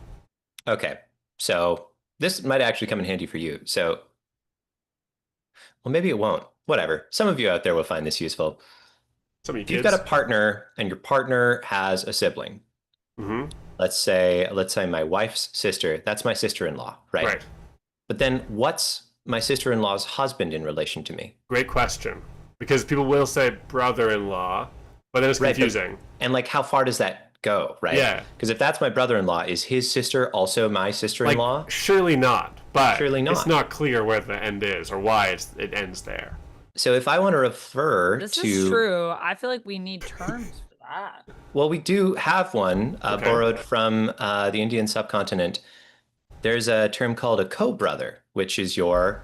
Okay, so this might actually come in handy for you. So, well, maybe it won't. Whatever. Some of you out there will find this useful. Some of you If you've kids. got a partner and your partner has a sibling, Mm-hmm. let's say my wife's sister, that's my sister-in-law, right? Right. But then what's my sister-in-law's husband in relation to me? Great question. Because people will say brother-in-law, but then it's Right, confusing. And like, how far does that go, right? Yeah. Because if that's my brother-in-law, is his sister also my sister-in-law? Like, surely not. But Surely not. it's not clear where the end is or why it ends there. So if I want to refer This to... is true. I feel like we need terms for that. Well, we do have one Okay. borrowed from the Indian subcontinent. There's a term called a co-brother, which is your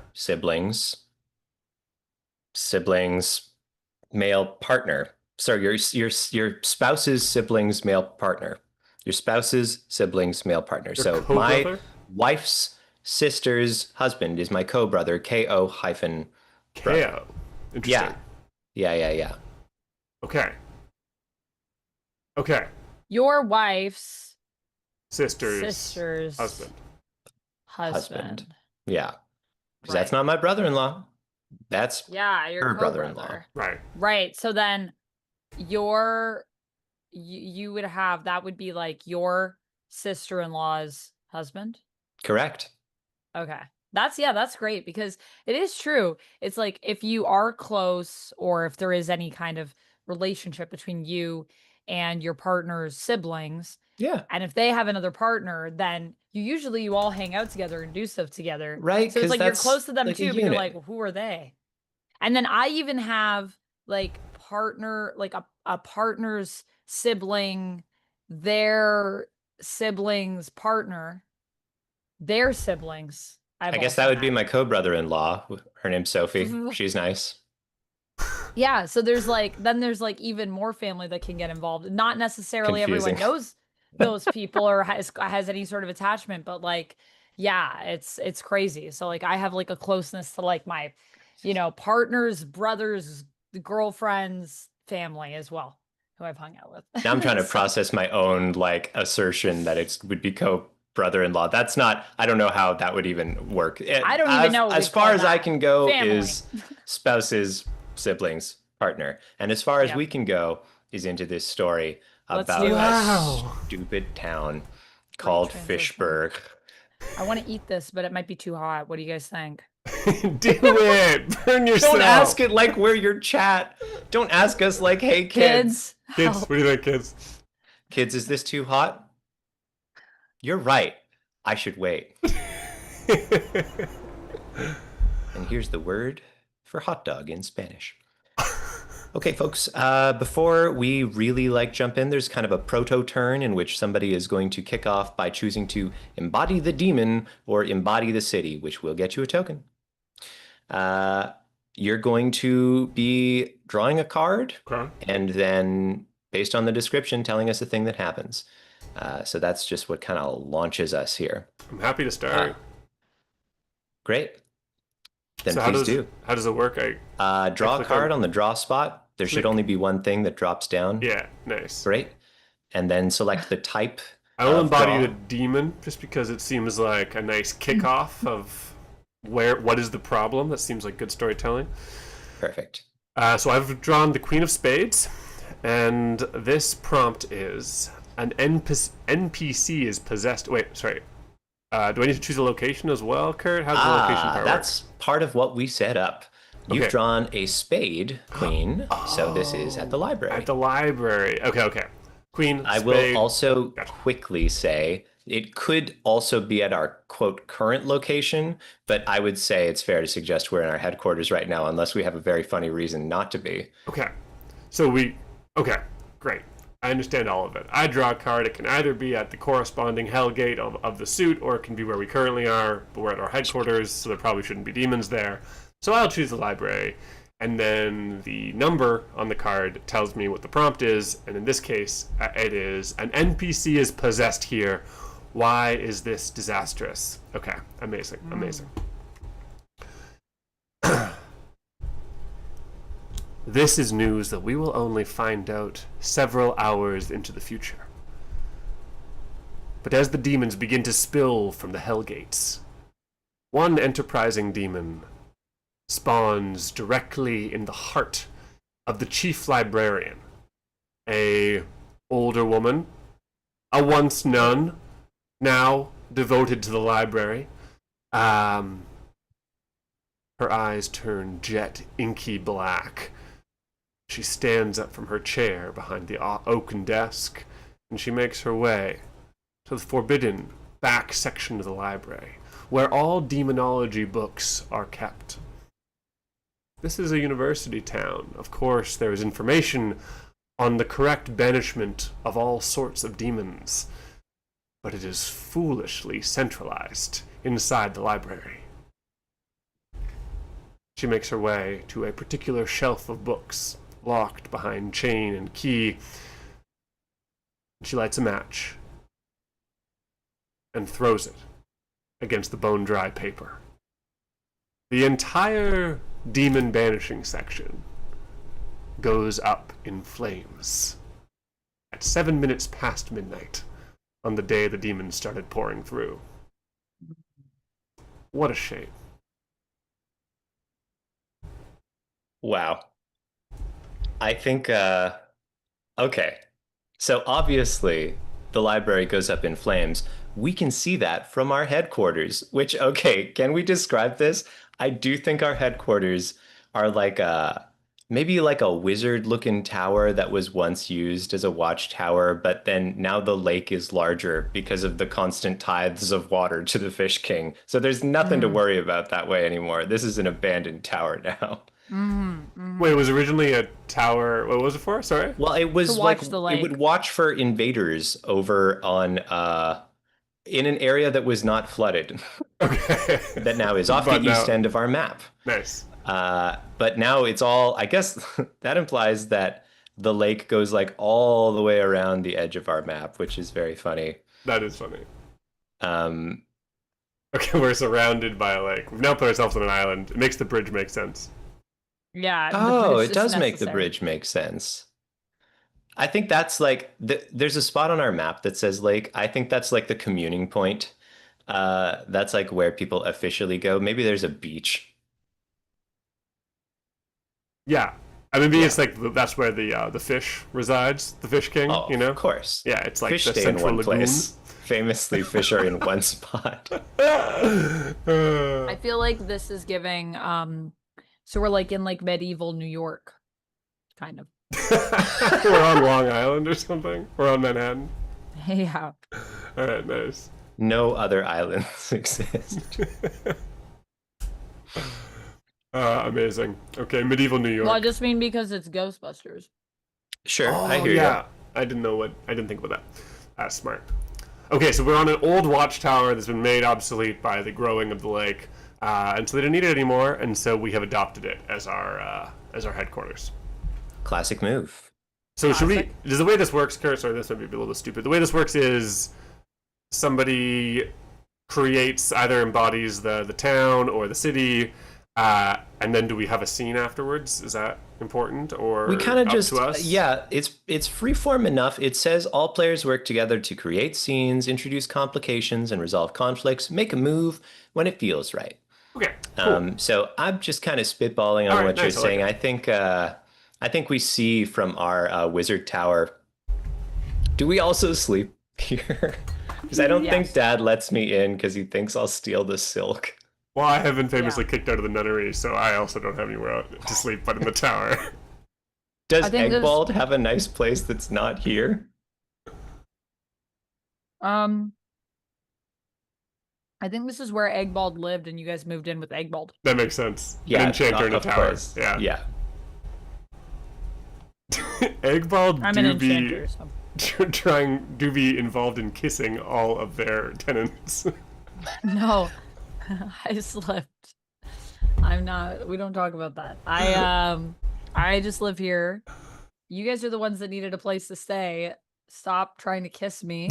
siblings' male partner. Sorry, your spouse's siblings' male partner. Your spouse's siblings' male partner. Your So co-brother? my wife's sister's husband is my co-brother, KO hyphen brother. KO. Interesting. Yeah. Okay. Okay. Your wife's Sister's husband. Husband. Yeah. Because that's Right. not my brother-in-law. That's Yeah, your her co-brother. brother-in-law. Right. Right. So then you would have, that would be like your sister-in-law's husband. Correct. Okay. That's great because it is true. It's like if you are close or if there is any kind of relationship between you and your partner's siblings, Yeah. and if they have another partner, then you all hang out together and do stuff together. Right, So it's 'cause like you're that's close to them like a too, but you're unit. like, well, who are they? And then I even have like partner, like a partner's sibling, their siblings' partner, their siblings. I guess that would be my co-brother-in-law. Her name's Sophie. She's nice. Yeah, so there's like even more family that can get involved. Not necessarily everyone Confusing. knows those people or has any sort of attachment, but like, yeah, it's crazy. So like I have like a closeness to like my, partners, brothers, girlfriends, family as well, who I've hung out with. Now I'm trying to So- process my own like assertion that it would be co-brother-in-law. That's not, I don't know how that would even work. I don't even know what As we far call as I that. can go Family. is spouse's siblings partner. And as far as Yep. we can go is into this story Let's about do it. Wow. a stupid town called transition. Fishburg. I want to eat this, but it might be too hot. What do you guys think? Do it. Burn yourself. Don't ask it like we're your chat. Don't ask us like, hey, kids. Kids, help. what do you think, kids? Kids, is this too hot? You're right. I should wait. And here's the word for hot dog in Spanish. Okay, folks, before we really jump in, there's kind of a proto turn in which somebody is going to kick off by choosing to embody the demon or embody the city, which will get you a token. You're going to be drawing a card Okay. and then, based on the description, telling us the thing that happens. So that's just what kind of launches us here. I'm happy to start. Great. Then So please do. how does it work? Draw a click card on- on the draw spot. There should Click. only be one thing that drops down. Yeah, nice. Great. And then select the type. I will of embody draw. the demon just because it seems like a nice kickoff of what is the problem. That seems like good storytelling. Perfect. So I've drawn the Queen of Spades, and this prompt is an NPC is possessed. Wait, sorry. Do I need to choose a location as well, Kurt? How does the location part That's part of what we set up. You've Okay. drawn a spade, queen. So this is at the library. work? At the library. Okay. Queen, I spade. will also Gotcha. quickly say it could also be at our quote current location, but I would say it's fair to suggest we're in our headquarters right now, unless we have a very funny reason not to be. Okay. Okay, great. I understand all of it. I draw a card. It can either be at the corresponding hellgate of the suit, or it can be where we currently are, but we're at our headquarters, so there probably shouldn't be demons there. So I'll choose the library, and then the number on the card tells me what the prompt is, and in this case, it is, an NPC is possessed here. Why is this disastrous? Okay, amazing, amazing. This is news that we will only find out several hours into the future. But as the demons begin to spill from the hellgates, one enterprising demon spawns directly in the heart of the chief librarian, a older woman, a once nun, now devoted to the library. Her eyes turn jet inky black. She stands up from her chair behind the oaken desk, and she makes her way to the forbidden back section of the library, where all demonology books are kept. This is a university town. Of course, there is information on the correct banishment of all sorts of demons, but it is foolishly centralized inside the library. She makes her way to a particular shelf of books, locked behind chain and key. She lights a match and throws it against the bone-dry paper. The entire demon banishing section goes up in flames at 7 minutes past midnight on the day the demons started pouring through. What a shame. Wow. I think, okay. So obviously, the library goes up in flames. We can see that from our headquarters, which, okay, can we describe this? I do think our headquarters are like maybe like a wizard-looking tower that was once used as a watchtower, but then now the lake is larger because of the constant tithes of water to the Fish King. So there's nothing to worry about that way anymore. This is an abandoned tower now. Wait, it was originally a tower. What was it for? Sorry? Well, it was To like watch the it lake. would watch for invaders over on in an area that was not flooded, Okay. that now is off the But now- east end of our map. Nice. But now it's all, I guess that implies that the lake goes like all the way around the edge of our map, which is very funny. That is funny. Um, Okay, we're surrounded by a lake. We've now put ourselves on an island. It makes the bridge make sense. Yeah. oh, it's it just does make the necessary. bridge make sense. I think that's like, there's a spot on our map that says lake. I think that's like the communing point. That's like where people officially go. Maybe there's a beach. Yeah. I mean, maybe it's like that's where the fish resides, the Fish King, Oh, you know? of course. Yeah, it's like Fish the stay in central one lagoon. place. Famously, fish are in one spot. I feel like this is giving so we're like in like medieval New York, kind of. We're on Long Island or something. We're on Manhattan. Yeah. All right, nice. No other islands exist. Amazing. Okay, medieval New York. Well, I just mean because it's Ghostbusters. Sure, I Oh, hear yeah. I didn't think about that. That's smart. Okay, so we're on an old watchtower that's been made obsolete by the growing of the lake, and so they don't need it anymore, and so we have adopted it as our headquarters. you. Classic move. So should we? Does the way this works, Kurt? Sorry, this might be a little bit stupid. The way this works is somebody creates, either embodies the town or the city, and then do we have a scene afterwards? Is that important, or We kind of up just, to us? yeah, it's freeform enough. It says all players work together to create scenes, introduce complications, and resolve conflicts. Make a move when it feels right. Okay. Cool. So I'm just kind of spitballing on All right, what nice, you're I like saying. it. I think we see from our wizard tower. Do we also sleep here? Because I don't think Yes. Dad lets me in because he thinks I'll steal the silk. Well, I have been famously kicked out of the nunnery, so I also don't have anywhere to sleep but in the tower. Does I think there's- Eggbald have a nice place that's not here? I think this is where Eggbald lived, and you guys moved in with Eggbald. That makes sense. Yeah, An enchanter in a of tower. course. Yeah. Yeah. Eggball I'm an enchanter. So. do be involved in kissing all of their tenants. No, I slipped. I'm not. We don't talk about that. I just live here. You guys are the ones that needed a place to stay. Stop trying to kiss me.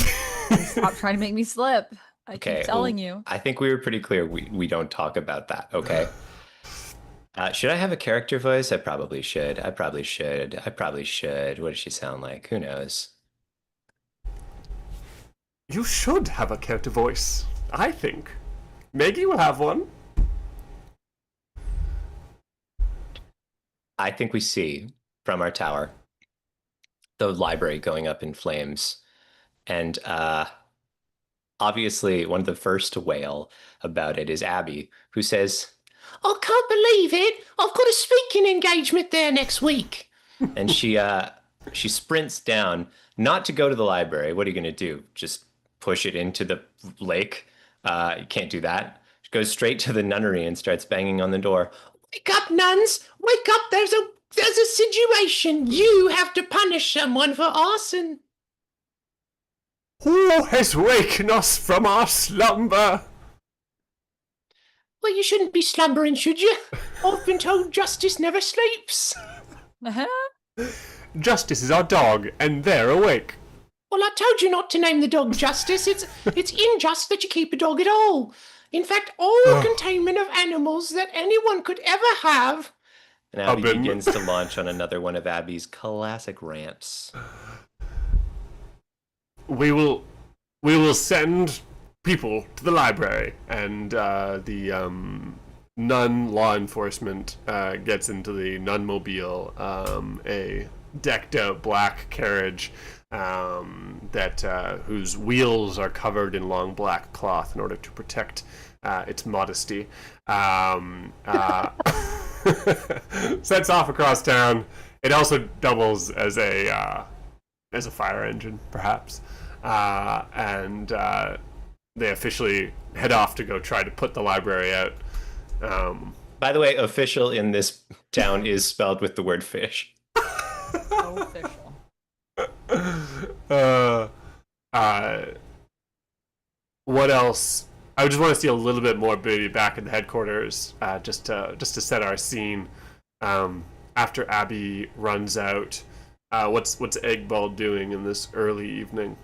And stop trying to make me slip. I keep telling you. I think we were pretty clear. We don't talk about that. Okay. Should I have a character voice? I probably should. I probably should. What does she sound like? Who knows? You should have a character voice, I think. Maggie will have one. I think we see from our tower the library going up in flames. And obviously, one of the first to wail about it is Abby, who says, "I can't believe it. I've got a speaking engagement there next week." And she sprints down, not to go to the library. What are you going to do? Just push it into the lake? You can't do that. She goes straight to the nunnery and starts banging on the door. "Wake up, nuns! Wake up! There's a situation. You have to punish someone for arson." Who has wakened us from our slumber? Well, you shouldn't be slumbering, should you? I've been told justice never sleeps. Justice is our dog, and they're awake. Well, I told you not to name the dog Justice. It's unjust that you keep a dog at all. In fact, all containment of animals that anyone could ever have. And Abby begins to launch on another one of Abby's classic rants. We will send people to the library, and the nun law enforcement gets into the nun-mobile, a decked-out black carriage that whose wheels are covered in long black cloth in order to protect its modesty. Sets off across town. It also doubles as a fire engine, perhaps. And they officially head off to go try to put the library out. By the way, official in this town is spelled with the word fish. Official. What else? I just want to see a little bit more Booty back at the headquarters, just to set our scene. After Abby runs out, what's Eggball doing in this early evening?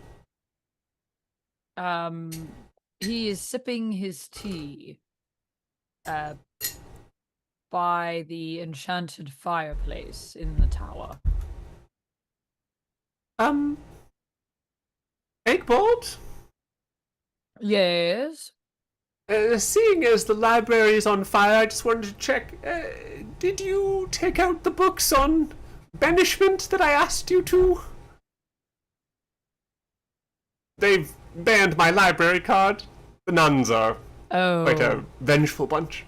He is sipping his tea by the enchanted fireplace in the tower. Eggball? Yes? Seeing as the library is on fire, I just wanted to check, did you take out the books on banishment that I asked you to? They've banned my library card. The nuns are quite a vengeful bunch.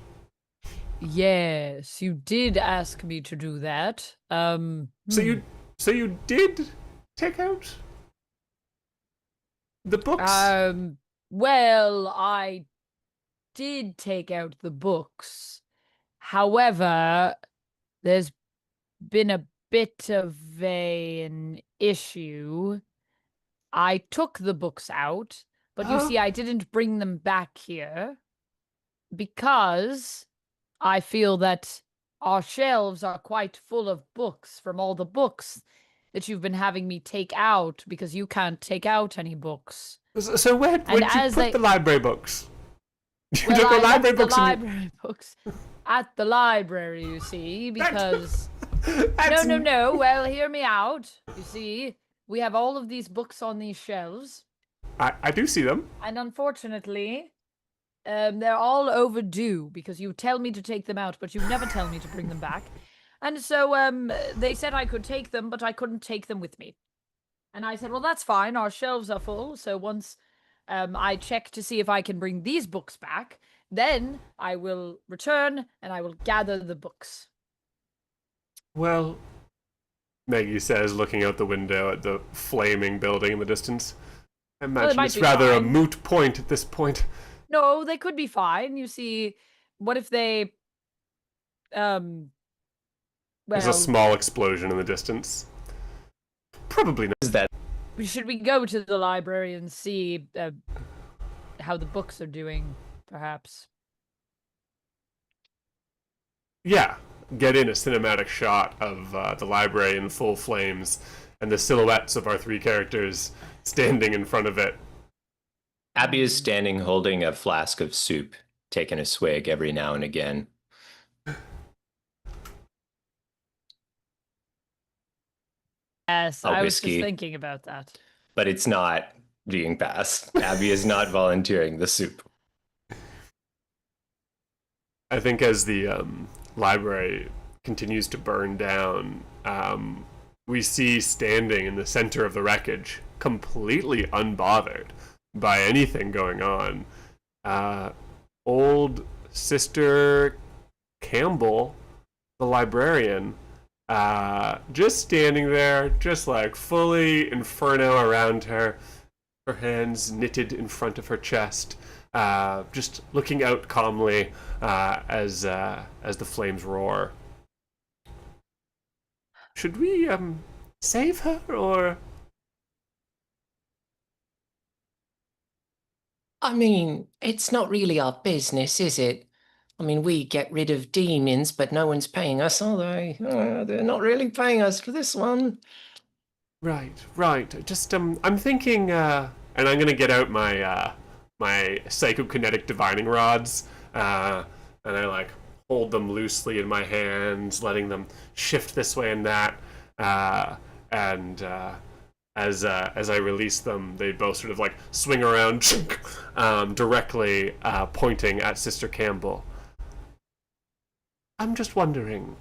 Yes, you did ask me to do that. So you did take out the books? Well, I did take out the books. However, there's been a bit of an issue. I took the books out, but you see, I didn't bring them back here because I feel that our shelves are quite full of books from all the books that you've been having me take out because you can't take out any books. So where'd you put the library books? You took the library books books at the library, you see, because... That's... No. Well, hear me out. You see, we have all of these books on these shelves. I do see them. And unfortunately, they're all overdue because you tell me to take them out, but you never tell me to bring them back. And so they said I could take them, but I couldn't take them with me. And I said, well, that's fine. Our shelves are full. So once I check to see if I can bring these books back, then I will return and I will gather the books. Well, Maggie says, looking out the window at the flaming building in the distance, I imagine it's rather a moot point at this point. No, they could be fine. You see, what if they... There's a small explosion in the distance. Probably not. Is that Should we go to the library and see how the books are doing, perhaps? Yeah, get in a cinematic shot of the library in full flames and the silhouettes of our three characters standing in front of it. Abby is standing holding a flask of soup, taking a swig every now and again. Yes, A I was whiskey. just thinking about that. But it's not being passed. Abby is not volunteering the soup. I think as the library continues to burn down, we see standing in the center of the wreckage, completely unbothered by anything going on, old Sister Campbell, the librarian, just standing there, just like fully inferno around her, her hands knitted in front of her chest, just looking out calmly as the flames roar. Should we save her, or? I mean, it's not really our business, is it? I mean, we get rid of demons, but no one's paying us, are they? They're not really paying us for this one. Right. Just I'm thinking, and I'm gonna get out my psychokinetic divining rods, and I like hold them loosely in my hands, letting them shift this way and that, and as I release them, they both sort of like swing around, directly pointing at Sister Campbell. I'm just wondering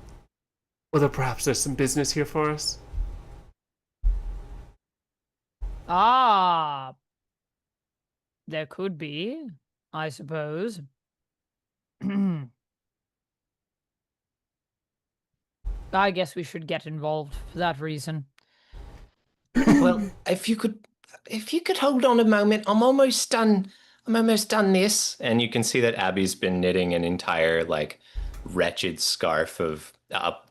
whether perhaps there's some business here for us. Ah, there could be, I suppose. I guess we should get involved for that reason. Well, if you could hold on a moment, I'm almost done. I'm almost done this. And you can see that Abby's been knitting an entire, like, wretched scarf of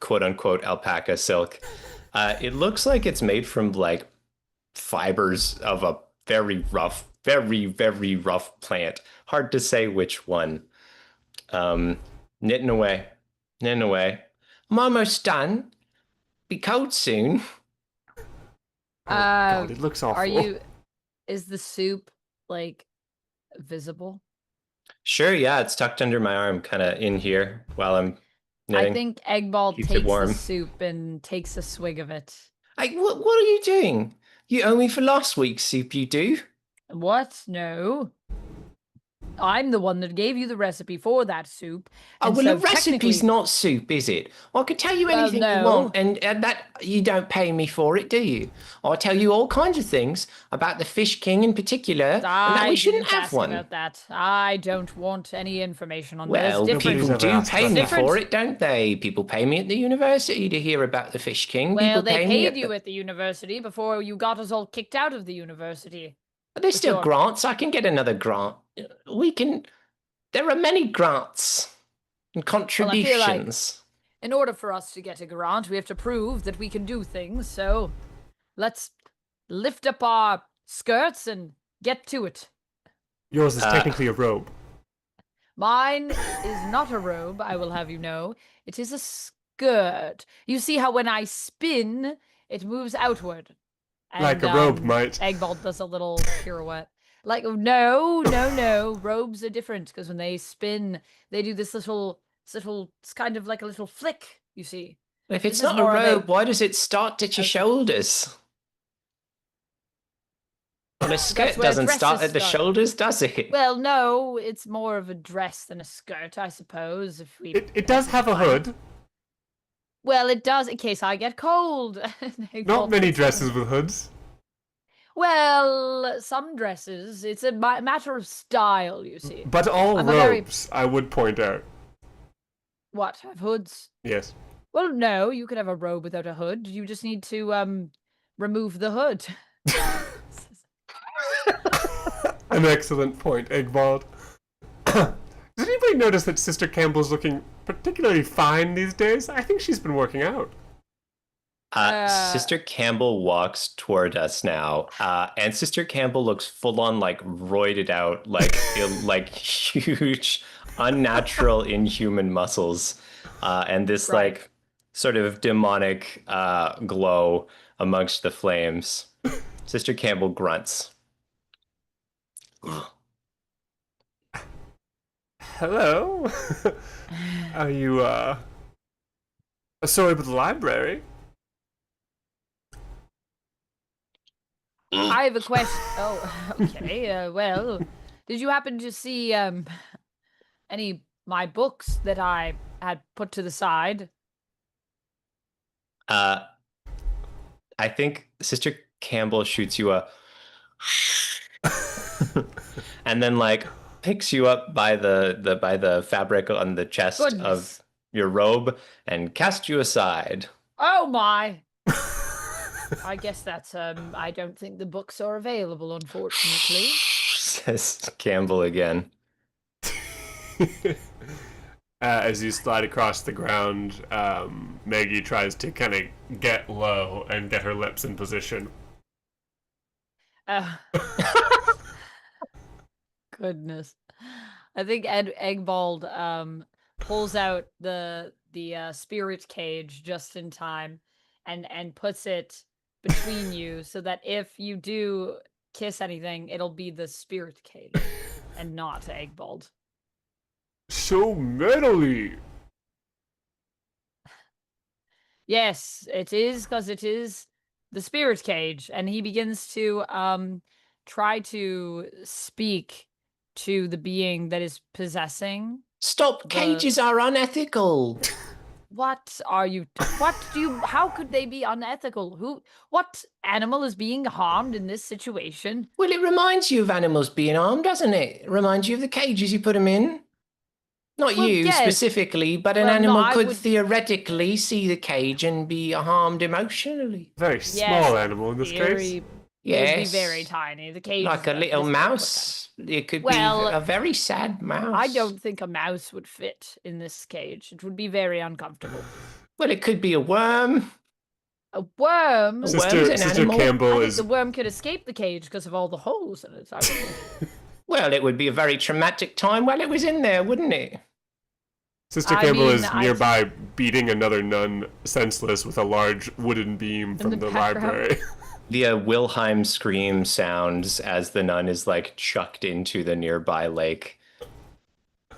quote unquote alpaca silk. It looks like it's made from, like, fibers of a very rough plant. Hard to say which one. Knitting away. I'm almost done. Be cold soon. Oh, God, it looks awful. Is the soup, like, visible? Sure, yeah, it's tucked under my arm, kind of in here while I'm knitting. I think Eggball Keeps it takes warm. the soup and takes a swig of it. Hey, what are you doing? You owe me for last week's soup, you do? What? No. I'm the one that gave you the recipe for that soup. Oh, and well, so a recipe's not soup, is it? I can tell you Well, anything you no. want, and that you don't pay me for it, do you? I tell you all kinds of things about the Fish King in particular, and that we shouldn't didn't have ask one. about that. I don't want any information on Well, this. Nobody's people ever do asked pay about me that. for it, don't they? People pay me at the university to hear about the Fish King. Well, people they pay me paid you at the university before you got us all kicked out of the university. There's still your- grants. I can get another grant. There are many grants and contributions. In order for us to get a grant, we have to prove that we can do things, so let's lift up our skirts and get to it. Yours is technically a robe. Mine is not a robe, I will have you know. It is a skirt. You see how when I spin, it moves outward. Like a robe might. Eggball does a little pirouette. Like, no. Robes are different because when they spin, they do this little, it's kind of like a little flick, you see. If This it's is not a more of a- robe, why does it start at your shoulders? Well, a skirt where doesn't start dresses at the start. shoulders, does it? Well, no, it's more of a dress than a skirt, I suppose. If we, It does have a hood. Well, it does in case I get cold. Not many dresses with hoods. Well, some dresses. It's a matter of style, you see. But all I'm a very- robes, I would point out. What, have hoods? Yes. Well, no, you could have a robe without a hood. You just need to remove the hood. An excellent point, Eggbald. Does anybody notice that Sister Campbell's looking particularly fine these days? I think she's been working out. Sister Campbell walks toward us now, and Sister Campbell looks full on like roided out, like like huge, unnatural, inhuman muscles, and this Right. like sort of demonic glow amongst the flames. Sister Campbell grunts. Hello. Are you sorry about the library? I have a question. Oh, okay. Well, did you happen to see any my books that I had put to the side? I think Sister Campbell shoots you a and then like picks you up by the fabric on the chest Goodness. of your robe and casts you aside. Oh my! I guess that's I don't think the books are available, unfortunately. Says Campbell again. As you slide across the ground, Maggie tries to kind of get low and get her lips in position. Goodness. I think Eggbold pulls out the spirit cage just in time and puts it between you so that if you do kiss anything, it'll be the spirit cage and not Eggbold. So mentally. Yes, it is, because it is the spirit cage, and he begins to try to speak to the being that is possessing. Stop! Cages are unethical. What are you? How could they be unethical? What animal is being harmed in this situation? Well, it reminds you of animals being harmed, doesn't it? It reminds you of the cages you put them in. Not Well, you yes. specifically, but an Well, no, animal I could would- theoretically see the cage and be harmed emotionally. Very small animal in this case. It Yes. would be very tiny. The cage Like is a little this big, mouse. It could Well, be a very sad mouse. I don't think a mouse would fit in this cage. It would be very uncomfortable. Well, it could be a worm. A worm? Worm's Sister, an Sister animal. I Campbell think is the worm could escape the cage because of all the holes in it. I would think. Well, it would be a very traumatic time while it was in there, wouldn't it? Sister I Campbell mean, is nearby beating another nun senseless with a large wooden beam from the the background. library. The Wilhelm scream sounds as the nun is like chucked into the nearby lake.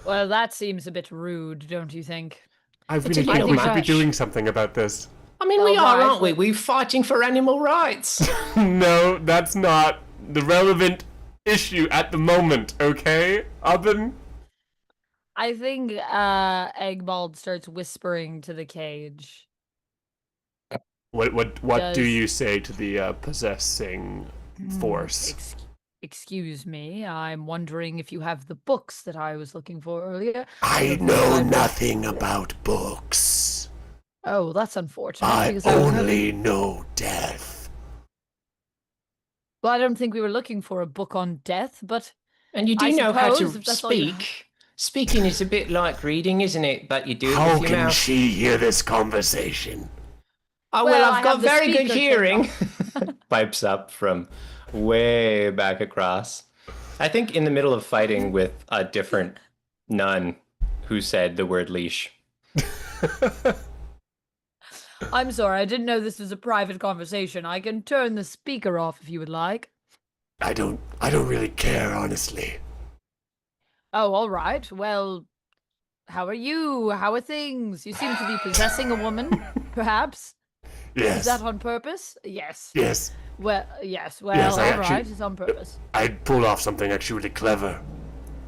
Well, that seems a bit rude, don't you think? I've It's been a thinking we little should be much. doing something about this. I mean, we Oh, are, right, aren't we? but- We're fighting for animal rights. No, that's not the relevant issue at the moment, okay? Oven? I think Eggbald starts whispering to the cage. What do Does- you say to the possessing force? Excuse me, I'm wondering if you have the books that I was looking for earlier. I know nothing about books. Oh, that's unfortunate. I because I was only know death. Well, I don't think we were looking for a book on death, but And you do I know how suppose to if that's all you have. speak. Speaking is a bit like reading, isn't it? But you do it How with your can mouth. she hear this conversation? Oh, Well, well, I I've got have the very good speaker hearing. turned Pipes up from way back across. I think in the middle of fighting with a different nun who said the word leash. I'm sorry, I didn't know this was a private conversation. I can turn the speaker off if you would like. I don't really care, honestly. Oh, all right. Well, how are you? How are things? You seem to be possessing a woman, perhaps? Yes. Is that on purpose? Yes. Yes. Well, yes. Well, Yes, I all right. actually- It's on purpose. I pulled off something actually really clever.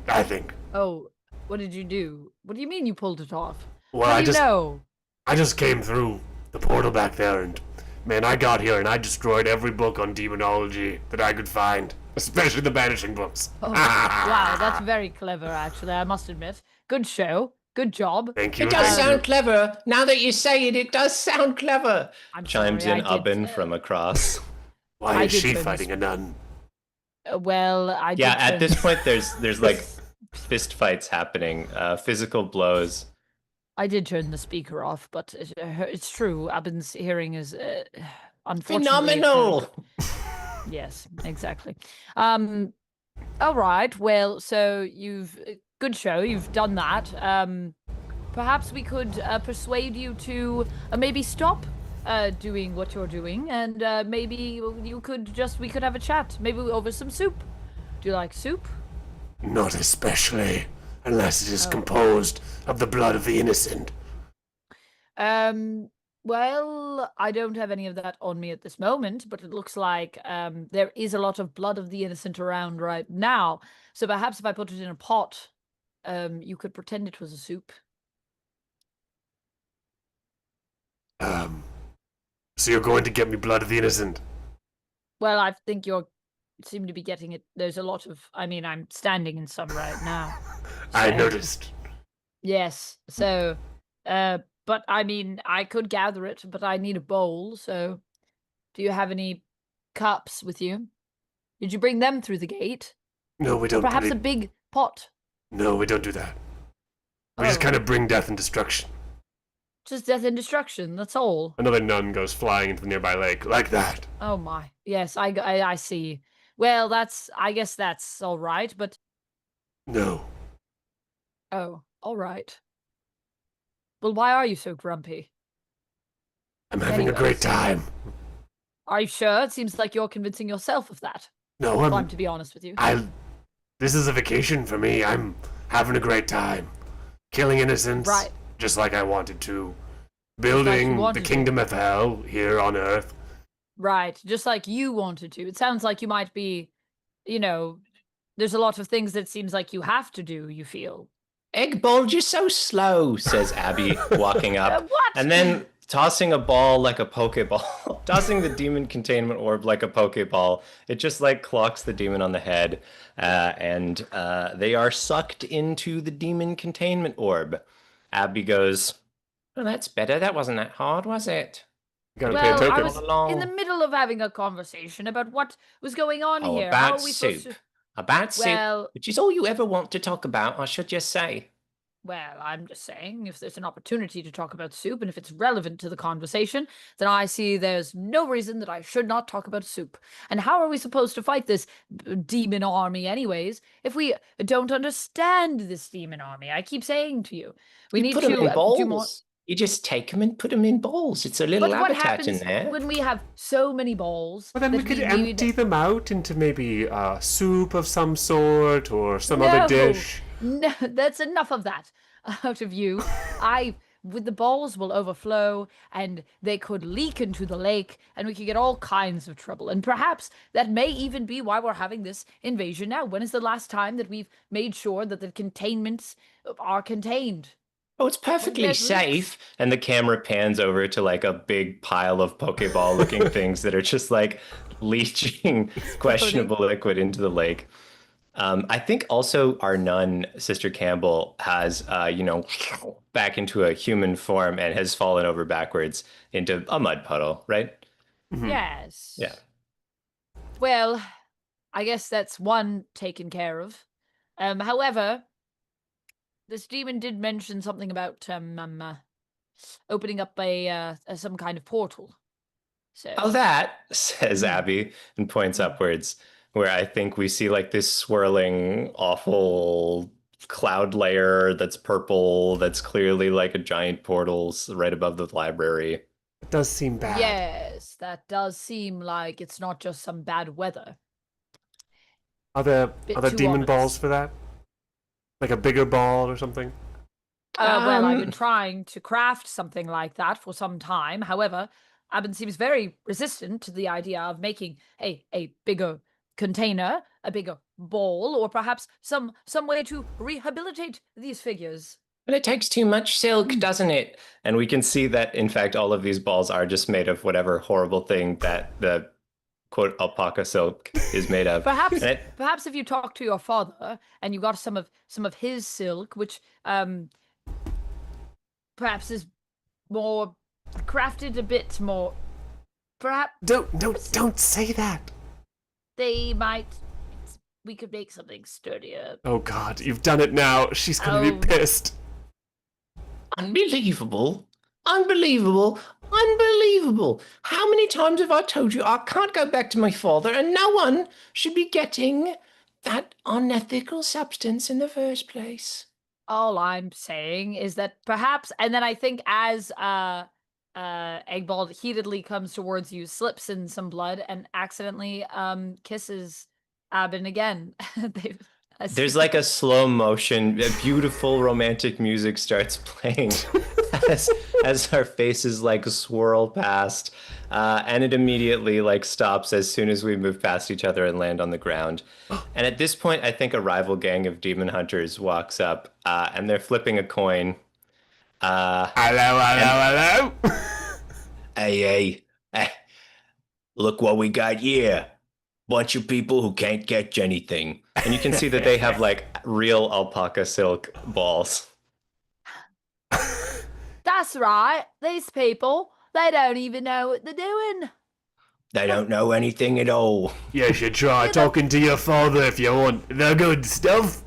I think. Oh, what did you do? What do you mean you pulled it off? Well, How I do you just know? came through the portal back there, and man, I got here and I destroyed every book on demonology that I could find, especially the banishing books. Oh, wow, that's very clever, actually, I must admit. Good show. Good job. Thank you. It does thank sound you. clever. Now that you say it, it does sound clever. I'm Chimes sorry, in I did, Ubben from across. Why I is did she turn fighting a nun? Well, I did Yeah, at turn- this point, there's like fist fights happening, physical blows. I did turn the speaker off, but it's true. Abin's hearing is unfortunately Phenomenal. Yes, exactly. All right. Well, so you've good show. You've done that. Perhaps we could persuade you to maybe stop doing what you're doing, and maybe you could we could have a chat, maybe over some soup. Do you like soup? Not especially, unless it is composed of the blood of the innocent. Well, I don't have any of that on me at this moment, but it looks like there is a lot of blood of the innocent around right now. So perhaps if I put it in a pot, you could pretend it was a soup. So you're going to get me blood of the innocent? Well, I think you seem to be getting it. There's a lot of. I mean, I'm standing in some right now. I So- noticed. Yes. So, but I mean, I could gather it, but I need a bowl. So, do you have any cups with you? Did you bring them through the gate? No, we Or don't. perhaps a big pot? No, we don't do that. We just Oh. kind of bring death and destruction. Just death and destruction. That's all. Another nun goes flying into the nearby lake. Like that. Oh my. Yes, I see. Well, I guess that's all right. But No. oh, all right. Well, why are you so grumpy? I'm having a Anyways. great time. Are you sure? It seems like you're convincing yourself of that. No, If I'm to be honest with you. This is a vacation for me. I'm having a great time. Killing innocents. Right. Just like I wanted to. Building the wanted to. kingdom of hell here on Earth. Right, just like you wanted to. It sounds like you might be, there's a lot of things that seems like you have to do, you feel. Eggball, you're so slow, says Abby, walking up. What? And then tossing a ball like a Pokeball, tossing the demon containment orb like a Pokeball. It just like clocks the demon on the head, and they are sucked into the demon containment orb. Abby goes, "Well, that's better. That wasn't that hard, was it?" Gotta pay a Well, I token. was Along. in the middle of having a conversation about what was going on Oh, here. How about are we supposed soup. to... About soup, Well, which is all you ever want to talk about, I should just say. well, I'm just saying, if there's an opportunity to talk about soup, and if it's relevant to the conversation, then I see there's no reason that I should not talk about soup. And how are we supposed to fight this demon army anyways, if we don't understand this demon army? I keep saying to you, we You need put to them in do bowls. more... You just take them and put them in bowls. It's a little But what habitat in happens there. when we have so many bowls? Well, then we that could need- empty them out into maybe soup of some sort or some No. other dish. No, that's enough of that out of you. With the bowls will overflow and they could leak into the lake and we could get all kinds of trouble. And perhaps that may even be why we're having this invasion now. When is the last time that we've made sure that the containments are contained? Oh, it's perfectly there's safe. And the camera pans over to like a big pile of Pokeball looking things that are just like leaching questionable liquid into the lake. I think also our nun, Sister Campbell, has, back into a human form and has fallen over backwards into a mud puddle, right? Yes. Yeah. Well, I guess that's one taken care of. However, this demon did mention something about opening up a some kind of portal. So Oh, that, says Abby and points upwards, where I think we see like this swirling, awful cloud layer that's purple, that's clearly like a giant portal right above the library. It does seem bad. yes, that does seem like it's not just some bad weather. Are there Bit other too demon ominous. balls for that? Like a bigger ball or something? Well, I've been Um, trying to craft something like that for some time. However, Abin seems very resistant to the idea of making a bigger container, a bigger ball, or perhaps some way to rehabilitate these figures. But it takes too much silk, doesn't it? And we can see that, in fact, all of these balls are just made of whatever horrible thing that the quote alpaca silk is made of. Perhaps, And it- perhaps if you talk to your father and you got some of his silk, which perhaps is more crafted a bit more. Perhaps Don't say that. they might. We could make something sturdier. Oh God, you've done it now. She's gonna Oh. be pissed. Unbelievable. Unbelievable. Unbelievable. How many times have I told you I can't go back to my father and no one should be getting that unethical substance in the first place? All I'm saying is that perhaps, and then I think as Eggbald heatedly comes towards you, slips in some blood, and accidentally kisses Abin again. There's like a slow motion, beautiful romantic music starts playing as our faces like swirl past, and it immediately like stops as soon as we move past each other and land on the ground. And at this point, I think a rival gang of demon hunters walks up, and they're flipping a coin. Hello. Hey, look what we got here. Bunch of people who can't catch anything. And you can see that they have like real alpaca silk balls. That's right. These people, they don't even know what they're doing. They don't know anything at all. You should try talking to your father if you want the good stuff.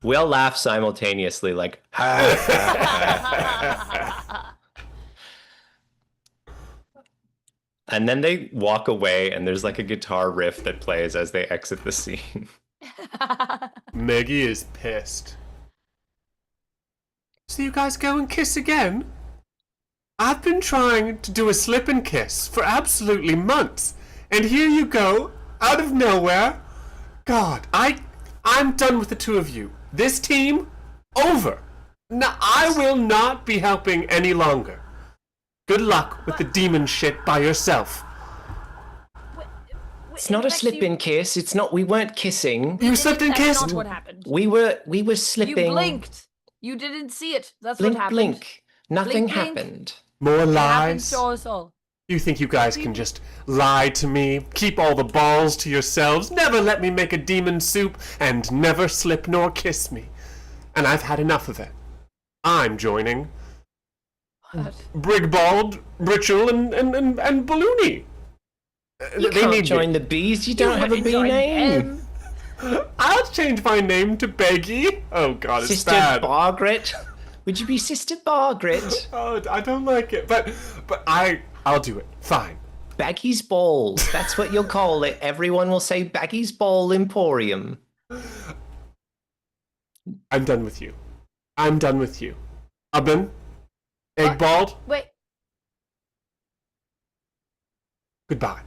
We all laugh simultaneously, like, ha, ha, ha. And then they walk away, and there's like a guitar riff that plays as they exit the scene. Maggie is pissed. So you guys go and kiss again? I've been trying to do a slip and kiss for absolutely months, and here you go, out of nowhere. God, I'm done with the two of you. This team, over. Now, I will not be helping any longer. Good luck with the demon shit by yourself. It's not a slip and kiss. It's not. We weren't kissing. You slipped and That's kissed. not what happened. We were slipping. You blinked. You didn't see it. That's Blink, what happened. blink. Nothing Blink, blink. happened. More It happened lies. to us all. You think you guys can just lie to me, keep all the balls to yourselves, never let me make a demon soup, and never slip nor kiss me. And I've had enough of it. I'm joining Brigbald, Britchel, and Balloony. You can't join the bees. You don't have a bee name. I'll change my name to Beggy. Oh God, it's Sister bad. Margaret. Would you be Sister Margaret? Oh, I don't like it, but I'll do it. Fine. Baggy's Balls. That's what you'll call it. Everyone will say Baggy's Ball Emporium. I'm done with you. I'm done with you. Ubben, Eggbald, Wait. goodbye.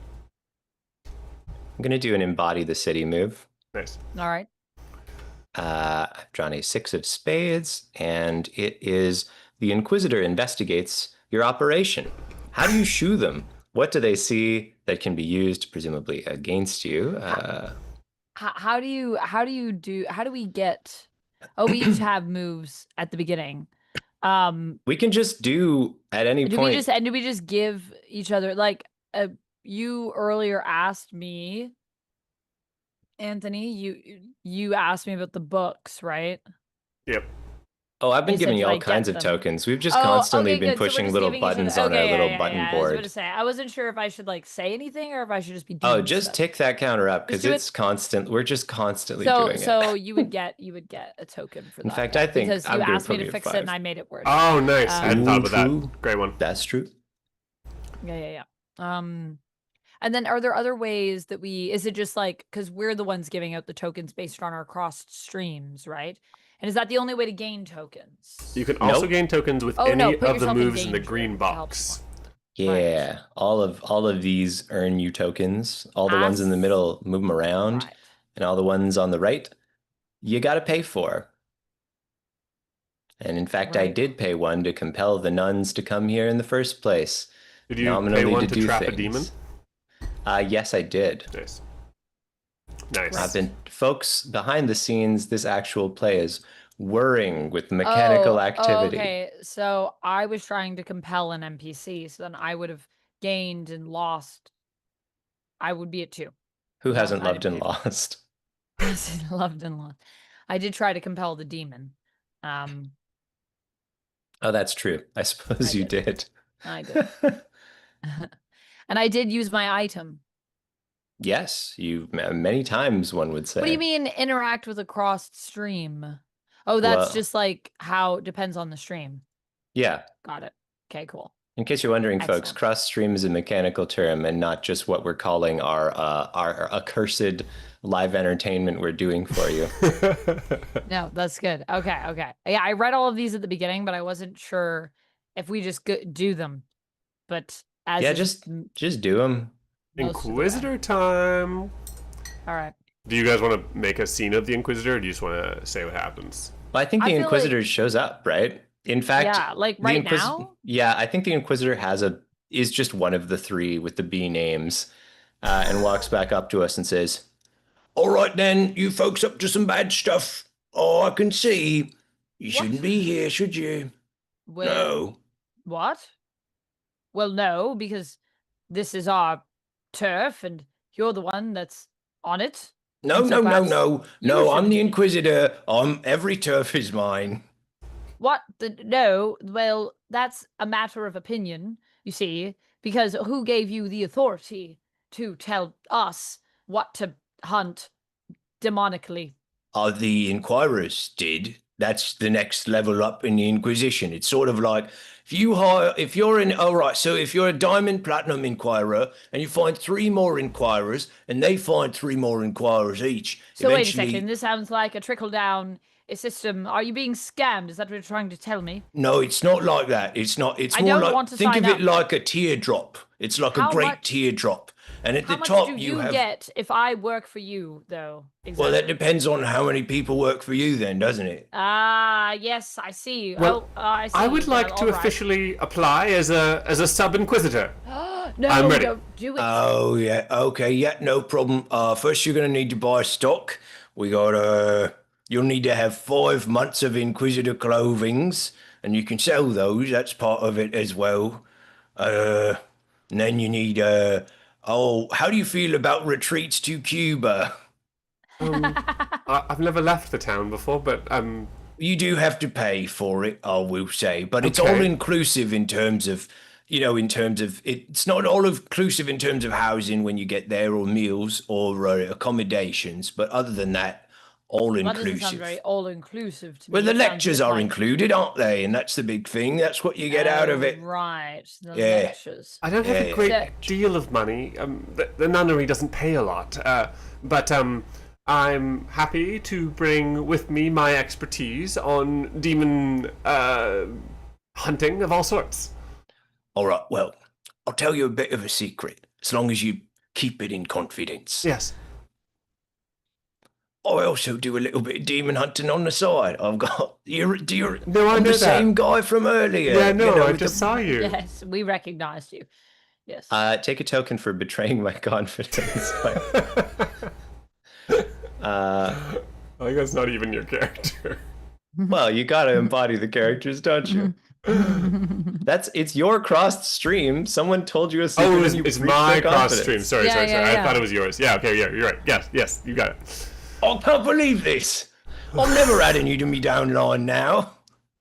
I'm going to do an embody the city move. Nice. All right. I've drawn a 6 of spades, and it is the Inquisitor investigates your operation. How do you shoo them? What do they see that can be used, presumably, against you? How do we get? Oh, we each have moves at the beginning. We can just do at any point. Do we just give each other like you earlier asked me, Anthony, you asked me about the books, right? Yep. Oh, I've been You giving said, you all like, kinds get of them. tokens. We've just Oh, constantly okay, been good. So we're pushing just little giving each other- buttons on our okay, little yeah, button I was board. going to say, I wasn't sure if I should like say anything or if I should just be doing Oh, just stuff. tick that counter up because Just do it's constant. We're just constantly So doing it. so you would get a token for that. In fact, I think because I'm you gonna asked me put to you at fix 5. it and I made it worse. Oh, nice. I hadn't thought about True. that. Great one. That's true. Yeah. And then are there other ways that is it just like, because we're the ones giving out the tokens based on our crossed streams, right? And is that the only way to gain tokens? You can also Nope. gain tokens with Oh, any no, put of the yourself in moves in the danger green to help box. Yeah, all of these earn you tokens. All the ones in the middle move them around, Right. and all the ones on the right, you got to pay for. And in fact, I Right. did pay one to compel the nuns to come here in the first place. Did you Nominally pay one to to do trap a things. demon? Yes, I did. Nice. Nice. I've been, folks, behind the scenes, this actual play is whirring with mechanical activity. Okay, so I was trying to compel an NPC, so then I would have gained and lost. I would be at 2. Who No, hasn't I loved didn't and pay for it. lost? I said loved and lost. I did try to compel the demon. Oh, that's true. I suppose I you did. did. I did. And I did use my item. Yes, you many times, one would say. What do you mean interact with a crossed stream? Oh, that's Well- just like how it depends on the stream. Yeah. Got it. Okay, cool. In case you're wondering, folks, Excellent. cross-stream is a mechanical term and not just what we're calling our accursed live entertainment we're doing for you. No, that's good. Okay. Yeah, I read all of these at the beginning, but I wasn't sure if we just do them. But as Yeah, is just do them. most of the way. Inquisitor time. All right. Do you guys want to make a scene of the Inquisitor, or do you just want to say what happens? Well, I think I the feel Inquisitor shows up, right? In fact, Yeah, like the right now? Yeah, I think the Inquisitor is just one of the three with the B names, and walks back up to us and says, "All right then, you folks up to some bad stuff. Oh, I can see. You shouldn't be here, should you? Well, No. What? Well, no, because this is our turf and you're the one that's on it. No, And so no, no, perhaps no. you No, I'm should the be. Inquisitor. Every turf is mine. What? No, well, that's a matter of opinion, you see, because who gave you the authority to tell us what to hunt demonically? The Inquirers did. That's the next level up in the Inquisition. It's sort of like if you're a Diamond Platinum Inquirer and you find 3 more Inquirers and they find 3 more Inquirers each. So wait a eventually, second, this sounds like a trickle-down system. Are you being scammed? Is that what you're trying to tell me? No, it's not like that. It's not. It's I more don't like want to think sign of it up. like a teardrop. It's like How a great much- teardrop. And at How the much top do you have get if I work for you, though? Exactly. Well, that depends on how many people work for you then, doesn't it? Ah, yes, I see. Well, I see. I would like to all right. officially apply as a sub Inquisitor. No, I'm ready. don't do it. Oh yeah, okay, yeah, no problem. First you're gonna need to buy stock. You'll need to have 5 months of Inquisitor clothings, and you can sell those. That's part of it as well. And then you need how do you feel about retreats to Cuba? I've never left the town before, but You do have to pay for it, I will say, but it's all Okay. inclusive in terms of, it's not all inclusive in terms of housing when you get there, or meals, or accommodations. But other than that, all That doesn't sound inclusive. very all-inclusive to me. Well, the It sounds a lectures bit are like- included, aren't they? And that's the big thing. That's what you get out of Oh, it. Right, the Yeah. lectures. I don't have Yeah, a yeah. great So- deal of money. The nunnery doesn't pay a lot, but I'm happy to bring with me my expertise on demon hunting of all sorts. All right, well, I'll tell you a bit of a secret, as long as you keep it in confidence. Yes. I also do a little bit of demon hunting on the side. I've got No, I I'm know the that. same guy from earlier. Yeah, no, I with just saw you. Yes, we recognized you. Yes. Take a token for betraying my confidence. I think that's not even your character. Well, you gotta embody the characters, don't you? It's your crossed stream. Someone told you a secret. Oh, and you it's breached my their cross confidence. stream. Sorry. Yeah, I yeah. thought it was yours. Yeah, okay, yeah, you're right. Yes, you got it. I can't believe this. I'm never adding you to me downline now.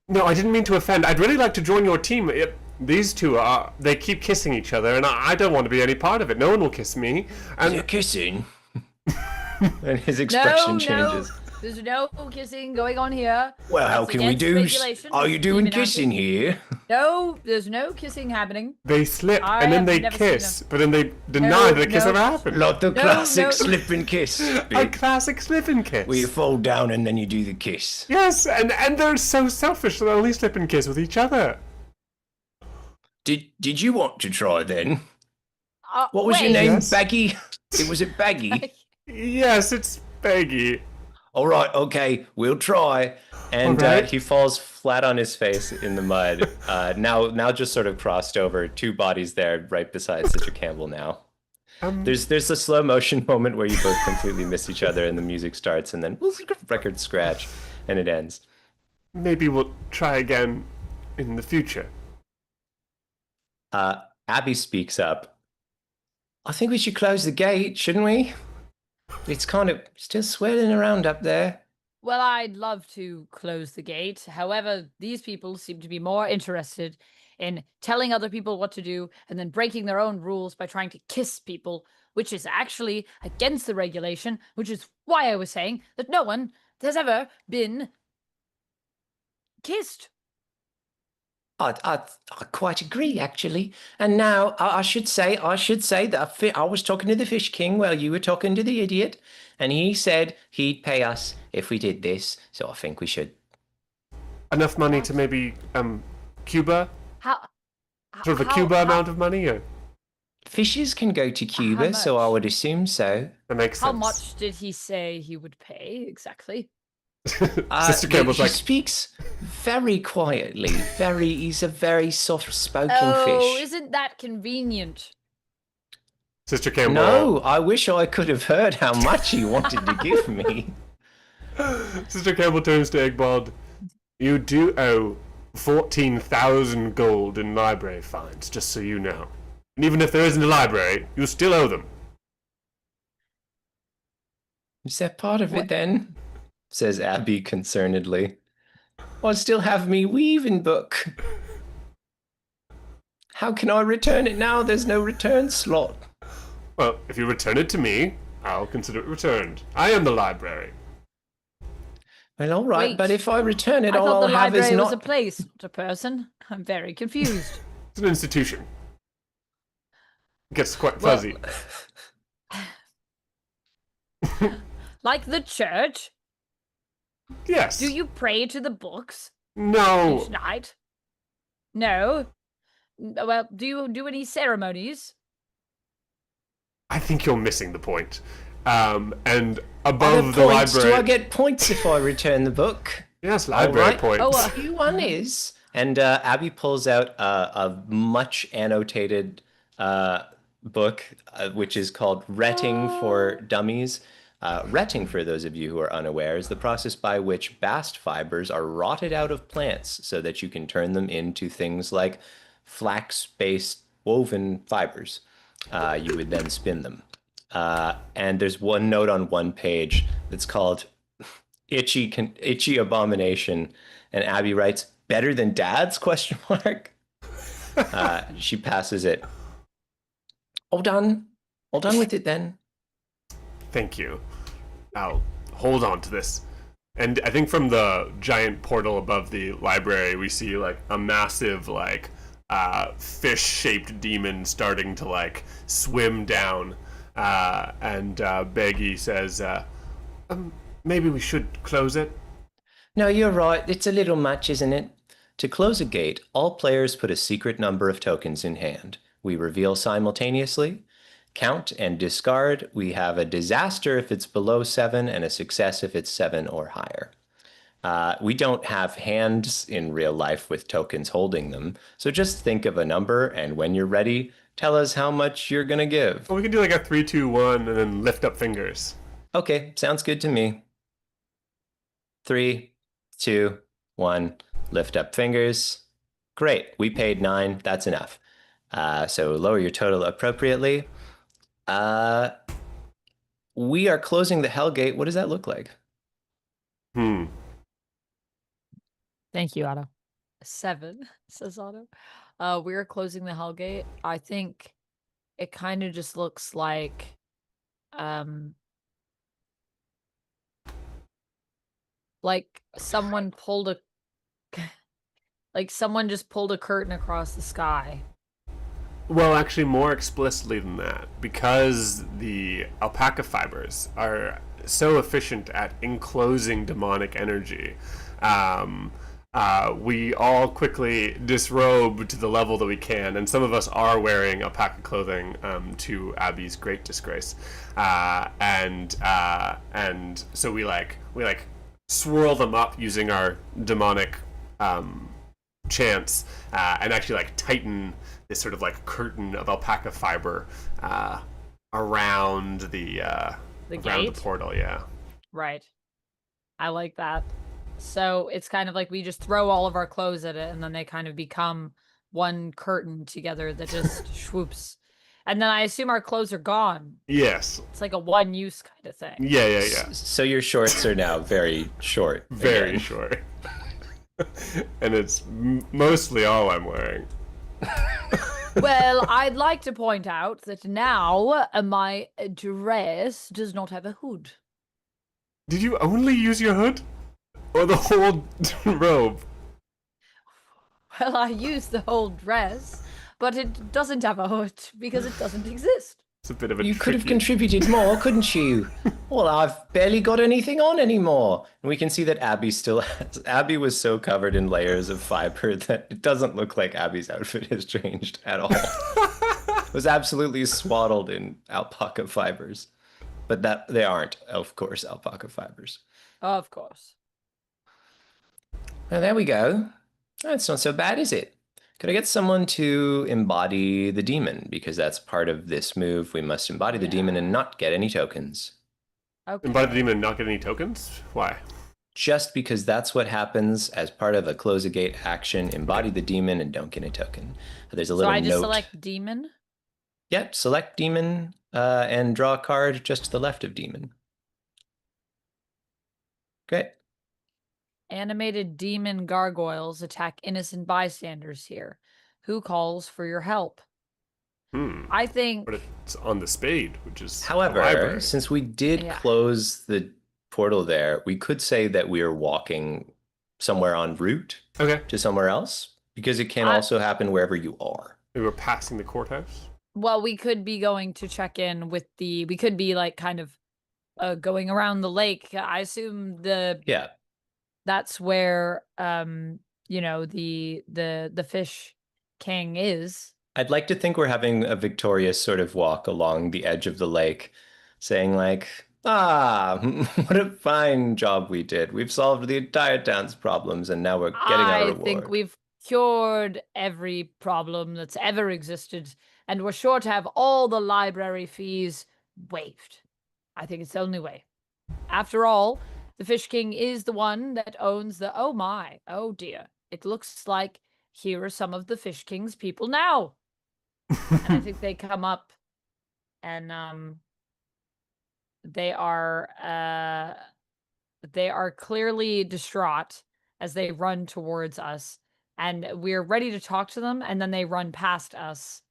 No, I didn't mean to offend. I'd really like to join your team. These two they keep kissing each other, and I don't want to be any part of it. No one will kiss me. You're And kissing. And his expression changes. There's no kissing going on here. Well, how That's can we against do? regulation. Are you doing Even kissing here? No, there's no kissing happening. they slip, I and then have they never seen kiss, but then they deny that a kiss no. ever happened. Like the classic no. slip and kiss A bit, classic slip and kiss. where you fall down and then you do the kiss. Yes, and they're so selfish that they only slip and kiss with each other. Did you want to try then? What was your wait. name? Yes. Baggy? Was it Baggy? Yes, it's Peggy. All right, okay, we'll try. And All right. he falls flat on his face in the mud. Now just sort of crossed over, 2 bodies there, right beside Sister Campbell now. There's a slow motion moment where you both completely miss each other, and the music starts, and then record scratch, and it ends. Maybe we'll try again in the future. Abby speaks up. I think we should close the gate, shouldn't we? It's kind of still swirling around up there. Well, I'd love to close the gate. However, these people seem to be more interested in telling other people what to do and then breaking their own rules by trying to kiss people, which is actually against the regulation, which is why I was saying that no one has ever been kissed. I quite agree, actually. And now I should say that I was talking to the Fish King while you were talking to the idiot, and he said he'd pay us if we did this. So I think we should. Enough money to maybe Cuba? How? Sort of a Cuba amount of money? Or? Fishes can go to Cuba, so I much? would assume so. That makes sense. How much did he say he would pay exactly? Sister Campbell's he like, speaks very quietly. He's a very soft-spoken Oh, fish. isn't that convenient? Sister Campbell. No, I wish I could have heard how much he wanted to give me. Sister Campbell turns to Eggbald. You do owe 14,000 gold in library fines, just so you know. And even if there isn't a library, you still owe them. Is that part of it then? Says Abby concernedly. I still have me weaving book. How can I return it now? There's no return slot. Well, if you return it to me, I'll consider it returned. I am the library. Well, all right, Wait. but if I return it, I all thought I'll the have is library was not. a place, not a person. I'm very confused. It's an institution. It gets quite fuzzy. Like the church? Yes. Do you pray to the books No. each night? No. Well, do you do any ceremonies? I think you're missing the point. And I above get the points. library. Do I get points if I return the book? Yes, library right. points. Oh, You one is. And Abby pulls out a much annotated book, which is called Retting for Dummies. Retting, for those of you who are unaware, is the process by which bast fibers are rotted out of plants so that you can turn them into things like flax-based woven fibers. You would then spin them. And there's one note on one page that's called itchy abomination, and Abby writes, "Better than Dad's?" question mark. She passes it. All done with it then. Thank you. I'll hold on to this. And I think from the giant portal above the library, we see like a massive like fish-shaped demon starting to like swim down. And Beggy says, maybe we should close it. No, you're right. It's a little much, isn't it? To close a gate, all players put a secret number of tokens in hand. We reveal simultaneously. Count and discard. We have a disaster if it's below 7 and a success if it's 7 or higher. We don't have hands in real life with tokens holding them, so just think of a number, and when you're ready, tell us how much you're gonna give. Well, we can do like a 3, 2, 1, and then lift up fingers. Okay, sounds good to me. 3, 2, 1, lift up fingers. Great, we paid 9, that's enough. So lower your total appropriately. We are closing the Hellgate. What does that look like? Thank you, Otto. 7, says Otto. We're closing the Hellgate. I think it kind of just looks like someone pulled a like someone just pulled a curtain across the sky. Well, actually, more explicitly than that, because the alpaca fibers are so efficient at enclosing demonic energy, we all quickly disrobe to the level that we can, and some of us are wearing alpaca clothing, to Abby's great disgrace, and so we swirl them up using our demonic chants, and actually like tighten this sort of like curtain of alpaca fiber around the gate? portal. Yeah. Right. I like that. So it's kind of like we just throw all of our clothes at it, and then they kind of become one curtain together that just swoops. And then I assume our clothes are gone. Yes. It's like a one-use kind of thing. Yeah. So your shorts are now very short. Very again. short. And it's mostly all I'm wearing. Well, I'd like to point out that now my dress does not have a hood. Did you only use your hood? Or the whole robe? Well, I used the whole dress, but it doesn't have a hood because it doesn't exist. It's a bit of a You could have tricky- contributed more, couldn't you? Well, I've barely got anything on anymore. And we can see that Abby still has. Abby was so covered in layers of fiber that it doesn't look like Abby's outfit has changed at all. It was absolutely swaddled in alpaca fibers. But that they aren't, of course, alpaca fibers. Of course. Well, there we go. That's not so bad, is it? Could I get someone to embody the demon? Because that's part of this move. We must embody the demon and not get any tokens. Okay. Embody the demon and not get any tokens? Why? Just because that's what happens as part of a close a gate action. Embody the demon and don't get a token. There's a So little I just note. select demon. Yep, select demon and draw a card just to the left of demon. Great. Animated demon gargoyles attack innocent bystanders here. Who calls for your help? I think But it's on the spade, which is the However, library. since we did Yeah. close the portal there, we could say that we are walking somewhere en route Okay. to somewhere else, because it can I- also happen wherever you are. We were passing the courthouse. well, we could be going to check in with we could be like kind of going around the lake. I assume Yeah. that's where the fish king is. I'd like to think we're having a victorious sort of walk along the edge of the lake, saying like, what a fine job we did. We've solved the entire town's problems and now we're getting our reward. I think we've cured every problem that's ever existed, and we're sure to have all the library fees waived. I think it's the only way. After all, the Fish King is the one that owns the... Oh my, oh dear. It looks like here are some of the Fish King's people now. And I think they come up and they are clearly distraught as they run towards us, and we're ready to talk to them, and then they run past us.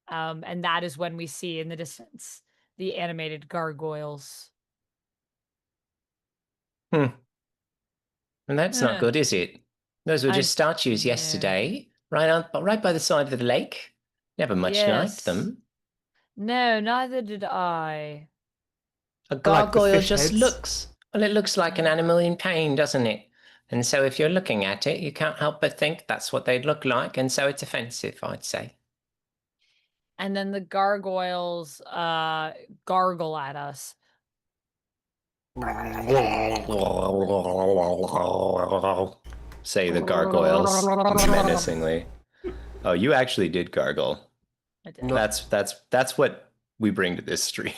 And that is when we see in the distance the animated gargoyles. And that's not Eh. good, is it? Those were I- just statues yeah. yesterday, right by the side of the lake. Never much liked Yes. them. No, neither did I. A like the gargoyle fish just heads? looks like an animal in pain, doesn't it? And so if you're looking at it, you can't help but think that's what they'd look like, and so it's offensive, I'd say. And then the gargoyles gargle at us. Say the gargoyles menacingly. Oh, you actually did gargle. I did. No. That's what we bring to this stream.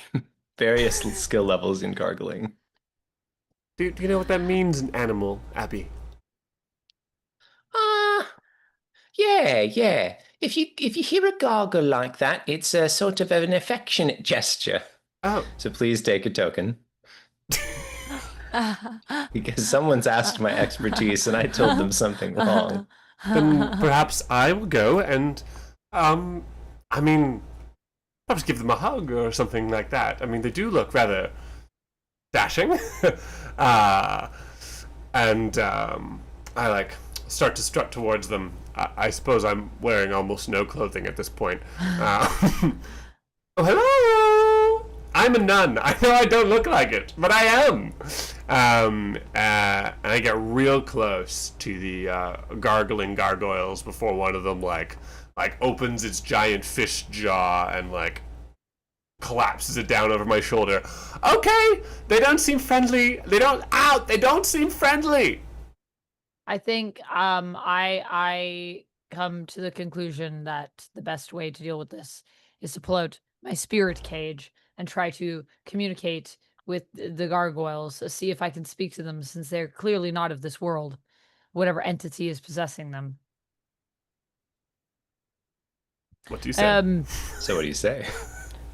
Various skill levels in gargling. Do you know what that means in animal, Abby? Yeah. If you hear a gargle like that, it's a sort of an affectionate gesture. Oh, So please take a token. Because someone's asked my expertise and I told them something wrong. then perhaps I will go and, I mean, perhaps give them a hug or something like that. I mean, they do look rather dashing. And I like start to strut towards them. I suppose I'm wearing almost no clothing at this point. Oh, hello! I'm a nun. I know I don't look like it, but I am. And I get real close to the gargling gargoyles before one of them like opens its giant fish jaw and like collapses it down over my shoulder. Okay, they don't seem friendly. They don't seem friendly. I think I come to the conclusion that the best way to deal with this is to pull out my spirit cage and try to communicate with the gargoyles, see if I can speak to them, since they're clearly not of this world, whatever entity is possessing them. What do you say? So what do you say?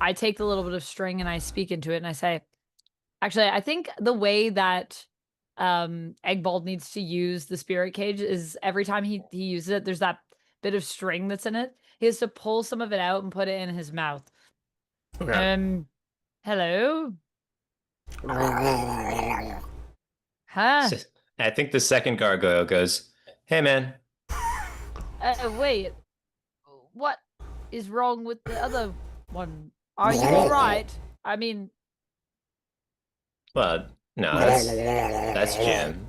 I take the little bit of string and I speak into it and I say, actually, I think the way that Eggbald needs to use the spirit cage is every time he uses it, there's that bit of string that's in it. He has to pull some of it out and put it in his mouth. Okay. Hello? Huh? I think the second gargoyle goes, "Hey man." Wait. What is wrong with the other one? Are you all right? I mean, Well, no, that's Jim.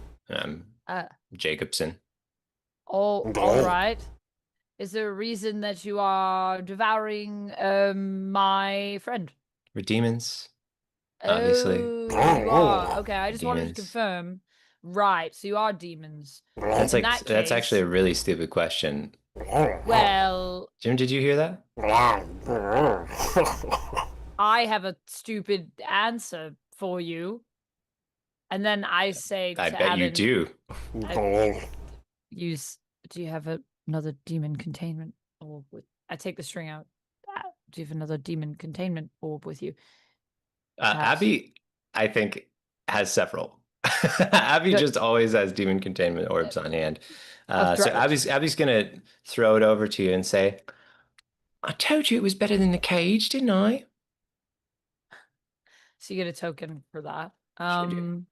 uh, Jacobson. all right. Is there a reason that you are devouring my friend? We're demons. Obviously. Oh, you are. Okay, I just wanted to Demons. confirm. Right, so you are demons. That's In like that that's actually a case- really stupid question. Well, Jim, did you hear that? I have a stupid answer for you. And then I say I to bet you Evan, do. Do you have another demon containment orb with? I take the string out. Do you have another demon containment orb with you? Perhaps. Abby, I think, has several. Abby Good. just always has demon containment orbs on hand. Of So drugs. Abby's gonna throw it over to you and say, "I told you it was better than the cage, didn't I?" So you get a token for that. Sure do.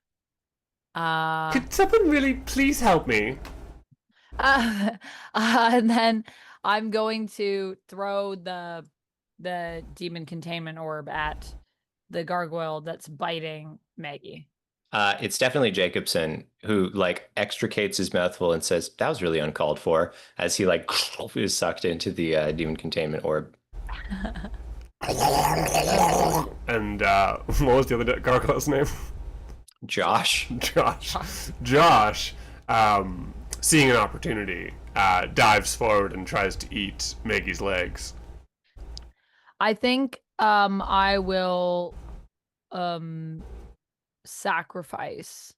Could someone really please help me? And then I'm going to throw the demon containment orb at the gargoyle that's biting Maggie. It's definitely Jacobson who like extricates his mouthful and says, "That was really uncalled for," as he like is sucked into the demon containment orb. And what was the other gargoyle's name? Josh. Josh, seeing an opportunity, dives forward and tries to eat Maggie's legs. I think I will sacrifice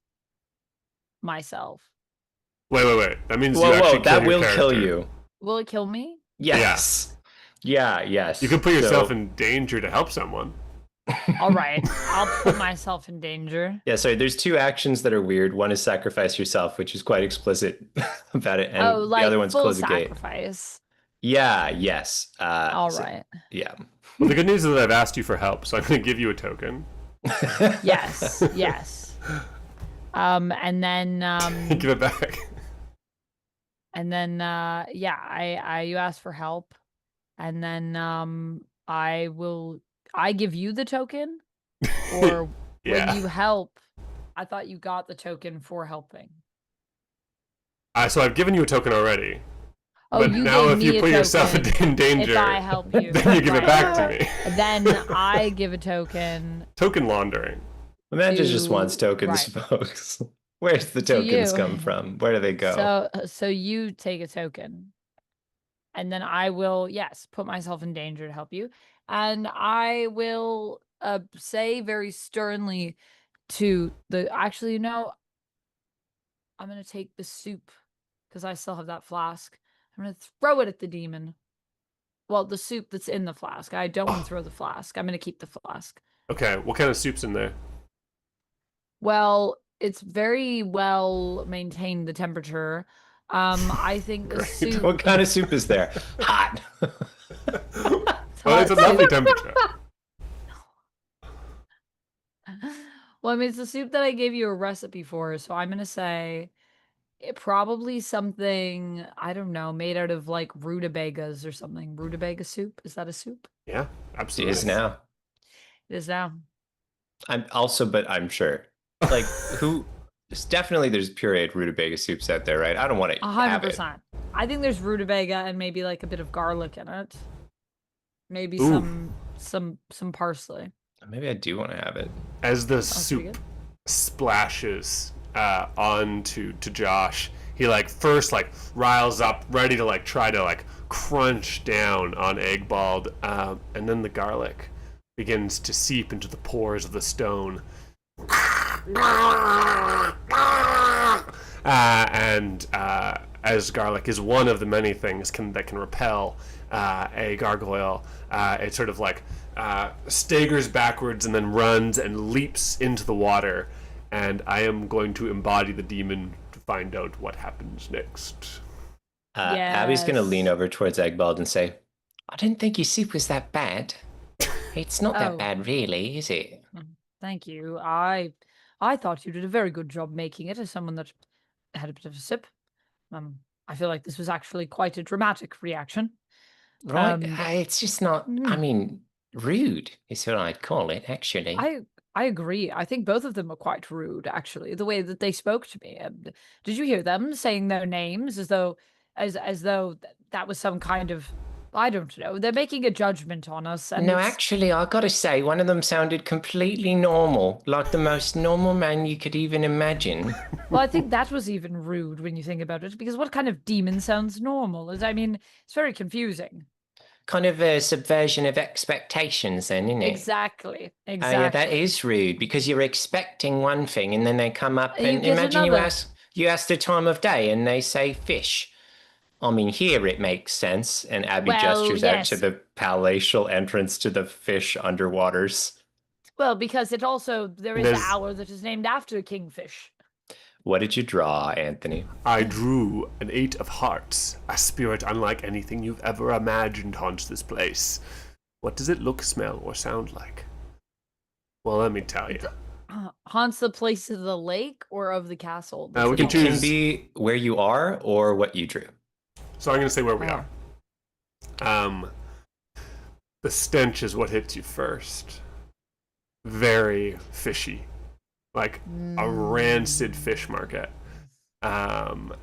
myself. Wait. That means you Whoa, actually that kill your will kill character. you. Will it kill me? Yes. Yeah, yes. You can put yourself So- in danger to help someone. All right, I'll put myself in danger. Yeah, sorry, there's two actions that are weird. One is sacrifice yourself, which is quite explicit about it, and Oh, like the other one's full close the gate. sacrifice. Yeah, yes. All right. Yeah. Well, the good news is that I've asked you for help, so I'm going to give you a token. Yes. And then Give it back. and then yeah, I you asked for help, and then I give you the token, or Yeah. when you help, I thought you got the token for helping. So I've given you a token already. Oh, But you now gave if me you a put yourself token in danger, if I help you. then you give it back to Right. me. Then I give a token. Token laundering. Amanda just wants To- tokens, right. folks. Where's the To tokens you. come from? Where do they go? So you take a token, and then I will, yes, put myself in danger to help you, and I will say very sternly to the. Actually, I'm gonna take the soup because I still have that flask. I'm gonna throw it at the demon. Well, the soup that's in the flask. I don't want to throw the flask. I'm gonna keep the flask. Okay, what kind of soup's in there? Well, it's very well maintained, the temperature. I think the Great. soup. What kind of soup is there? Hot. Oh, it's a lovely temperature. Well, I mean, it's the soup that I gave you a recipe for, so I'm gonna say probably something, I don't know, made out of like rutabagas or something. Rutabaga soup? Is that a soup? Yeah, It absolutely. is now. It is now. But I'm sure. Like, there's pureed rutabaga soups out there, right? I don't want to have it. 100%. I think there's rutabaga and maybe like a bit of garlic in it. Maybe Ooh. some parsley. Maybe I do want to have it. As the Sounds pretty soup good. splashes onto Josh, he like first like riles up, ready to like try to like crunch down on Eggbald, and then the garlic begins to seep into the pores of the stone. As garlic is one of the many things that can repel a gargoyle, it sort of like staggers backwards and then runs and leaps into the water. And I am going to embody the demon to find out what happens next. Abby's going to lean Yes. over towards Eggbald and say, "I didn't think your soup was that bad. It's not that Oh. bad, really, is it?" Thank you. I thought you did a very good job making it as someone that had a bit of a sip. I feel like this was actually quite a dramatic reaction. Right? Um, It's just not, I mean, rude is what I'd call it, actually. I agree. I think both of them were quite rude, actually, the way that they spoke to me. Did you hear them saying their names as though that was some kind of, I don't know. They're making a judgment on us, and No, actually, I gotta say, one of them sounded completely normal, like the most normal man you could even imagine. well, I think that was even rude when you think about it, because what kind of demon sounds normal? I mean, it's very confusing. Kind of a subversion of expectations, then, isn't it? Exactly. Yeah, that is rude because you're expecting one thing and then they come up You and get imagine another. you ask the time of day and they say fish. I mean, here it makes sense, and Abby Well, gestures out to yes. the palatial entrance to the fish underwaters. Well, because there is the hour that is named after Kingfish. What did you draw, Anthony? I drew an 8 of hearts, a spirit unlike anything you've ever imagined haunts this place. What does it look, smell, or sound like? Well, let me tell you. Haunts the place of the lake or of the castle? We can It can choose. be where you are or what you drew. So I'm going to say where we Oh. are. The stench is what hits you first. Very fishy. Like a rancid fish market. And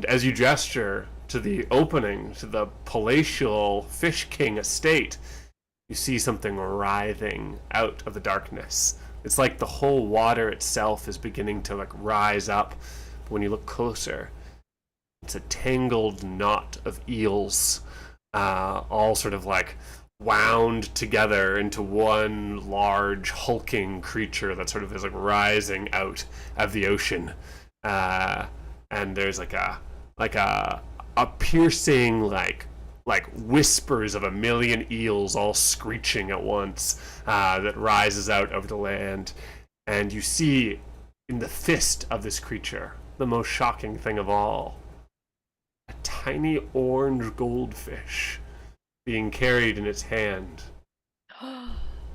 as you gesture to the opening to the palatial Fish King estate, you see something writhing out of the darkness. It's like the whole water itself is beginning to like rise up. But when you look closer, it's a tangled knot of eels, all sort of like wound together into one large hulking creature that sort of is like rising out of the ocean. And there's like a piercing like whispers of a million eels all screeching at once that rises out of the land. And you see in the fist of this creature the most shocking thing of all, a tiny orange goldfish being carried in its hand.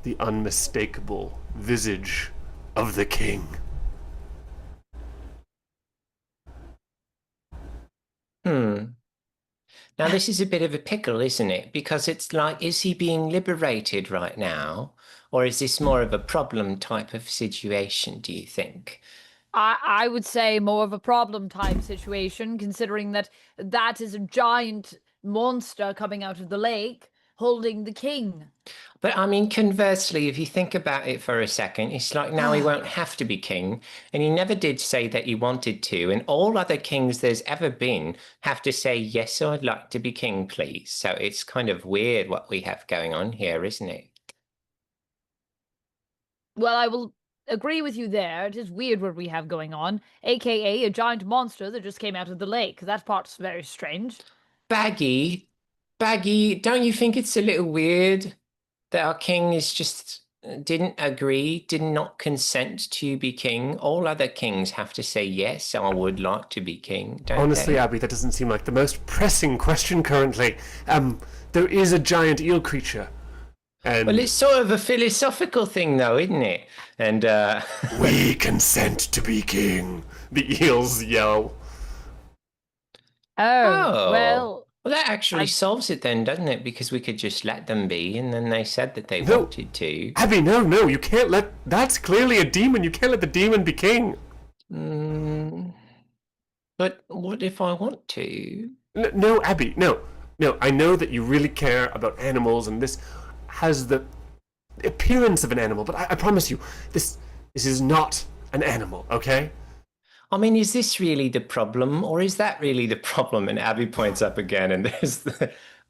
The unmistakable visage of the king. Now, this is a bit of a pickle, isn't it? Because it's like, is he being liberated right now? Or is this more of a problem type of situation, do you think? I would say more of a problem type situation, considering that is a giant monster coming out of the lake holding the king. But I mean, conversely, if you think about it for a second, it's like now he won't have to be king. And he never did say that he wanted to. And all other kings there's ever been have to say, yes, I'd like to be king, please. So it's kind of weird what we have going on here, isn't it? Well, I will agree with you there. It is weird what we have going on, aka a giant monster that just came out of the lake. That part's very strange. Baggy, don't you think it's a little weird that our king is just did not consent to be king? All other kings have to say, yes, I would like to be king, don't Honestly, they? Abby, that doesn't seem like the most pressing question currently. There is a giant eel creature. And Well, it's sort of a philosophical thing, though, isn't it? And we consent to be king, the eels yell. Well, well, that actually solves it then, doesn't it? Because we could just let them be, and then they said that they No. wanted to. Abby, no, you can't let... That's clearly a demon. You can't let the demon be king. But what if I want to? No, Abby, no. I know that you really care about animals, and this has the appearance of an animal, but I promise you, this is not an animal, okay? I mean, is this really the problem, or is that really the problem? And Abby points up again, and there's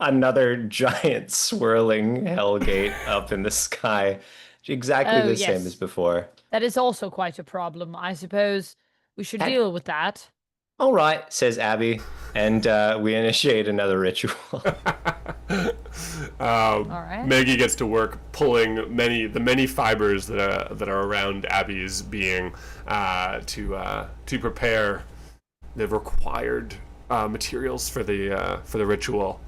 another giant swirling hellgate up in the sky, exactly the same as before. That is also quite a problem. I suppose we should deal with that. All right, says Abby, and we initiate another ritual. All right. Maggie gets to work pulling the many fibers that are around Abby's being to prepare the required materials for the ritual.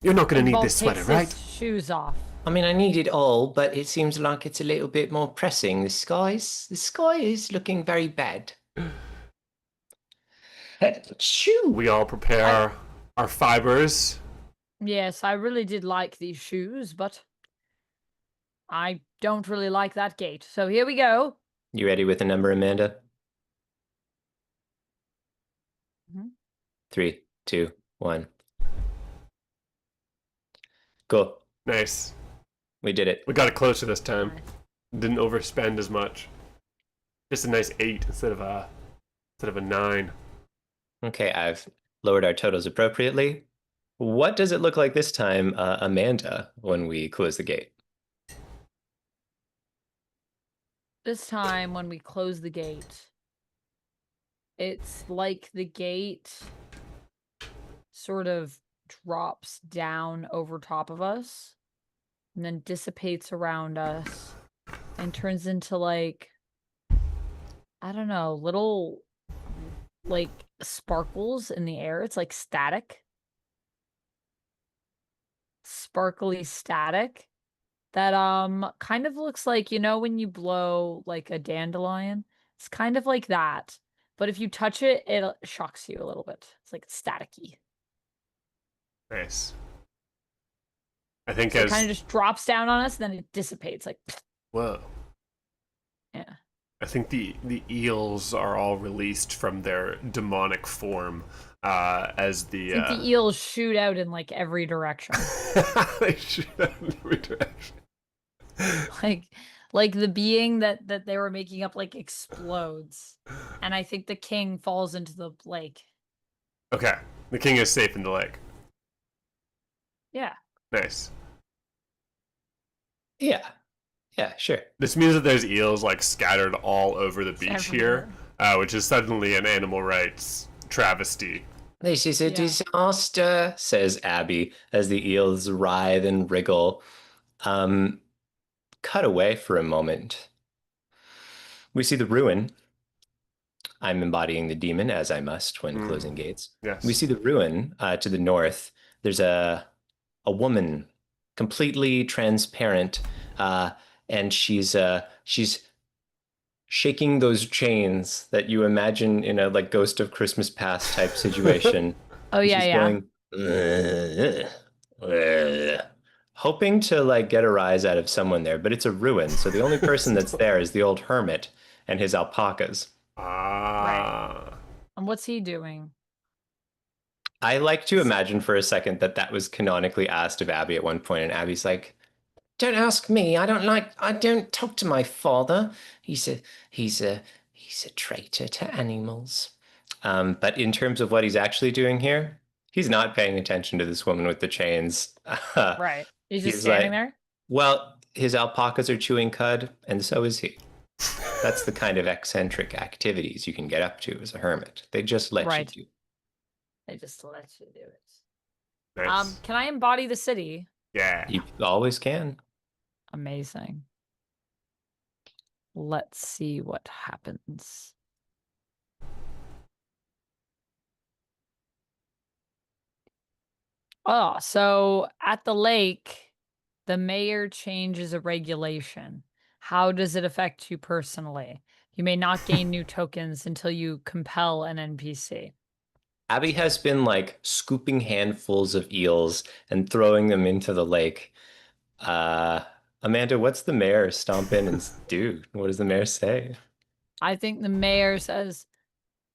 You're not going to need this sweater, right? Shoes off. I mean, I need it all, but it seems like it's a little bit more pressing. The sky is looking very bad. Shoo! We all prepare our fibers. Yes, I really did like these shoes, but I don't really like that gate. So here we go. You ready with a number, Amanda? Mhm. 3, 2, 1. Cool. Nice. We did it. We got it closer this time. Nice. Didn't overspend as much. Just a nice 8 instead of a 9. Okay, I've lowered our totals appropriately. What does it look like this time, Amanda, when we close the gate? This time when we close the gate, it's like the gate sort of drops down over top of us and then dissipates around us and turns into like, I don't know, little like sparkles in the air. It's like static. Sparkly static that kind of looks like, when you blow like a dandelion. It's kind of like that. But if you touch it, it shocks you a little bit. It's like staticky. Nice. I think So it as kind of just drops down on us, then it dissipates. Like, whoa. yeah. I think the eels are all released from their demonic form as the I think the eels shoot out in like every direction. they shoot out in every direction. like the being that they were making up like explodes. And I think the king falls into the lake. Okay, the king is safe in the lake. Yeah. Nice. Yeah. Yeah, sure. This means that there's eels like scattered all over the beach here, which is suddenly an animal rights travesty. This is a Yeah. disaster, says Abby as the eels writhe and wriggle. Cut away for a moment. We see the ruin. I'm embodying the demon as I must when closing gates. Yes. We see the ruin to the north. There's a woman, completely transparent, and she's shaking those chains that you imagine in a like Ghost of Christmas Past type situation. Oh yeah, She's yeah. going, hoping to like get a rise out of someone there, but it's a ruin. So the only person that's there is the old hermit and his alpacas. Ah. And what's he doing? I like to imagine for a second that was canonically asked of Abby at one point, and Abby's like, "Don't ask me. I don't talk to my father. He's a traitor to animals." But in terms of what he's actually doing here, he's not paying attention to this woman with the chains. Right. He's just He's standing like, there? Well, his alpacas are chewing cud, and so is he. That's the kind of eccentric activities you can get up to as a hermit. They just let Right. you do. They just let you do it. Nice. Can I embody the city? Yeah. You always can. Amazing. Let's see what happens. Oh, so at the lake, the mayor changes a regulation. How does it affect you personally? You may not gain new tokens until you compel an NPC. Abby has been like scooping handfuls of eels and throwing them into the lake. Amanda, what's the mayor stomp in and do? What does the mayor say? I think the mayor says,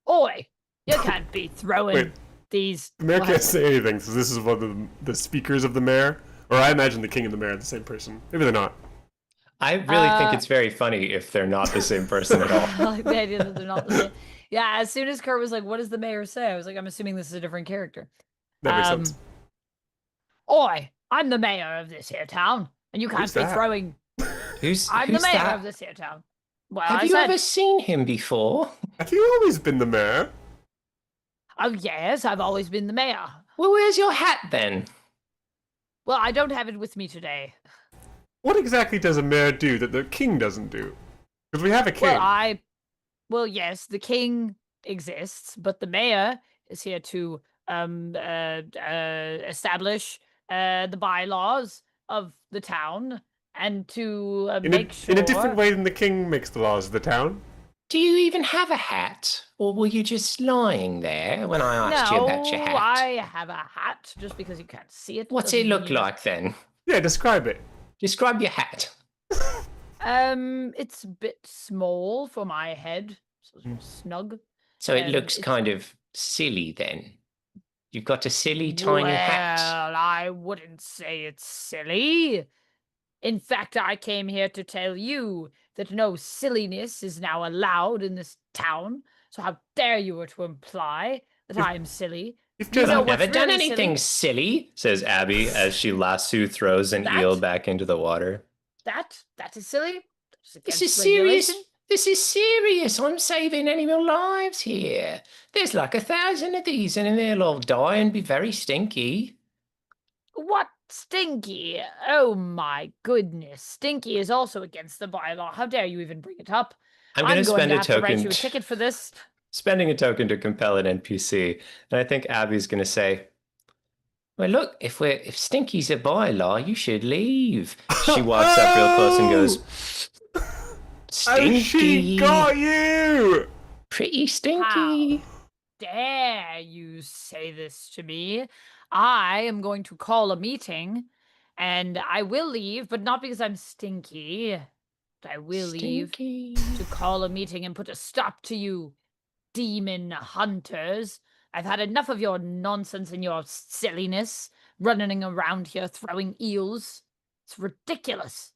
"Oi, you can't be throwing Wait. these." The mayor What? can't say anything, so this is one of the speakers of the mayor. Or I imagine the king and the mayor are the same person. Maybe they're not. I really think it's very funny if they're not the same person at all. Like the idea that they're not the same. Yeah, as soon as Kurt was like, "What does the mayor say?" I was like, "I'm assuming this is a different character." That makes sense. Oi, I'm the mayor of this here town, and you can't Who's be that? throwing. Who's I'm the mayor that? of this here town. Well, Have I you said, ever seen him before? Have you always been the mayor? "Oh yes, I've always been the mayor." Well, where's your hat then? Well, I don't have it with me today. What exactly does a mayor do that the king doesn't do? Because we have a king. Well, yes, the king exists, but the mayor is here to establish the bylaws of the town and to make sure in a different way than the king makes the laws of the town. Do you even have a hat? Or were you just lying there when I asked you about your No, hat? I have a hat. Just because you can't see it. What's it doesn't look mean like then? Yeah, describe it. Describe your hat. It's a bit small for my head. So it's snug. So it And looks it's- kind of silly then. You've got a silly tiny hat. Well, I wouldn't say it's silly. In fact, I came here to tell you that no silliness is now allowed in this town. So how dare you to imply that I am silly? You've You just know I've never what's done really anything silly, says Abby as she lasso throws an That? eel back into the water. That is silly. This is serious. This is serious. I'm saving animal lives here. There's like 1,000 of these and they'll all die and be very stinky. What stinky? Oh my goodness. Stinky is also against the bylaw. How dare you even bring it up? I'm going to spend a have to write token. you a ticket for this. Spending a token to compel an NPC. And I think Abby's going to say, well, look, if Stinky's a bylaw, you should leave. She walks up real close and goes, Stinky. Oh, she got you! Pretty stinky. Dare you say this to me? I am going to call a meeting and I will leave, but not because I'm stinky. But I will leave Stinky. to call a meeting and put a stop to you, demon hunters. I've had enough of your nonsense and your silliness, running around here throwing eels. It's ridiculous.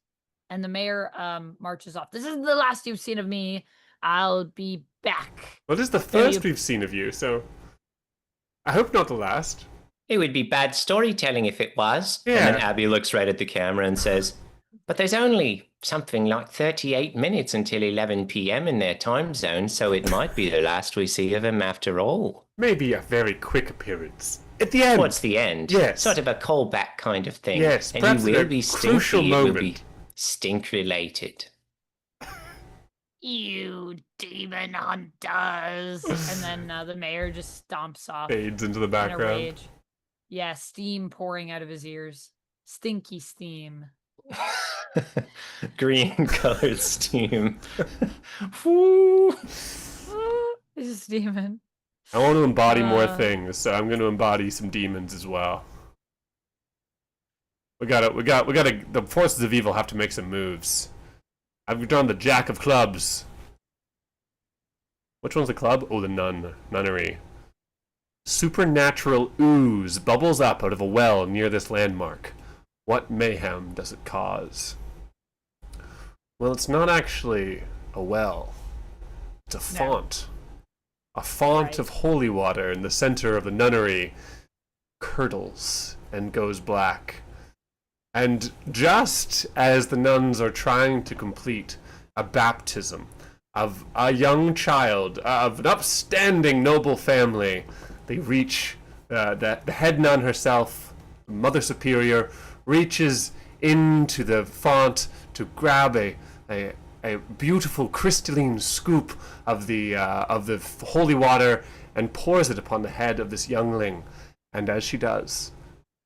And the mayor marches off. This isn't the last you've seen of me. I'll be back. Well, this is the first we've seen of you, so I hope not the last. It would be bad storytelling if it was. Yeah. And then Abby looks right at the camera and says, but there's only something like 38 minutes until 11 p.m. in their time zone, so it might be the last we see of him after all. Maybe a very quick appearance. At the end. Towards the end. Yes. Sort of a callback kind of thing. Yes, and perhaps he at will a be crucial stinky. It will be moment. stink related. You demon hunters. And then the mayor just stomps off Fades into the in a background. rage. Yeah, steam pouring out of his ears. Stinky steam. Green colored steam. Woo. He's a demon. I want to embody more Uh. things, so I'm going to embody some demons as well. We gotta. The forces of evil have to make some moves. I've drawn the Jack of Clubs. Which one's the club? Oh, the nunnery. Supernatural ooze bubbles up out of a well near this landmark. What mayhem does it cause? Well, it's not actually a well. It's a font. A font Right. of holy water in the center of the nunnery curdles and goes black. And just as the nuns are trying to complete a baptism of a young child of an upstanding noble family, they reach the head nun herself, Mother Superior, reaches into the font to grab a beautiful crystalline scoop of the holy water and pours it upon the head of this youngling. And as she does,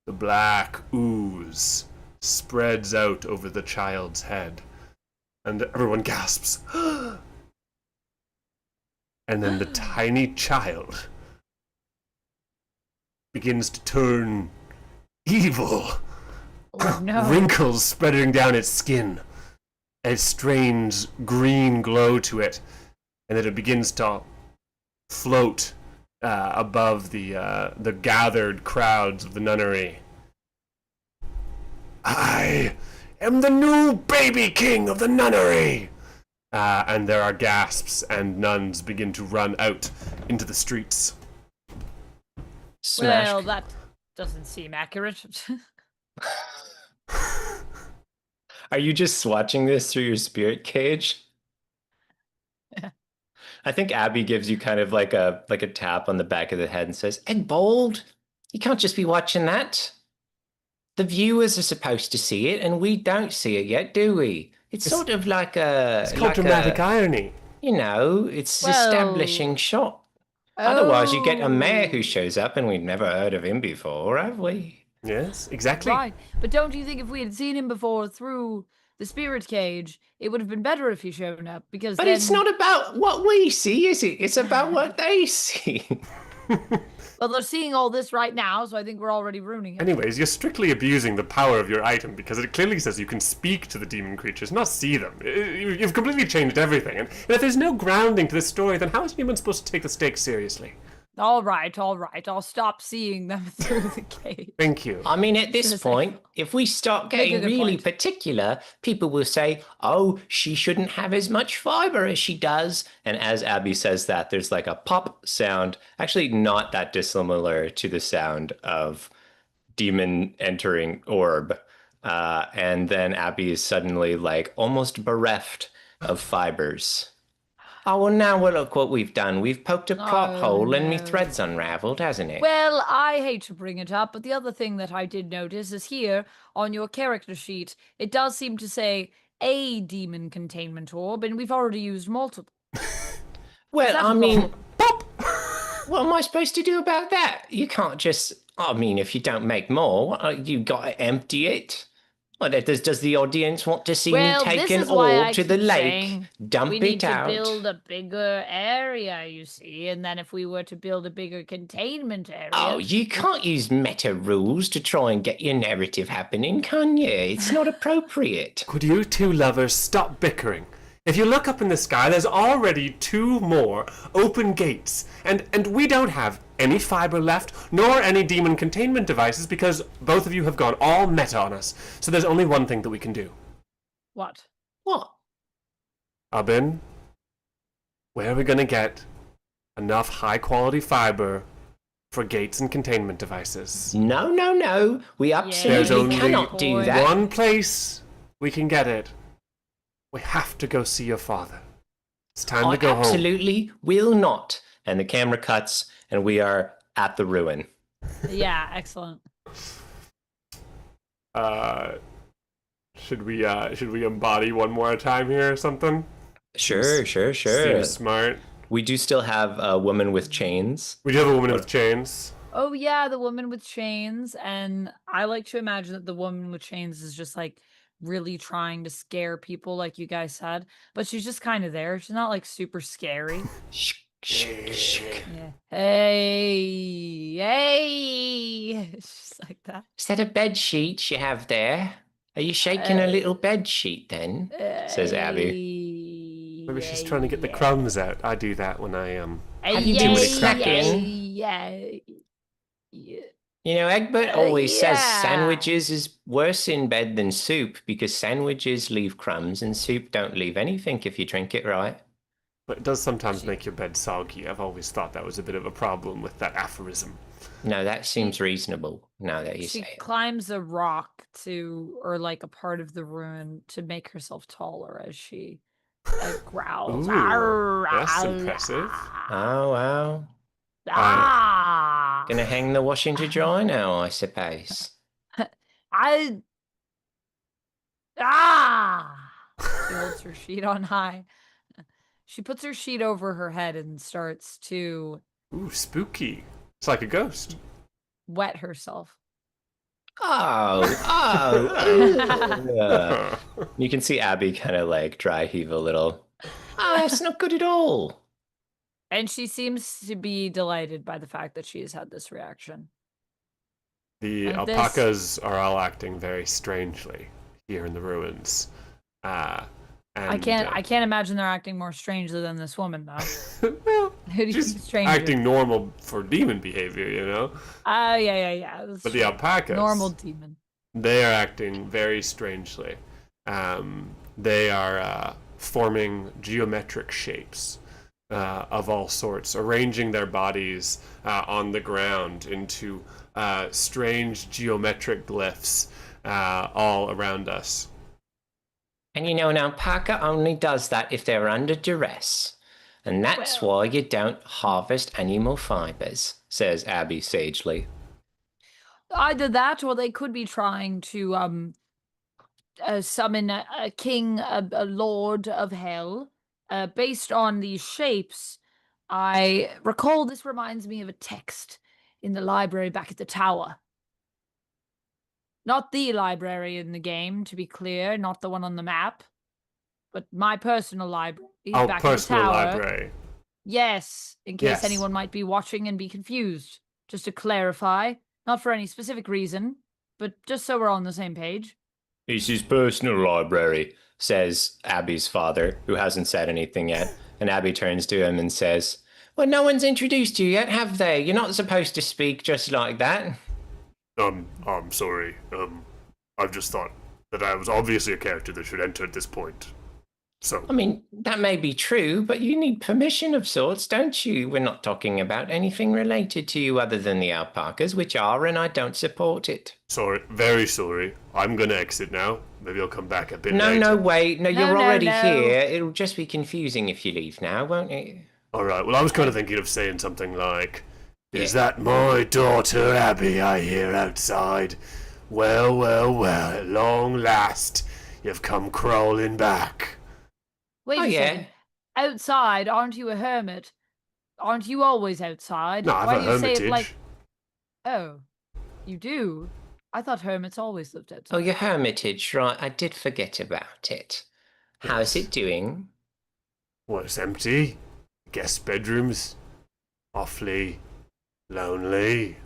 the black ooze spreads out over the child's head, and everyone gasps. And then the tiny child begins to turn evil. Oh no. Wrinkles spreading down its skin, a strange green glow to it, and then it begins to float above the gathered crowds of the nunnery. I am the new baby king of the nunnery! And there are gasps, and nuns begin to run out into the streets. Smash. Well, that doesn't seem accurate. Are you just watching this through your spirit cage? Yeah. I think Abby gives you kind of like a tap on the back of the head and says, Egg bold, you can't just be watching that. The viewers are supposed to see it, and we don't see it yet, do we? It's sort of like a... It's called like dramatic a, irony. You know, it's Well- establishing shot. Otherwise, you get a mayor who shows up, and we've never heard of him before, have we? Yes, exactly. Right. But don't you think if we had seen him before through the spirit cage, it would have been better if he showed up because But then... it's not about what we see, is it? It's about what they see. Well, they're seeing all this right now, so I think we're already ruining it. Anyways, you're strictly abusing the power of your item because it clearly says you can speak to the demon creatures, not see them. You've completely changed everything. And if there's no grounding to this story, then how is anyone supposed to take the stakes seriously? All right. I'll stop seeing them through the gate. Thank you. I mean, at this Just point, if we start Make a getting good really point. particular, people will say, oh, she shouldn't have as much fiber as she does. And as Abby says that, there's like a pop sound, actually not that dissimilar to the sound of demon entering orb. And then Abby is suddenly like almost bereft of fibers. Oh, well, now look what we've done. We've poked a plot hole and me no. thread's unraveled, hasn't it? Well, I hate to bring it up, but the other thing that I did notice is here on your character sheet, it does seem to say a demon containment orb, and we've already used multiple. Well, That's I a mean, problem. what am I supposed to do about that? You can't just, I mean, if you don't make more, you've got to empty it. Well, does the audience want to see Well, me this take an is why orb I to the keep lake, saying dump we it need to out? build a bigger area, you see, and then if we were to build a bigger containment area... Oh, you can't use meta rules to try and get your narrative happening, can you? It's not appropriate. Could you two lovers stop bickering? If you look up in the sky, there's already 2 more open gates, and we don't have any fiber left, nor any demon containment devices, because both of you have gone all meta on us. So there's only one thing that we can do. What? What? Abin, where are we gonna get enough high-quality fiber for gates and containment devices? No, no, no. We There's absolutely only cannot do point. that. One place we can get it. We have to go see your father. It's time I to go home. absolutely will not. And the camera cuts, and we are at the ruin. Yeah, excellent. Should we embody one more time here or something? Sure. Seems smart. We do still have a woman with chains. We do have a woman with chains. Oh yeah, the woman with chains, and I like to imagine that the woman with chains is just like really trying to scare people, like you guys said, but she's just kind of there. She's not like super scary. Shh. Yeah. Hey, she's like that. Is that a bed sheet you have there? Are you shaking a little bed sheet then? Says Abby. Maybe she's trying to get the crumbs out. I do that when I am. Have you been cracking? Yeah. You know, Egbert always says Yeah. sandwiches is worse in bed than soup because sandwiches leave crumbs and soup don't leave anything if you drink it right. But it does sometimes make your bed soggy. I've always thought that was a bit of a problem with that aphorism. No, that seems reasonable now that you She say it. climbs a rock or like a part of the ruin to make herself taller as she growls. Ooh, "Arr, that's arr, impressive. Oh, wow. Ah, Gonna hang the washing to dry now, I suppose. She holds her sheet on high. She puts her sheet over her head and starts to Ooh, spooky. It's like a ghost. wet herself. Oh. You can see Abby kind of like dry heave a little. Oh, that's not good at all. And she seems to be delighted by the fact that she has had this reaction. The And this- alpacas are all acting very strangely here in the ruins. I can't imagine they're acting more strangely than this woman, though. well, Who do you just think stranger? acting normal for demon behavior, you know? Yeah. That's But the true. alpacas, Normal demon. they are acting very strangely. They are forming geometric shapes of all sorts, arranging their bodies on the ground into strange geometric glyphs all around us. And you know, an alpaca only does that if they're under duress. And that's why you don't harvest animal fibers, says Abby sagely. Either that, or they could be trying to summon a king, a lord of hell. Based on these shapes, I recall this reminds me of a text in the library back at the tower. Not the library in the game, to be clear, not the one on the map, but my personal library Oh, back in the personal tower. library. Yes, in case Yes. anyone might be watching and be confused. Just to clarify, not for any specific reason, but just so we're all on the same page. It's his personal library, says Abby's father, who hasn't said anything yet. And Abby turns to him and says, well, no one's introduced you yet, have they? You're not supposed to speak just like that. I'm sorry. I just thought that I was obviously a character that should enter at this point. So. I mean, that may be true, but you need permission of sorts, don't you? We're not talking about anything related to you other than the alpacas, which are, and I don't support it. Sorry, very sorry. I'm gonna exit now. Maybe I'll come back a bit No, later. no, wait. No, you're no, already no. here. It'll just be confusing if you leave now, won't it? Alright, well, I was kind of thinking of saying something like, is that my daughter Abby I hear outside? Well, well, well, at long last, you've come crawling back. Wait Oh, a yeah. second. Outside, aren't you a hermit? Aren't you always outside? No, I Why have a do you say hermitage. it like... Oh, you do? I thought hermits always lived outside. Oh, your hermitage, right. I did forget about it. How's Yes. it doing? Well, it's empty. Guest bedrooms. Awfully lonely.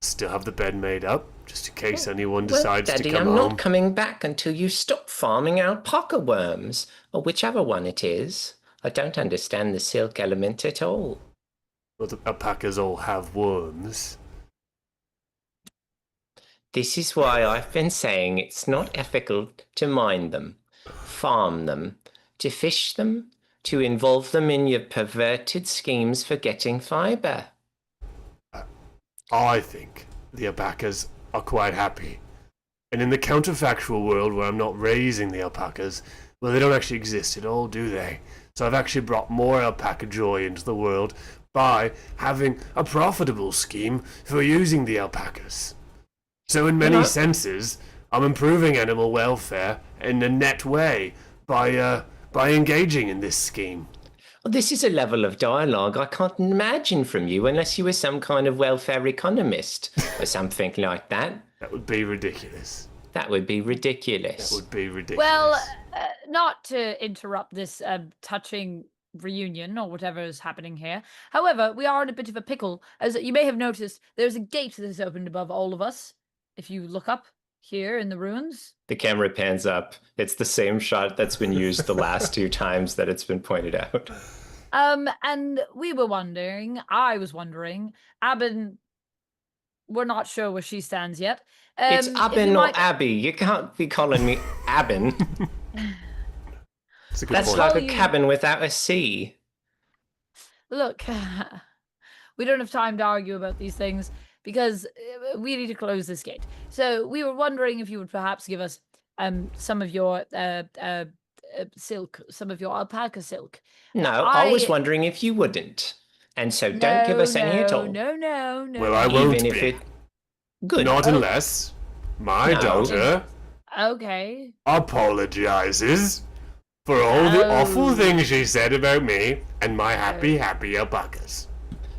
Still have the bed made up, just in case anyone decides well, Daddy, to come I'm home. not coming back until you stop farming alpaca worms, or whichever one it is. I don't understand the silk element at all. Well, the alpacas all have worms. This is why I've been saying it's not ethical to mine them, farm them, to fish them, to involve them in your perverted schemes for getting fibre. I think the alpacas are quite happy. And in the counterfactual world where I'm not raising the alpacas, well, they don't actually exist at all, do they? So I've actually brought more alpaca joy into the world by having a profitable scheme for using the alpacas. So in many senses, I'm improving animal welfare in a net way by engaging in this scheme. Well, this is a level of dialogue I can't imagine from you unless you were some kind of welfare economist or something like that. That would be ridiculous. That would be ridiculous. That would be ridiculous. Well, not to interrupt this touching reunion or whatever is happening here. However, we are in a bit of a pickle. As you may have noticed, there's a gate that is opened above all of us. If you look up here in the ruins. The camera pans up. It's the same shot that's been used the last 2 times that it's been pointed out. And we were wondering, I was wondering, Abin, we're not sure where she stands yet. It's if Abin you or might- Abby. You can't be calling me Abin. That's a good That's point. like Oh, a you- cabin without a C. Look, we don't have time to argue about these things because we need to close this gate. So we were wondering if you would perhaps give us some of your silk, some of your alpaca silk. No, I was I- wondering if you wouldn't. And so don't give us any at all. No. Well, I won't Even if be. it... Good. Not unless my No. daughter Okay. apologizes for all the awful Oh. things she said about me and my happy alpacas.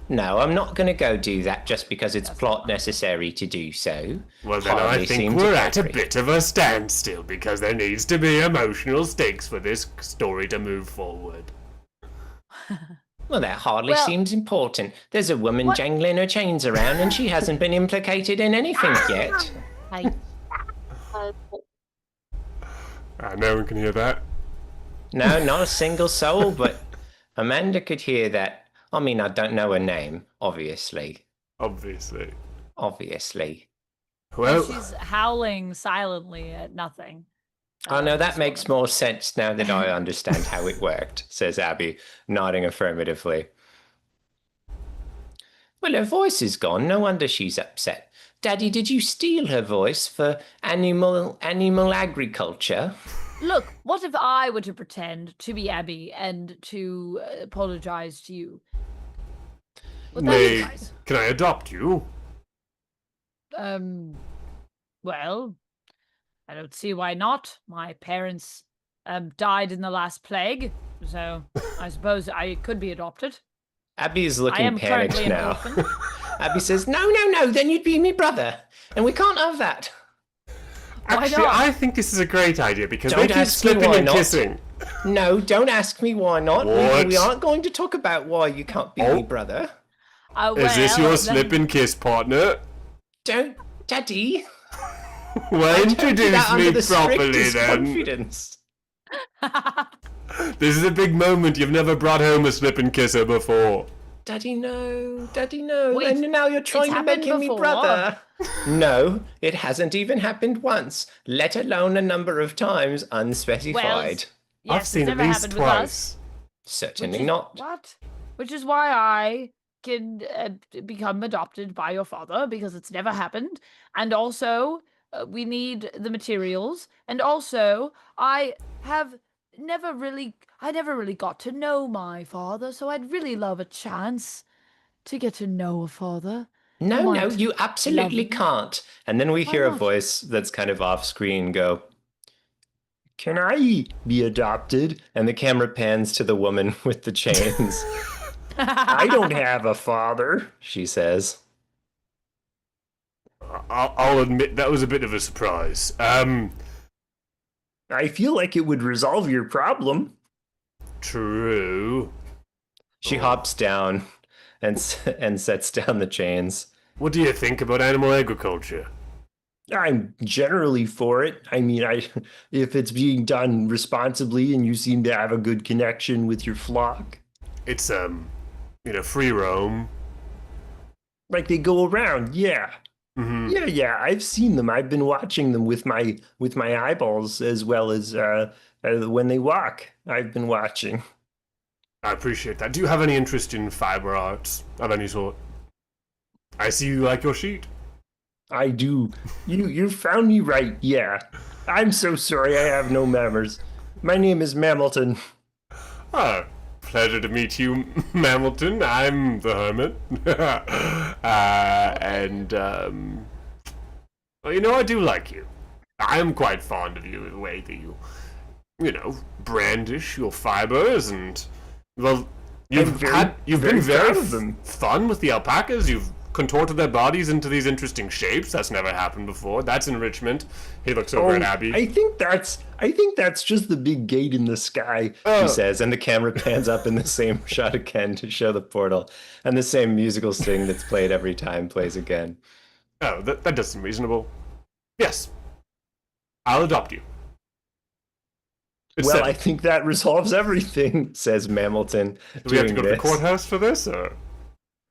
No, I'm not going to go do that just because it's plot necessary to do so. Well, then Hardly I think seems we're at a appropriate. bit of a standstill because there needs to be emotional stakes for this story to move forward. Well, that hardly Well- seems important. There's a woman What- jangling her chains around and she hasn't been implicated in anything yet. No one can hear that. No, not a single soul, but Amanda could hear that. I mean, I don't know her name, obviously. Obviously. Obviously. Well, She's howling silently at nothing. Oh, no, that this makes woman. more sense now that I understand how it worked, says Abby, nodding affirmatively. Well, her voice is gone. No wonder she's upset. Daddy, did you steal her voice for animal agriculture? Look, what if I were to pretend to be Abby and to apologize to you? Would that be may, nice? can I adopt you? Well, I don't see why not. My parents died in the last plague, so I suppose I could be adopted. Abby is I looking am panicked currently an now. orphan. Abby says, no, then you'd be me brother, and we can't have that. Actually, not? I think this is a great idea because Don't they keep ask me slipping why and not. kissing. No, don't ask me why not. What? We aren't going to talk about why you can't be me brother. Is this your Well, slip and kiss partner? Don't, Daddy. Well, I told you introduce that under me the properly strictest then. confidence. This is a big moment. You've never brought home a slip and kisser before. Daddy, no. Daddy, no. Wait, and now you're trying to make happened him me before. brother. No, it hasn't even happened once, let alone a number of times unspecified. Yes, I've seen it's at never least happened with us. twice. Certainly not. What? Which is why I can become adopted by your father because it's never happened, and also we need the materials, and also I never really got to know my father, so I'd really love a chance to get to know a father. No, might you absolutely love him. can't. And then we Why hear a not? voice that's kind of off screen go, "Can I be adopted?" And the camera pans to the woman with the chains. "I don't have a father," she says. I'll admit that was a bit of a surprise. "I feel like it would resolve your problem." True. She hops down and sets down the chains. What do you think about animal agriculture? "I'm generally for it. I mean, if it's being done responsibly and you seem to have a good connection with your flock. It's free roam. Like they go around, yeah. Mm-hmm. Yeah, I've seen them. I've been watching them with my eyeballs as well as when they walk. I've been watching." I appreciate that. Do you have any interest in fiber arts of any sort? I see you like your sheet. "I do. You found me right, yeah. I'm so sorry I have no manners. My name is Mamilton." Oh, pleasure to meet you, Mamilton. I'm the hermit. Well, I do like you. I'm quite fond of you, the way that you, brandish your fibers and, well, you've been very proud of them. fun with the alpacas. You've contorted their bodies into these interesting shapes. That's never happened before. That's enrichment. He looks over at Abby. I think that's just the big gate in the sky, Oh. she says, and the camera pans up in the same shot again to show the portal, and the same musical sting that's played every time plays again. Oh, that does seem reasonable. Yes. I'll adopt you. It's Well, settled. I think that resolves everything, says Mamilton. Do we have to doing go to the this. courthouse for this, or?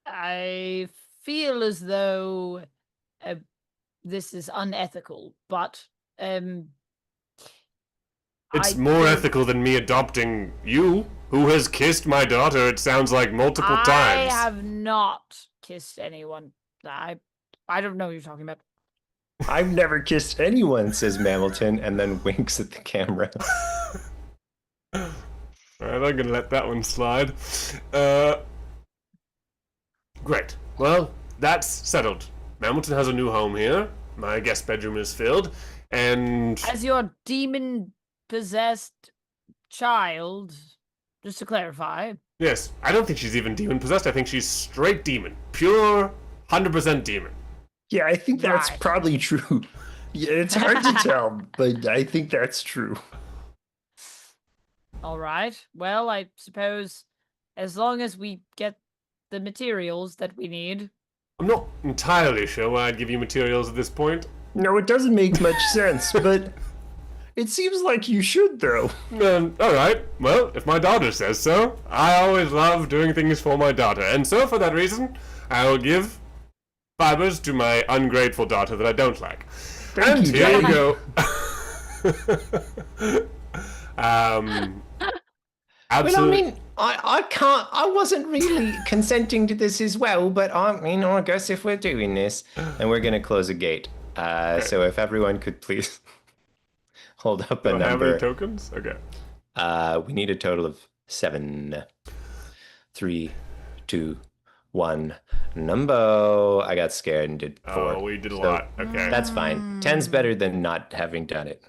I feel as though this is unethical, but It's more ethical than me adopting you, who has kissed my daughter, it sounds like, multiple I times. have not kissed anyone. I don't know what you're talking about. "I've never kissed anyone," says Mamilton, and then winks at the camera. Alright, I'm gonna let that one slide. Great. Well, that's settled. Hamilton has a new home here. My guest bedroom is filled, and As your demon-possessed child, just to clarify. yes, I don't think she's even demon possessed. I think she's straight demon, pure 100% demon. Yeah, I think that's Right. probably true. Yeah, it's hard to tell, but I think that's true. All right. Well, I suppose as long as we get the materials that we need. I'm not entirely sure why I'd give you materials at this point. No, it doesn't make much sense, but it seems like you should, though. All right. Well, if my daughter says so, I always love doing things for my daughter, and so for that reason, I will give fibers to my ungrateful daughter that I don't like. Thank you, here you Daddy. go. Well, I Absolutely. mean, I wasn't really consenting to this as well, but I guess if we're doing this, and we're going to close a gate. So if everyone could please hold up a Don't have any number. tokens? Okay. We need a total of 7. 3, 2, 1. Numbo. I got scared and did 4. Oh, we did a So lot. Okay. That's fine. 10's better than not having done it.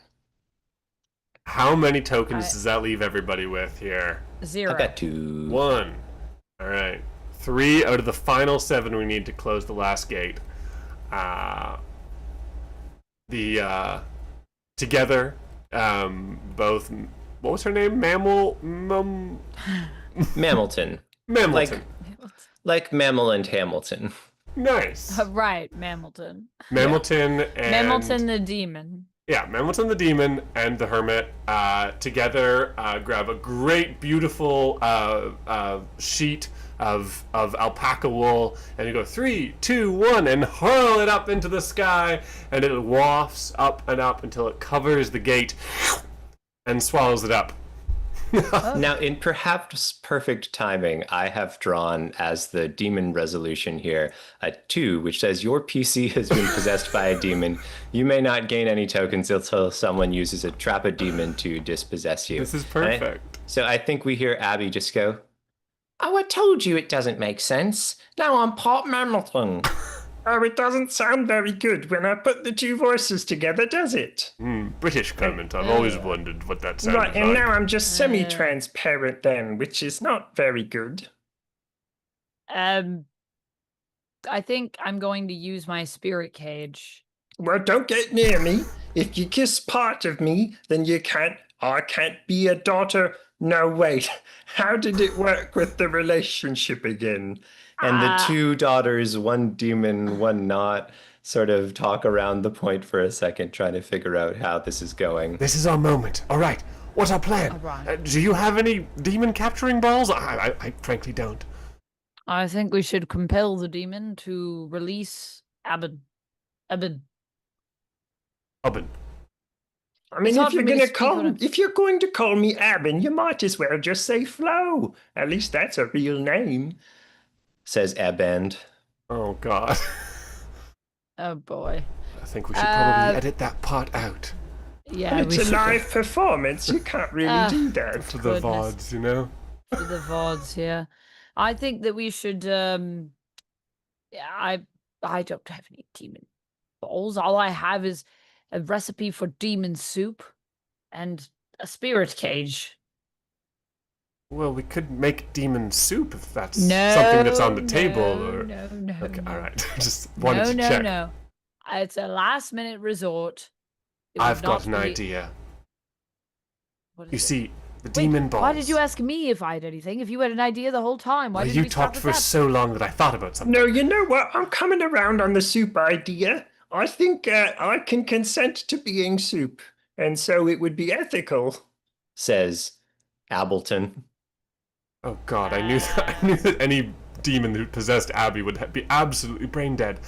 How many tokens does that leave everybody with here? 0. I've got 2. 1. All right. 3 out of the final 7 we need to close the last gate. The together, both. What was her name? Mammilton. Mammilton. Like Mammal and Hamilton. Nice. Right, Mammilton. Mammilton and Mammilton the demon. Yeah, Mammilton the demon and the hermit together grab a great, beautiful sheet of alpaca wool, and you go 3, 2, 1, and hurl it up into the sky, and it wafts up and up until it covers the gate and swallows it up. Now, in perhaps perfect timing, I have drawn as the demon resolution here a 2, which says your PC has been possessed by a demon. You may not gain any tokens until someone uses a trap a demon to dispossess you. This is perfect. So I think we hear Abby just go, "Oh, I told you it doesn't make sense. Now I'm part Mammilton." Oh, it doesn't sound very good when I put the two voices together, does it? British comment. I've always wondered what that sounded Right, and like. now I'm just semi-transparent then, which is not very good. I think I'm going to use my spirit cage. Well, don't get near me. If you kiss part of me, then I can't be a daughter. No, wait. How did it work with the relationship again? And the two daughters, one demon, one not, sort of talk around the point for a second, trying to figure out how this is going. This is our moment. All right. What's our plan? All right. Do you have any demon capturing balls? I frankly don't. I think we should compel the demon to release Aben. Oben. I mean, It's hard for me to speak on it. if you're going to call me Abin, you might as well just say Flo. At least that's a real name. Says Ebend. Oh, God. Oh boy. I think we should probably edit that part out. Yeah, It's a live performance. You can't really do that. For the Goodness. VODs, you know? For the VODs, yeah. I think that we should I don't have any demon balls. All I have is a recipe for demon soup and a spirit cage. Well, we could make demon soup if that's No, something that's on the table. Or... no. Okay, no. all right. Just wanted to no, check. no. It's a last minute resort. It would I've got not an be- idea. What is You it? see, the Wait, demon balls. why did you ask me if I had anything? If you had an idea the whole time, why Well, didn't you we start talked with for that? so long that I thought about something. No, you know what? I'm coming around on the soup idea. I think I can consent to being soup, and so it would be ethical. Says Ableton. Oh God, I knew that any demon who possessed Abby would be absolutely brain dead.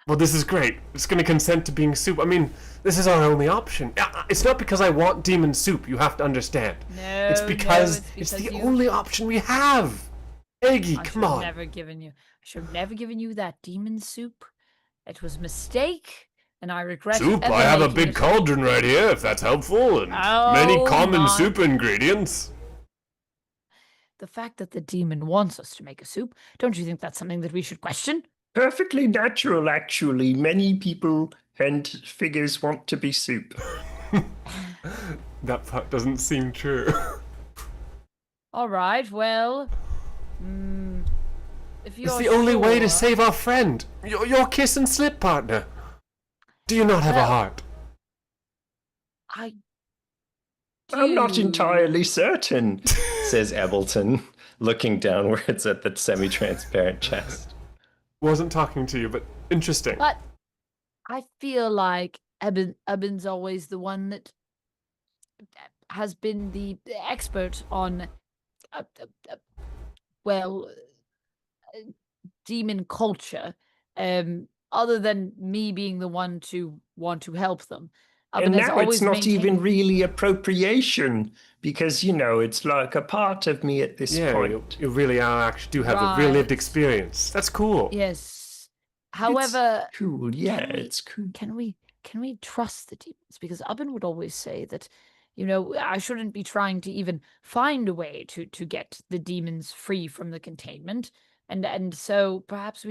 Well, this is great. It's going to consent to being soup. I mean, this is our only option. It's not because I want demon soup. You have to understand. No, It's because it's it's the you- only option we have. Eggie, I come should on. have never given you that demon soup. It was a mistake, and I regret Soup? ever I have a making big it. cauldron right here, if that's helpful, and many Oh, common my. soup ingredients. The fact that the demon wants us to make a soup, don't you think that's something that we should question? Perfectly natural, actually. Many people and figures want to be soup. That part doesn't seem true. All right, well, if you're It's the only way to sure- save our friend, your kiss and slip partner. Do you not have a Well, heart? I I'm not do. entirely certain. Says Ableton, looking downwards at the semi-transparent chest. Wasn't talking to you, but interesting. But I feel like Eben's always the one that has been the expert on, demon culture. Other than me being the one to want to help them. And Eben has now it's always not even maintained- really appropriation because, it's like a part of me at this Yeah, point. you really actually do have a real lived Right. experience. That's cool. Yes. However, Cool, yeah, can we- it's cool. can we trust the demons? Because Eben would always say that, I shouldn't be trying to even find a way to get the demons free from the containment. And so perhaps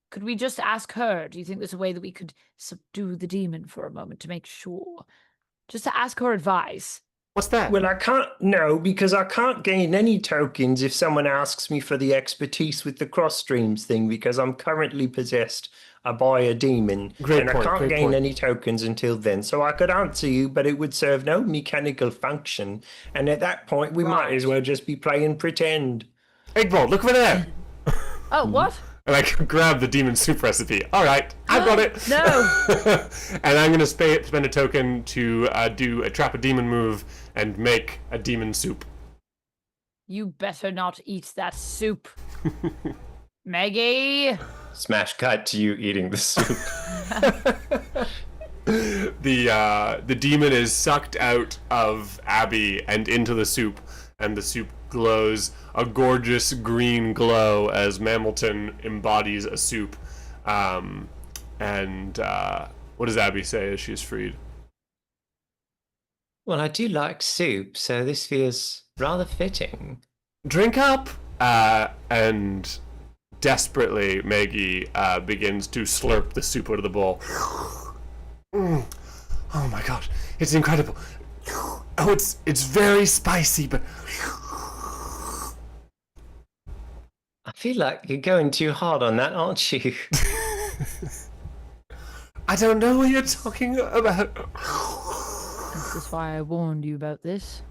could we just ask her? Do you think there's a way that we could subdue the demon for a moment to make sure? Just to ask her advice. What's that? Well, I can't, no, because I can't gain any tokens if someone asks me for the expertise with the cross streams thing because I'm currently possessed. by a demon. Great and point, I can't great gain point. any tokens until then. So I could answer you, but it would serve no mechanical function. And at that point, we might as Right. well just be playing pretend. Eggball, look over there. Oh, what? And I grab the demon soup recipe. All right, I've got it. No. And I'm gonna spend a token to do a trap a demon move and make a demon soup. You better not eat that soup. Maggie. Smash cut to you eating the soup. The demon is sucked out of Abby and into the soup, and the soup glows a gorgeous green glow as Mamilton embodies a soup. What does Abby say as she's freed? Well, I do like soup, so this feels rather fitting. Drink up! And desperately, Maggie begins to slurp the soup out of the bowl. Mm. Oh my gosh, it's incredible. Oh, it's very spicy, but I feel like you're going too hard on that, aren't you? I don't know what you're talking about. This is why I warned you about this.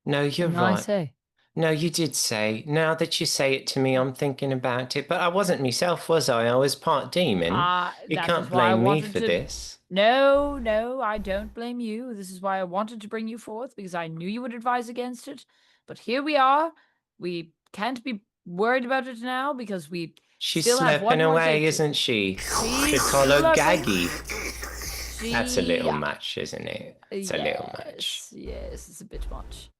No, you're Didn't right. I say? No, you did say. Now that you say it to me, I'm thinking about it. But I wasn't myself, was I? I was part demon. You That can't is why I blame me wanted for to- this. No, I don't blame you. This is why I wanted to bring you forth, because I knew you would advise against it. But here we are. We can't be worried about it now because we She's still have one slipping more away, gate. isn't she? She's Should call her slipping. Gaggy. That's a little much, isn't it? It's a little much. Yes, it's a bit much.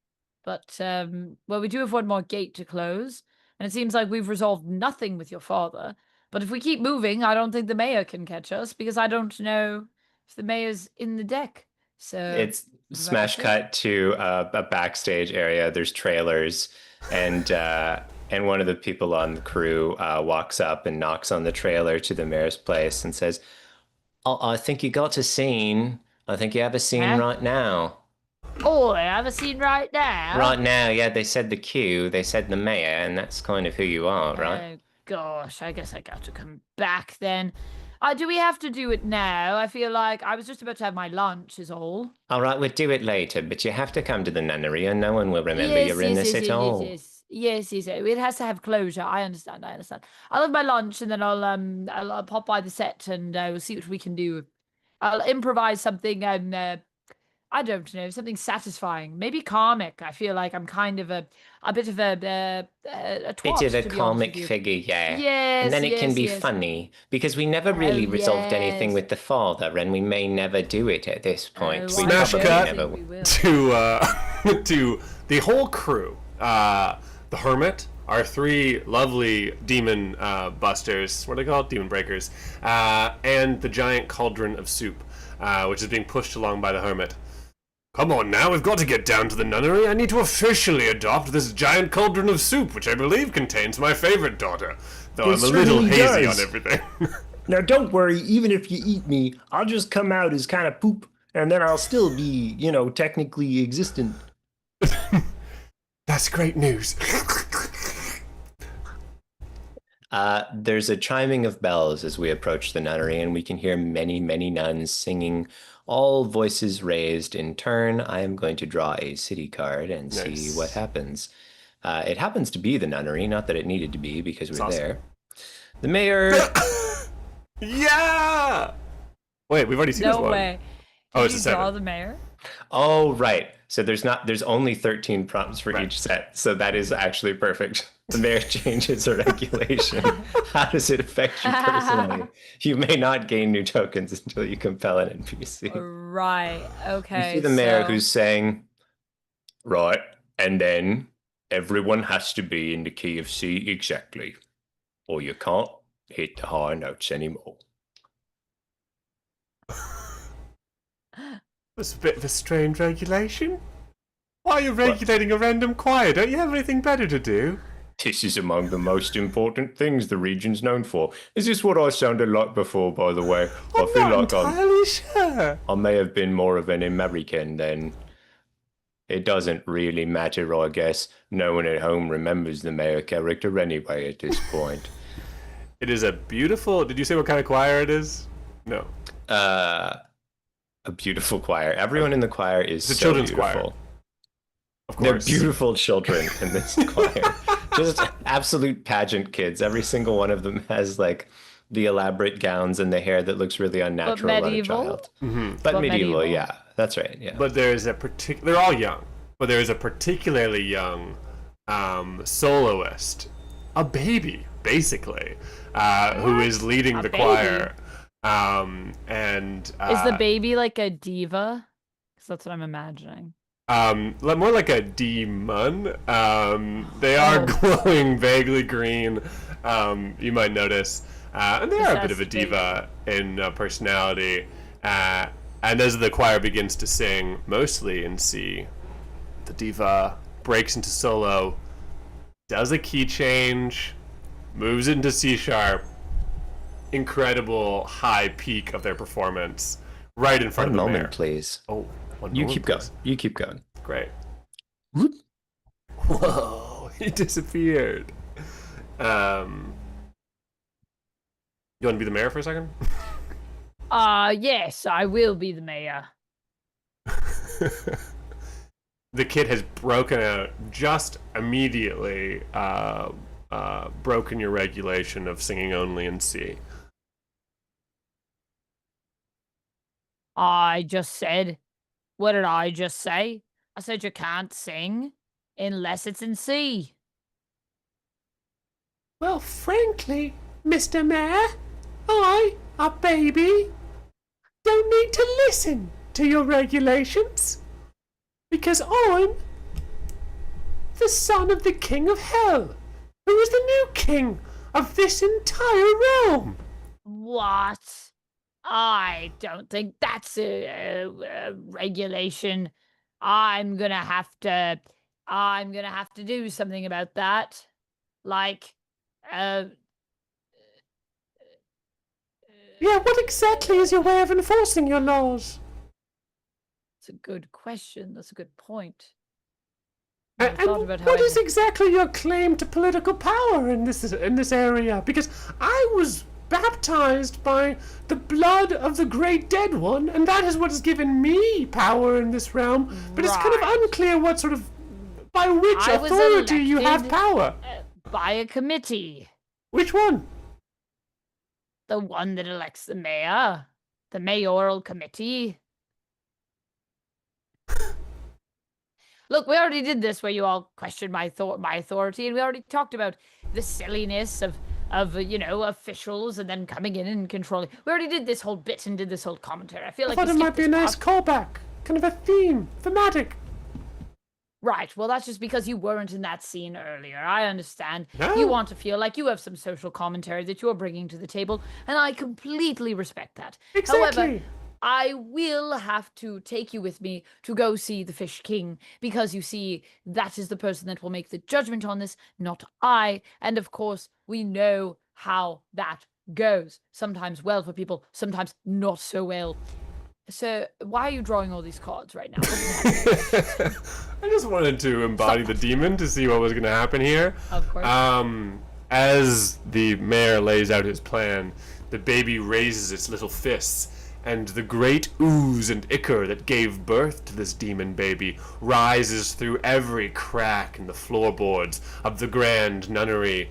But, well, we do have one more gate to close, and it seems like we've resolved nothing with your father. But if we keep moving, I don't think the mayor can catch us, because I don't know if the mayor's in the deck. So It's is that smash it? cut to a backstage area. There's trailers, and one of the people on the crew walks up and knocks on the trailer to the mayor's place and says, "Oh, I think you got a scene. I think you have a scene Huh? right now." Oh, I have a scene right now. Right now, yeah, they said the Q, they said the mayor, and that's kind of who you are, right? Oh, gosh, I guess I got to come back then. Do we have to do it now? I feel like I was just about to have my lunch, is all. All right, we'll do it later, but you have to come to the nunnery, and no one will remember you're in this at all. Yes. It has to have closure. I understand. I'll have my lunch and then I'll pop by the set and we'll see what we can do. I'll improvise something and I don't know, something satisfying. Maybe comic. I feel like I'm kind of a bit of a twat, Bit of a to be honest comic with you. figure, yeah. Yes, And then it can be yes. funny, because we never really Oh, resolved anything yes. with the father, and we may never do it at this point. Oh, We I Smash probably cut. never think we will. to the whole crew. The Hermit, our three lovely demon busters, what are they called? Demon breakers, and the giant cauldron of soup, which is being pushed along by the Hermit. Come on now, we've got to get down to the nunnery. I need to officially adopt this giant cauldron of soup, which I believe contains my favorite daughter, though It I'm a little certainly hazy does. on everything. Now, don't worry, even if you eat me, I'll just come out as kind of poop, and then I'll still be, technically existent. That's great news. There's a chiming of bells as we approach the nunnery, and we can hear many, many nuns singing, all voices raised in turn. I am going to draw a city card and Nice. see what happens. It happens to be the nunnery, not that it needed to be, because we're awesome. there. The mayor... Yeah! Wait, we've already seen this No one. way. Oh, Did it's a you 7. draw the mayor? Oh, right. So there's only 13 prompts for Right. each set. So that is actually perfect. The mayor changes a regulation. How does it affect you personally? You may not gain new tokens until you compel an NPC. Right. Okay. You see the mayor so- who's saying, right, and then everyone has to be in the key of C exactly, or you can't hit the higher notes anymore. That's a bit of a strange regulation. Why are you regulating a random choir? Don't you have anything better to do? This is among the most important things the region's known for. Is this what I sounded like before, by the way? I'm I feel not like entirely sure. I may have been more of an American then. It doesn't really matter, I guess. No one at home remembers the mayor character anyway at this point. It is a beautiful. Did you say what kind of choir it is? No. A beautiful choir. Everyone in the choir is The so children's beautiful. choir. Of They're course. beautiful children in this choir. Just absolute pageant kids. Every single one of them has like the elaborate gowns and the hair that looks really unnatural on a medieval? child. Mm-hmm. But But medieval, medieval. yeah. That's right. Yeah. But there is a particular. They're all young, but there is a particularly young soloist, a baby, basically, who is leading A the baby? choir. Is the baby like a diva? Because that's what I'm imagining. More like a demon. They are Oh. glowing vaguely green. You might notice, and they are a bit of a Possessed diva in personality. And as the choir begins to sing, mostly in C, the diva breaks into solo, does a key change, moves into C sharp. Incredible high peak of their performance, right in front One of the moment, mayor. please. Oh, one You moment, keep going. please. You keep going. Great. Whoop. Whoa, he disappeared. You want to be the mayor for a second? Yes, I will be the mayor. The kid has broken out just immediately, broken your regulation of singing only in C. I just said, what did I just say? I said you can't sing unless it's in C. Well, frankly, Mr. Mayor, a baby, don't need to listen to your regulations. Because I'm the son of the King of Hell, who is the new king of this entire realm. What? I don't think that's a regulation. I'm gonna have to do something about that. Like, Yeah, what exactly is your way of enforcing your laws? it's a good question. That's a good point. I never thought And about how what I is could- exactly your claim to political power in this area? Because I was baptized by the blood of the great dead one, and that is what has given me power in this realm. But it's kind of Right. unclear what sort of by which I was authority you have elected. power. by a committee. Which one? The one that elects the mayor. The mayoral committee. Look, we already did this where you all questioned my authority, and we already talked about the silliness of officials and then coming in and controlling. We already did this whole bit and did this whole commentary. I feel I like thought we it might skipped be a this nice part. callback, kind of a thematic. Right, well, that's just because you weren't in that scene earlier. I understand. No. You want to feel like you have some social commentary that you're bringing to the table, and I completely respect that. Exactly. However, I will have to take you with me to go see the Fish King, because you see, that is the person that will make the judgment on this, not I. And of course, we know how that goes. Sometimes well for people, sometimes not so well. So, why are you drawing all these cards right now? What is happening? I just wanted to embody the demon to see what was going to happen here. Of course. As the mayor lays out his plan, the baby raises its little fists, and the great ooze and ichor that gave birth to this demon baby rises through every crack in the floorboards of the grand nunnery,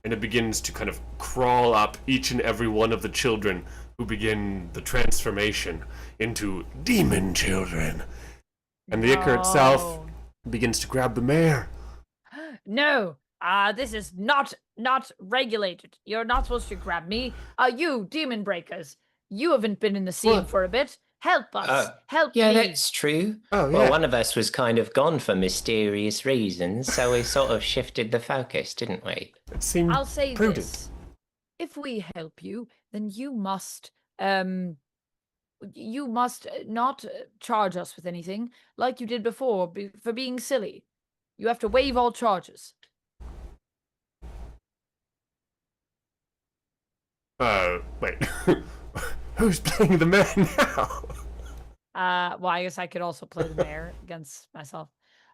and it begins to kind of crawl up each and every one of the children, who begin the transformation into demon children. And the ichor itself No. begins to grab the mayor. No, this is not regulated. You're not supposed to grab me. You demon breakers, you haven't been in the scene What? for a bit. Help us. Help Yeah, me. that's true. Oh, Well, yeah. one of us was kind of gone for mysterious reasons, so we sort of shifted the focus, didn't we? It seemed I'll say prudent. this: if we help you, then you must not charge us with anything like you did before for being silly. You have to waive all charges. Wait. Who's playing the mayor now? Well, I guess I could also play the mayor against myself.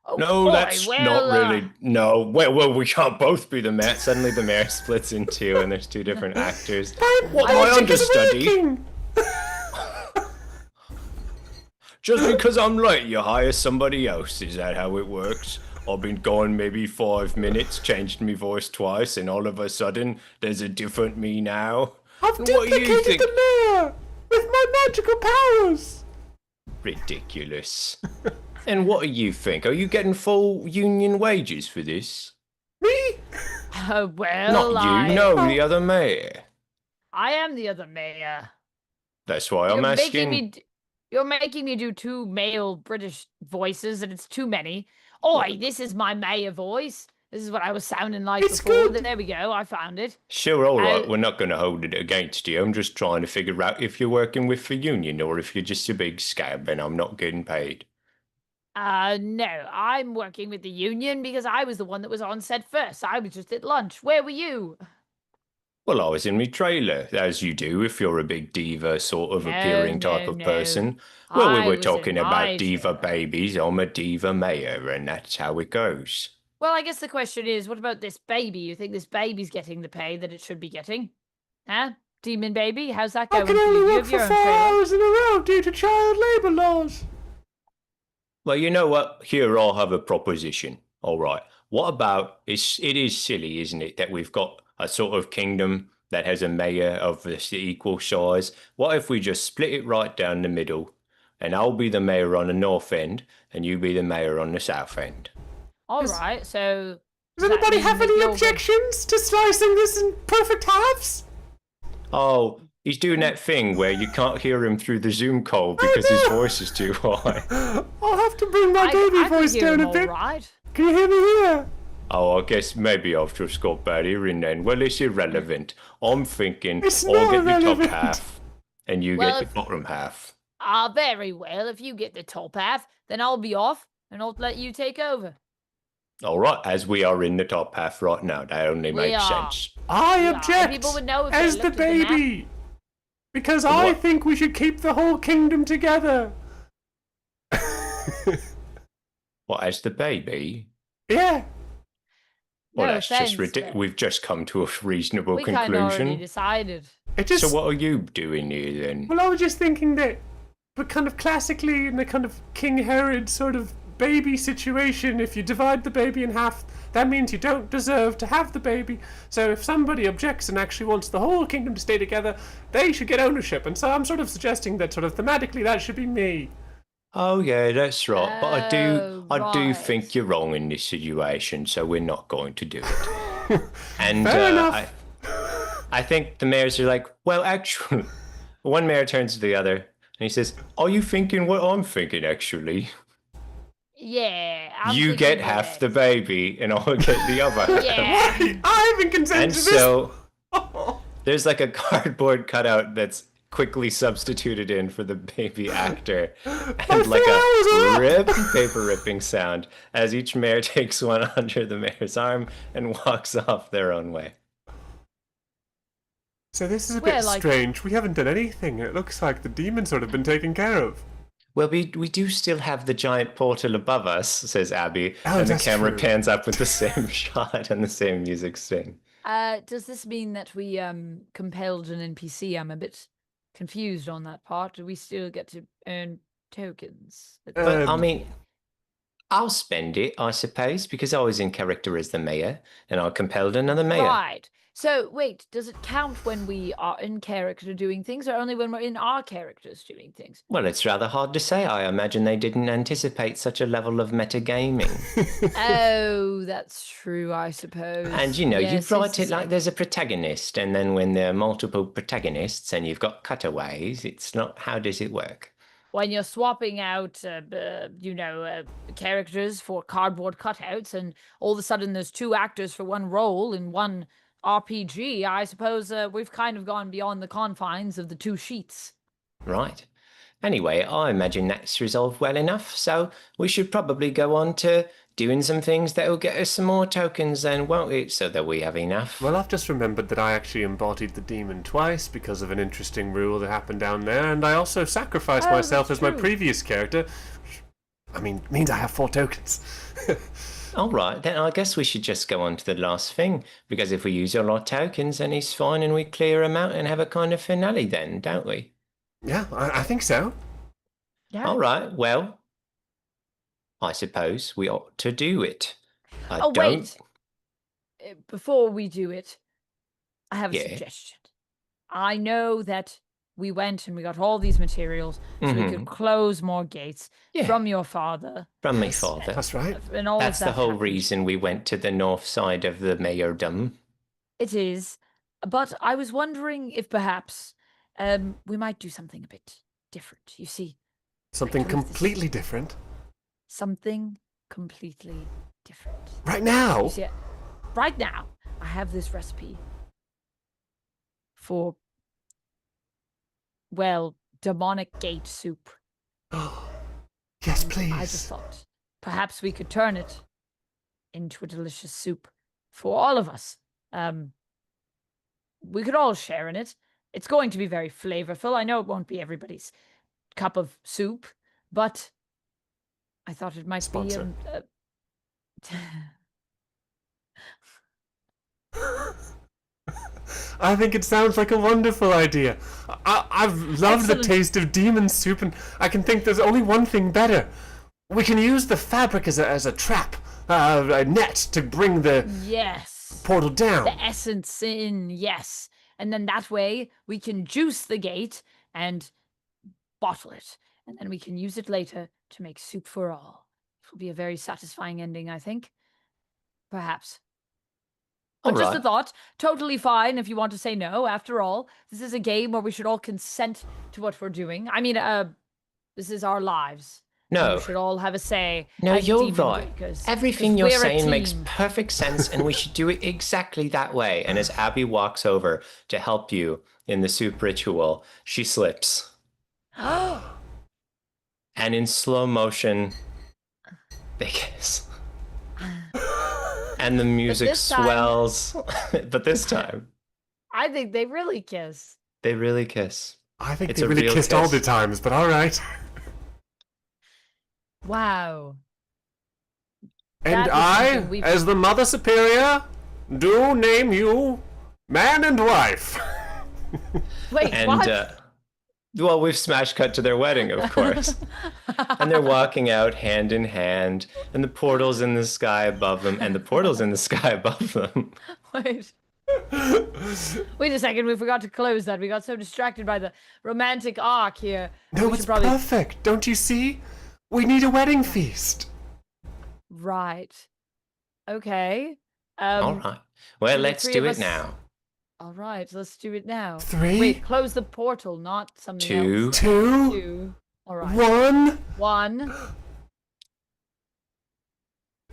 Oh, No, boy, that's well, not really. No, well, we can't both be the mayor. Suddenly, the mayor splits in two, and there's two different actors. What my understudy? Just because I'm late, you hire somebody else. Is that how it works? I've been gone maybe 5 minutes, changed my voice twice, and all of a sudden, there's a different me now. I've What do you duplicated think? the mayor with my magical powers. Ridiculous. And what do you think? Are you getting full union wages for this? Me? Well, Not you, no, the other mayor. I am the other mayor. That's why I'm asking. You're making me do two male British voices, and it's too many. Oi, this is my mayor voice. This is what I was sounding like It's before. good. There we go. I found it. Sure, all right. I- We're not going to hold it against you. I'm just trying to figure out if you're working with the union or if you're just a big scab and I'm not getting paid. No, I'm working with the union because I was the one that was on set first. I was just at lunch. Where were you? Well, I was in my trailer, as you do if you're a big diva sort of appearing type of no. person. Well, we I were was in talking my about diva trailer. babies. I'm a diva mayor, and that's how it goes. Well, I guess the question is, what about this baby? You think this baby's getting the pay that it should be getting? Huh? Demon baby? How's that I going can for only you? You work have for your own 4 trailer. hours in a row due to child labor laws. Well, you know what? Here, I'll have a proposition. All right. What about it is silly, isn't it, that we've got a sort of kingdom that has a mayor of this equal size? What if we just split it right down the middle, and I'll be the mayor on the north end, and you be the mayor on the south end? All right, so... Does that anybody mean have that any you're objections to slicing this in perfect halves? Oh, he's doing that thing where you can't hear him through the Zoom call because his voice is too high. I'll have to bring my baby I voice can hear down him a bit. all right. Can you hear me here? Oh, I guess maybe I've just got bad hearing then. Well, it's irrelevant. I'm thinking It's I'll not get the top irrelevant. half, and you Well, get the bottom half. Very well. If you get the top half, then I'll be off, and I'll let you take over. All right, as we are in the top half right now, that only We makes are. sense. I Yeah, object people would know if they as the looked at the map. baby. Because I What? think we should keep the whole kingdom together. What, as the baby? Yeah. Well, No that's just offense, ridiculous. but We've just come to a reasonable we kind of already conclusion. decided. It just, So what are you doing here then? well, I was just thinking that, but kind of classically in the kind of King Herod sort of baby situation, if you divide the baby in half, that means you don't deserve to have the baby. So if somebody objects and actually wants the whole kingdom to stay together, they should get ownership. And so I'm sort of suggesting that sort of thematically that should be me. Oh yeah, that's right. But I do right. think you're wrong in this situation, so we're not going to do it. And Fair enough. I think the mayors are like, well, actually, one mayor turns to the other and he says, "Are you thinking what I'm thinking? Actually, Yeah. I'm you thinking get half the that. baby, and I'll get the other half." Yeah. I haven't consented And to this. so there's like a cardboard cutout that's quickly substituted in for the baby actor, and like 4 hours are a up. paper ripping sound as each mayor takes one under the mayor's arm and walks off their own way. So this is a Well, bit like- strange. We haven't done anything. It looks like the demon's sort of been taken care of. Well, we do still have the giant portal above us, says Abby, Oh, and the that's camera true. pans up with the same shot and the same music sting. Does this mean that we compelled an NPC? I'm a bit confused on that part. Do we still get to earn tokens? But I Um, mean, I'll spend it, I suppose, because I was in character as the mayor, and I compelled another mayor. Right. So wait, does it count when we are in character doing things, or only when we're in our characters doing things? Well, it's rather hard to say. I imagine they didn't anticipate such a level of metagaming. Oh, that's true, I suppose. And you know, you Yes, write it's it the like same. there's a protagonist, and then when there are multiple protagonists and you've got cutaways, it's not. How does it work? When you're swapping out, characters for cardboard cutouts, and all of a sudden there's two actors for one role in one RPG, I suppose we've kind of gone beyond the confines of the two sheets. Right. Anyway, I imagine that's resolved well enough, so we should probably go on to doing some things that will get us some more tokens then, won't it? So that we have enough. Well, I've just remembered that I actually embodied the demon twice because of an interesting rule that happened down there, and I also sacrificed Oh, myself that's as my true. previous character. I mean, it means I have 4 tokens. All right, then I guess we should just go on to the last thing, because if we use all our tokens, then he's fine and we clear him out and have a kind of finale then, don't we? Yeah, I think so. Yeah. All right, well, I suppose we ought to do it. Wait. Before we do it, I have a Yeah. suggestion. I know that we went and we got all these materials so we could close more gates Yeah. from your father. From me, father. That's right. And all That's of the that whole happened. reason we went to the north side of the mayordom. It is. But I was wondering if perhaps we might do something a bit different. You see, Something believe this- completely different. something completely different. Right now? You see, right now, I have this recipe for, well, demonic gate soup. Yes, And please. I just thought perhaps we could turn it into a delicious soup for all of us. We could all share in it. It's going to be very flavorful. I know it won't be everybody's cup of soup, but I thought it might Sponsor. be. I think it sounds like a wonderful idea. I've loved the Excellent. taste of demon soup, and I can think there's only one thing better. We can use the fabric as a trap, a net to bring the Yes. portal down. The essence in, yes. And then that way we can juice the gate and bottle it. And then we can use it later to make soup for all. It will be a very satisfying ending, I think. Perhaps. But All just a right. thought, totally fine if you want to say no. After all, this is a game where we should all consent to what we're doing. I mean, this is our lives. and No. we should all have a say. No, as you're demon right. breakers, Everything 'cause you're we're a saying makes team. perfect sense, and we should do it exactly that way. And as Abby walks over to help you in the soup ritual, she slips. And in slow motion, they kiss. And the music this time- swells. But this time, I think they really kiss. they really kiss. I think It's they a really real kissed all kiss. the times, but all right. Wow. And That is I, something we've- as the Mother Superior, do name you man and wife. Wait, And, what? well, we've smash cut to their wedding, of course. And they're walking out hand in hand, and the portal's in the sky above them, and the portal's in the sky above them. Wait. Wait a second, we forgot to close that. We got so distracted by the romantic arc here. No, we it's should probably... perfect. Don't you see? We need a wedding feast. Right. Okay. All right. Well, the let's three do of it us- now. All right, let's do it now. 3, Wait, close the portal, not something 2. else. 2, 2. All right. 1. 1.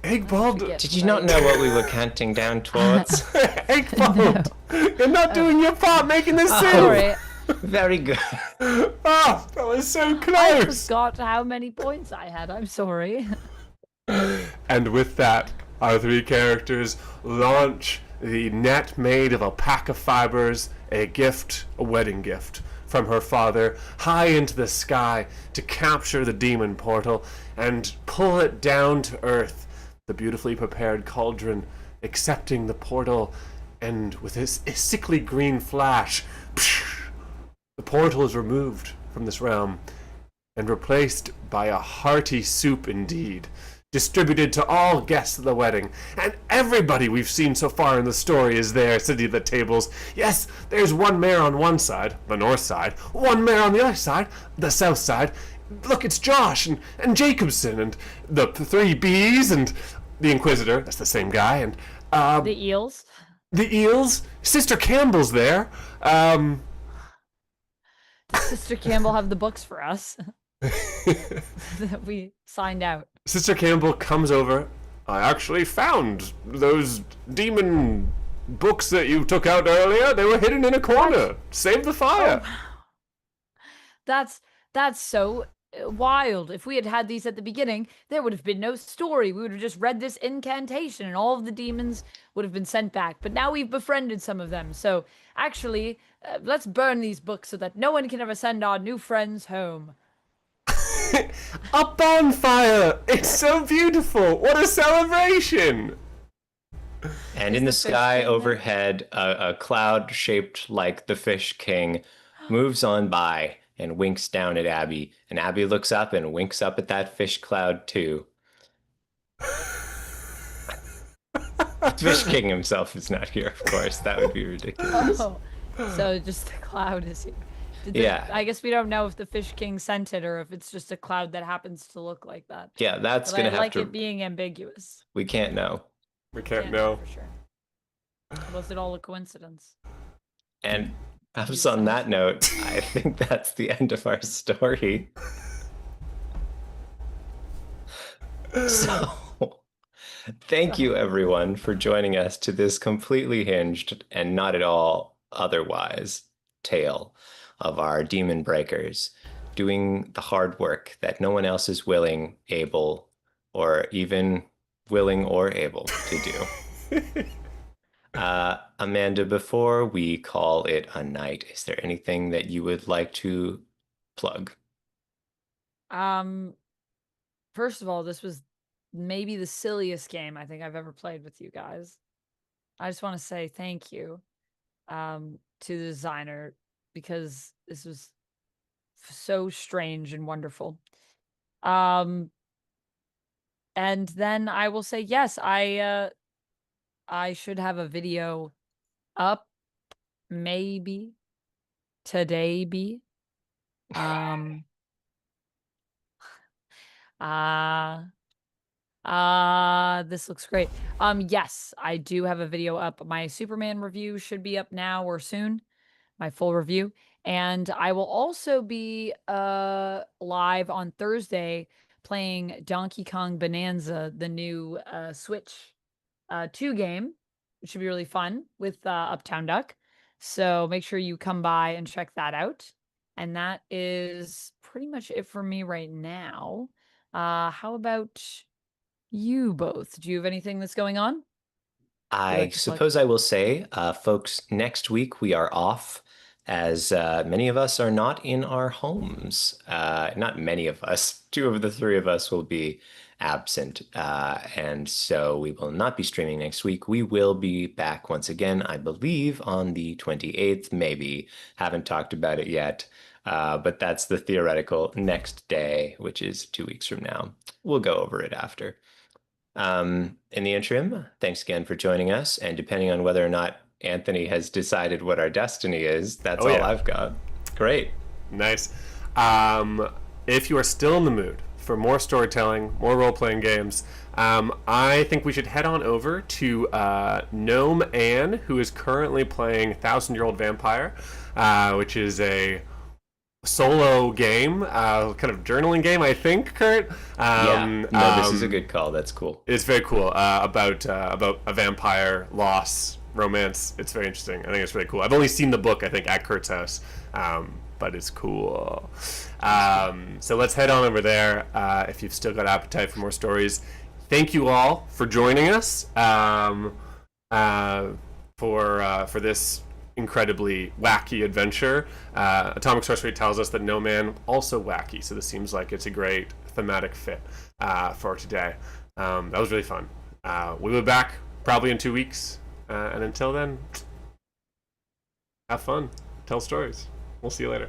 Eggbald. Forget. Did you not know what we were counting down towards? Eggbald. You're not doing your part making this soup. Sorry, Very good. Oh, that was so I close. forgot how many points I had. I'm sorry. And with that, our 3 characters launch the net made of alpaca fibers, a gift, a wedding gift from her father, high into the sky to capture the demon portal and pull it down to earth. The beautifully prepared cauldron accepting the portal, and with a sickly green flash, the portal is removed from this realm and replaced by a hearty soup indeed, distributed to all guests at the wedding. And everybody we've seen so far in the story is there, sitting at the tables. Yes, there's one mayor on one side, the north side, one mayor on the other side, the south side. Look, it's Josh and Jacobson and the 3 Bs and the Inquisitor, that's the same guy, and The eels. the Eels. Sister Campbell's there. Sister Campbell have the books for us that we signed out. Sister Campbell comes over. I actually found those demon books that you took out earlier. They were hidden in a corner. Save the fire. That's so wild. If we had had these at the beginning, there would have been no story. We would have just read this incantation and all of the demons would have been sent back. But now we've befriended some of them. So actually, let's burn these books so that no one can ever send our new friends home. A bonfire! It's so beautiful! What a celebration! And Is in the the Fish sky King there? overhead, a cloud shaped like the Fish King moves on by and winks down at Abby. And Abby looks up and winks up at that fish cloud too. The Fish King himself is not here, of course. That would be ridiculous. Oh, so just the cloud is here. Yeah. I guess we don't know if the Fish King sent it or if it's just a cloud that happens to look like that. Yeah, that's But gonna I have like to. it being ambiguous. We can't know. We can't Can't know. for sure. Was it all a coincidence? And perhaps on that note, I think that's the end of our story. So, thank you everyone for joining us to this completely hinged and not at all otherwise tale of our demon breakers doing the hard work that no one else is willing, able, or even willing or able to do. Amanda, before we call it a night, is there anything that you would like to plug? First of all, this was maybe the silliest game I think I've ever played with you guys. I just want to say thank you to the designer because this was so strange and wonderful. And then I will say yes, I should have a video up maybe today be. This looks great. Yes, I do have a video up. My Superman review should be up now or soon. My full review. And I will also be live on Thursday playing Donkey Kong Bonanza, the new Switch 2 game, which should be really fun with Uptown Duck. So make sure you come by and check that out. And that is pretty much it for me right now. How about you both? Do you have anything that's going on? I like to plug? suppose I will say, folks, next week we are off as many of us are not in our homes. Not many of us, two of the three of us will be absent. And so we will not be streaming next week. We will be back once again, I believe, on the 28th, maybe. Haven't talked about it yet. But that's the theoretical next day, which is 2 weeks from now. We'll go over it after. In the interim, thanks again for joining us. And depending on whether or not Anthony has decided what our destiny is, that's all yeah. I've got. Great. Nice. If you are still in the mood for more storytelling, more role-playing games, I think we should head on over to Gnome Anne, who is currently playing Thousand Year Old Vampire, which is a solo game, kind of journaling game, I think, Kurt. This is a good call. That's cool. It's very cool. About a vampire, loss, romance. It's very interesting. I think it's really cool. I've only seen the book, I think, at Kurt's house, but it's cool. So let's head on over there if you've still got appetite for more stories. Thank you all for joining us for this incredibly wacky adventure. Atomic Sorcery tells us that No Man also wacky, so this seems like it's a great thematic fit for today. That was really fun. We'll be back probably in 2 weeks, and until then, have fun, tell stories. We'll see you later.